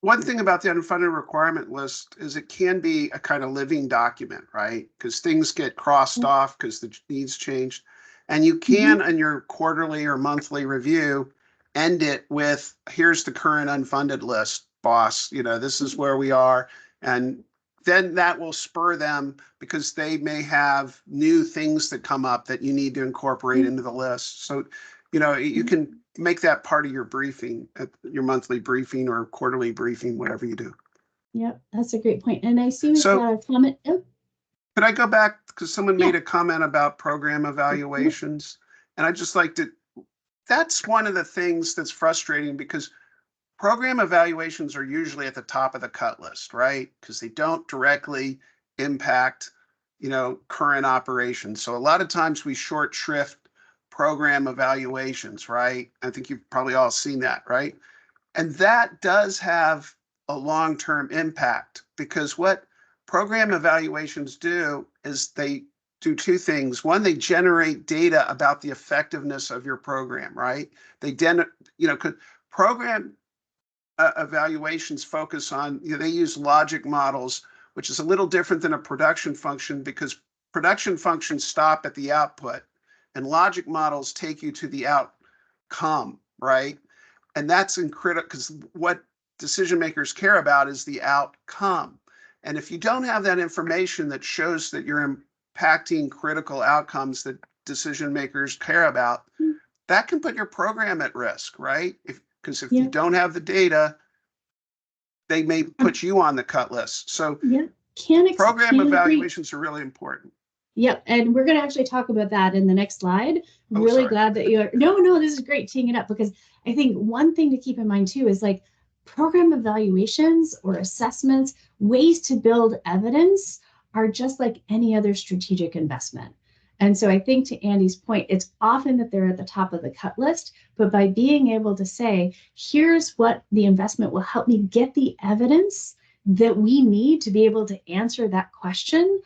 one thing about the unfunded requirement list is it can be a kind of living document, right? Because things get crossed off because the needs changed. And you can, in your quarterly or monthly review, end it with, here's the current unfunded list, boss. This is where we are. And then that will spur them because they may have new things that come up that you need to incorporate into the list. So, you can make that part of your briefing, your monthly briefing or quarterly briefing, whatever you do. Yep, that's a great point. And I see we've So- got a comment. Oh, Could I go back because someone Yeah. made a comment about program evaluations? And I just like to, that's one of the things that's frustrating because program evaluations are usually at the top of the cut list, right? Because they don't directly impact, current operations. So a lot of times we short shrift program evaluations, right? I think you've probably all seen that, right? And that does have a long-term impact because what program evaluations do is they do two things. One, they generate data about the effectiveness of your program, right? Program evaluations focus on, they use logic models, which is a little different than a production function because production functions stop at the output and logic models take you to the outcome, right? And that's critical because what decision makers care about is the outcome. And if you don't have that information that shows that you're impacting critical outcomes that decision makers care about, that can put your program at risk, right? Because if you don't have the data, they may put you on the cut list. So program evaluations are really important. Yep, and we're going to actually talk about that in the next slide. Really glad that you're, no, this is great teeing it up because I think one thing to keep in mind too is like program evaluations or assessments, ways to build evidence are just like any other strategic investment. And so I think to Andy's point, it's often that they're at the top of the cut list, but by being able to say, here's what the investment will help me get the evidence that we need to be able to answer that question,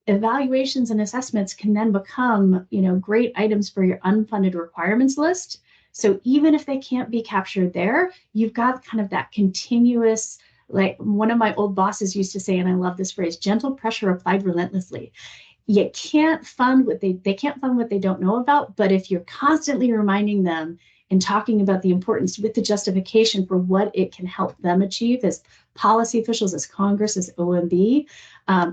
evaluations and assessments can then become, great items for your unfunded requirements list. So even if they can't be captured there, you've got kind of that continuous, like one of my old bosses used to say, and I love this phrase, gentle pressure applied relentlessly. You can't fund what they can't fund what they don't know about, but if you're constantly reminding them and talking about the importance with the justification for what it can help them achieve as policy officials, as Congress, as OMB,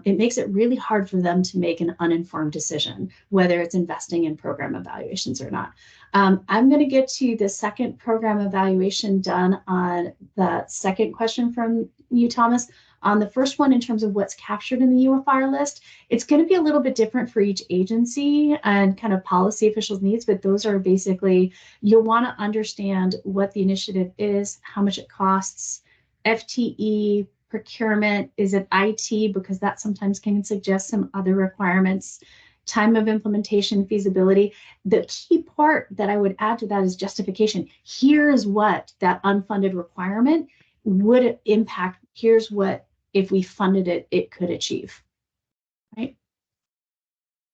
it makes it really hard for them to make an uninformed decision, whether it's investing in program evaluations or not. I'm going to get to the second program evaluation done on the second question from you, Thomas. On the first one, in terms of what's captured in the UFR list, it's going to be a little bit different for each agency and kind of policy officials' needs, but those are basically, you'll want to understand what the initiative is, how much it costs, FTE, procurement, is it IT, because that sometimes can suggest some other requirements, time of implementation, feasibility. The key part that I would add to that is justification. Here's what that unfunded requirement would impact. Here's what, if we funded it, it could achieve, right?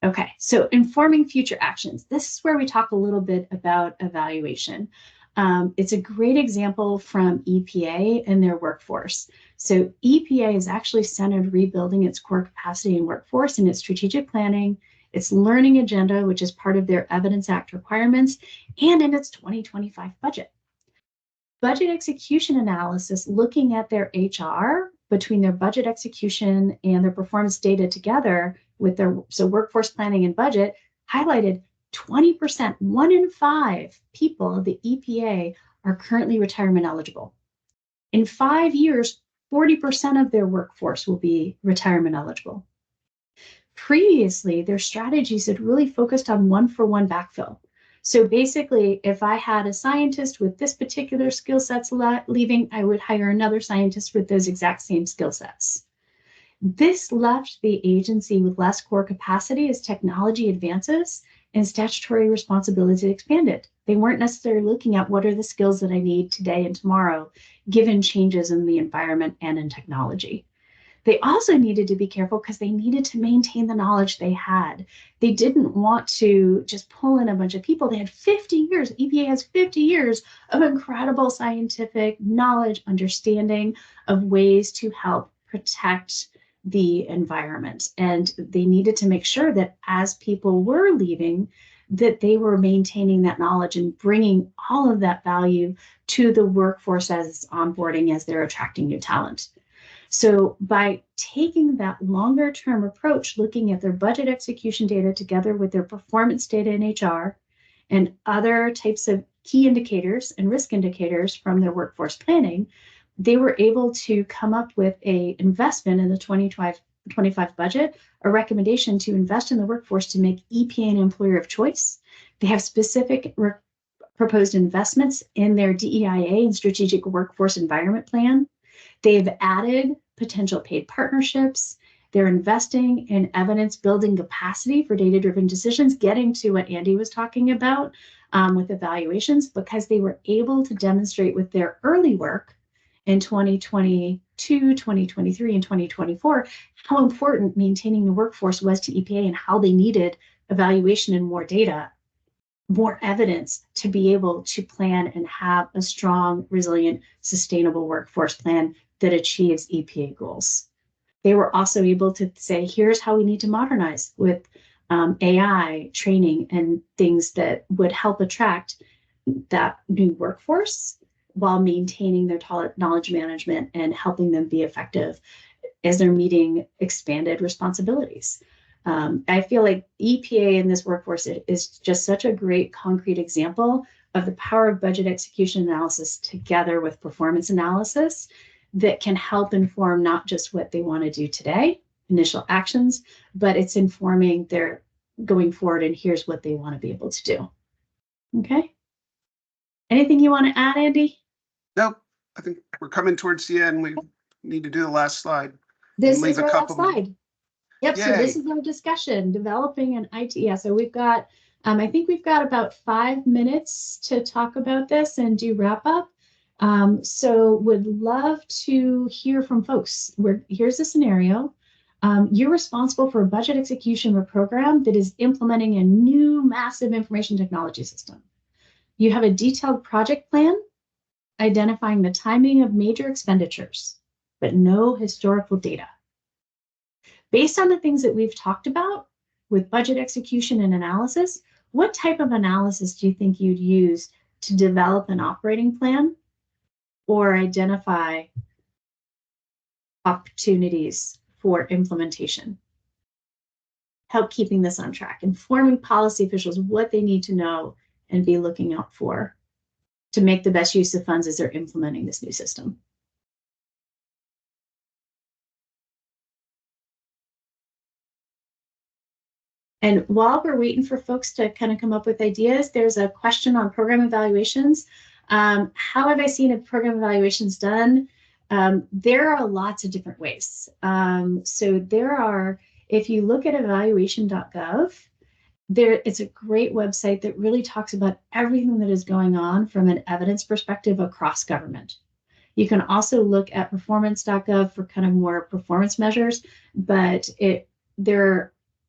Okay, so informing future actions. This is where we talk a little bit about evaluation. It's a great example from EPA and their workforce. So EPA is actually centered rebuilding its core capacity and workforce in its strategic planning, its learning agenda, which is part of their Evidence Act requirements, and in its 2025 budget. Budget execution analysis, looking at their HR between their budget execution and their performance data together with their workforce planning and budget, highlighted 20%, 1 in 5 people of the EPA are currently retirement eligible. In 5 years, 40% of their workforce will be retirement eligible. Previously, their strategies had really focused on one-for-one backfill. So basically, if I had a scientist with this particular skill sets leaving, I would hire another scientist with those exact same skill sets. This left the agency with less core capacity as technology advances and statutory responsibilities expanded. They weren't necessarily looking at what are the skills that I need today and tomorrow, given changes in the environment and in technology. They also needed to be careful because they needed to maintain the knowledge they had. They didn't want to just pull in a bunch of people. They had 50 years. EPA has 50 years of incredible scientific knowledge, understanding of ways to help protect the environment. And they needed to make sure that as people were leaving, that they were maintaining that knowledge and bringing all of that value to the workforce as it's onboarding, as they're attracting new talent. So by taking that longer term approach, looking at their budget execution data together with their performance data in HR and other types of key indicators and risk indicators from their workforce planning, they were able to come up with an investment in the 2025 budget, a recommendation to invest in the workforce to make EPA an employer of choice. They have specific proposed investments in their DEIA and strategic workforce environment plan. They've added potential paid partnerships. They're investing in evidence building capacity for data-driven decisions, getting to what Andy was talking about with evaluations, because they were able to demonstrate with their early work in 2022, 2023, and 2024, how important maintaining the workforce was to EPA and how they needed evaluation and more data, more evidence to be able to plan and have a strong, resilient, sustainable workforce plan that achieves EPA goals. They were also able to say, here's how we need to modernize with AI training and things that would help attract that new workforce while maintaining their knowledge management and helping them be effective as they're meeting expanded responsibilities. I feel like EPA in this workforce is just such a great concrete example of the power of budget execution analysis together with performance analysis that can help inform not just what they want to do today, initial actions, but it's informing their going forward and here's what they want to be able to do. Okay. Anything you want to add, Andy? Nope. I think we're coming towards the end. We need to do the last slide. This Leave is a our last couple minutes. slide. Yep. So Yay. this is our discussion, developing an IT. Yeah. So we've got, I think we've got about 5 minutes to talk about this and do wrap up. So would love to hear from folks. Here's a scenario. You're responsible for a budget execution of a program that is implementing a new massive information technology system. You have a detailed project plan identifying the timing of major expenditures, but no historical data. Based on the things that we've talked about with budget execution and analysis, what type of analysis do you think you'd use to develop an operating plan or identify opportunities for implementation? Help keeping this on track, informing policy officials what they need to know and be looking out for to make the best use of funds as they're implementing this new system. And while we're waiting for folks to kind of come up with ideas, there's a question on program evaluations. How have I seen program evaluations done? There are lots of different ways. So there are, if you look at evaluation.gov, it's a great website that really talks about everything that is going on from an evidence perspective across government. You can also look at performance.gov for kind of more performance measures, but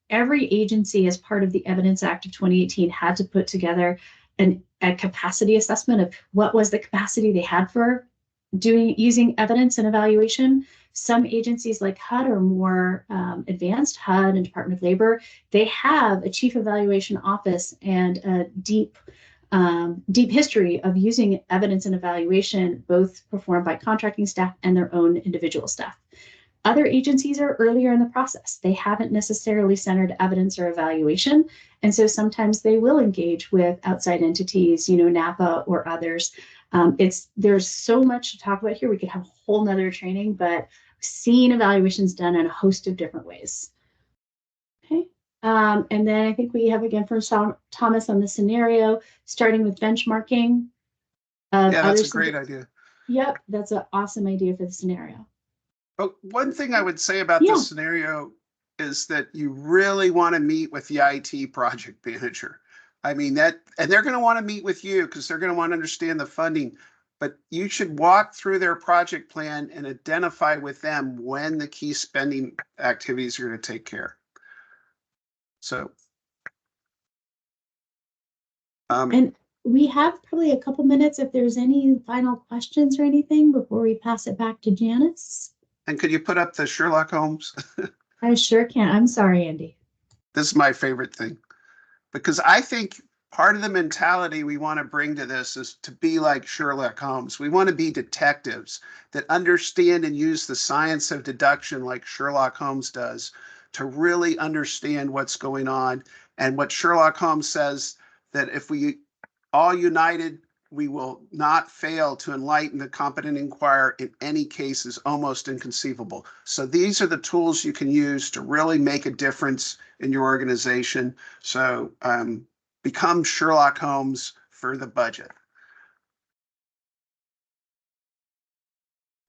every agency as part of the Evidence Act of 2018 had to put together a capacity assessment of what was the capacity they had for using evidence and evaluation. Some agencies like HUD are more advanced. HUD and Department of Labor, they have a chief evaluation office and a deep history of using evidence and evaluation, both performed by contracting staff and their own individual staff. Other agencies are earlier in the process. They haven't necessarily centered evidence or evaluation. And so sometimes they will engage with outside entities, NAPA or others. There's so much to talk about here. We could have a whole nother training, but seeing evaluations done in a host of different ways. Okay. And then I think we have again from Thomas on the scenario, starting with benchmarking. Yeah, that's a great idea. Yep, that's an awesome idea for the scenario. But one thing I would say about this scenario is that you really want to meet with the IT project manager. I mean, and they're going to want to meet with you because they're going to want to understand the funding, but you should walk through their project plan and identify with them when the key spending activities are going to take care. So. And we have probably a couple minutes if there's any final questions or anything before we pass it back to Janice. And could you put up the Sherlock Holmes? I sure can. I'm sorry, Andy. This is my favorite thing. Because I think part of the mentality we want to bring to this is to be like Sherlock Holmes. We want to be detectives that understand and use the science of deduction like Sherlock Holmes does to really understand what's going on. And what Sherlock Holmes says, that if we all united, we will not fail to enlighten the competent inquirer in any case, is almost inconceivable. So these are the tools you can use to really make a difference in your organization. So become Sherlock Holmes for the budget.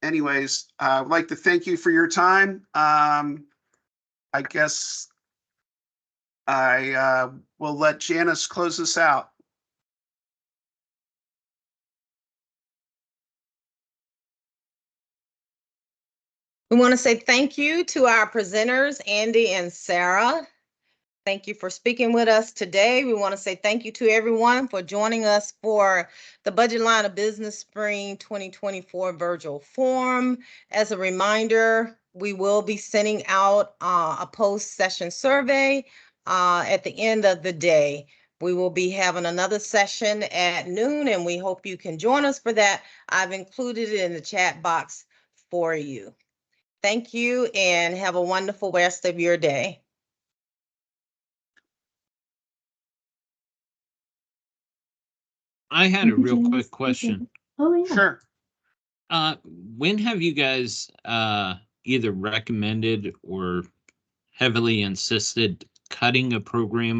Anyways, I'd like to thank you for your time. I guess I will let Janice close this out. We want to say thank you to our presenters, Andy and Sarah. Thank you for speaking with us today. We want to say thank you to everyone for joining us for the Budget Line of Business Spring 2024 Virtual Forum. As a reminder, we will be sending out a post-session survey at the end of the day. We will be having another session at noon, and we hope you can join us for that. I've included it in the chat box for you. Thank you, and have a wonderful rest of your day. I had a real quick question. Oh, yeah. Sure. When have you guys either recommended or heavily insisted cutting a program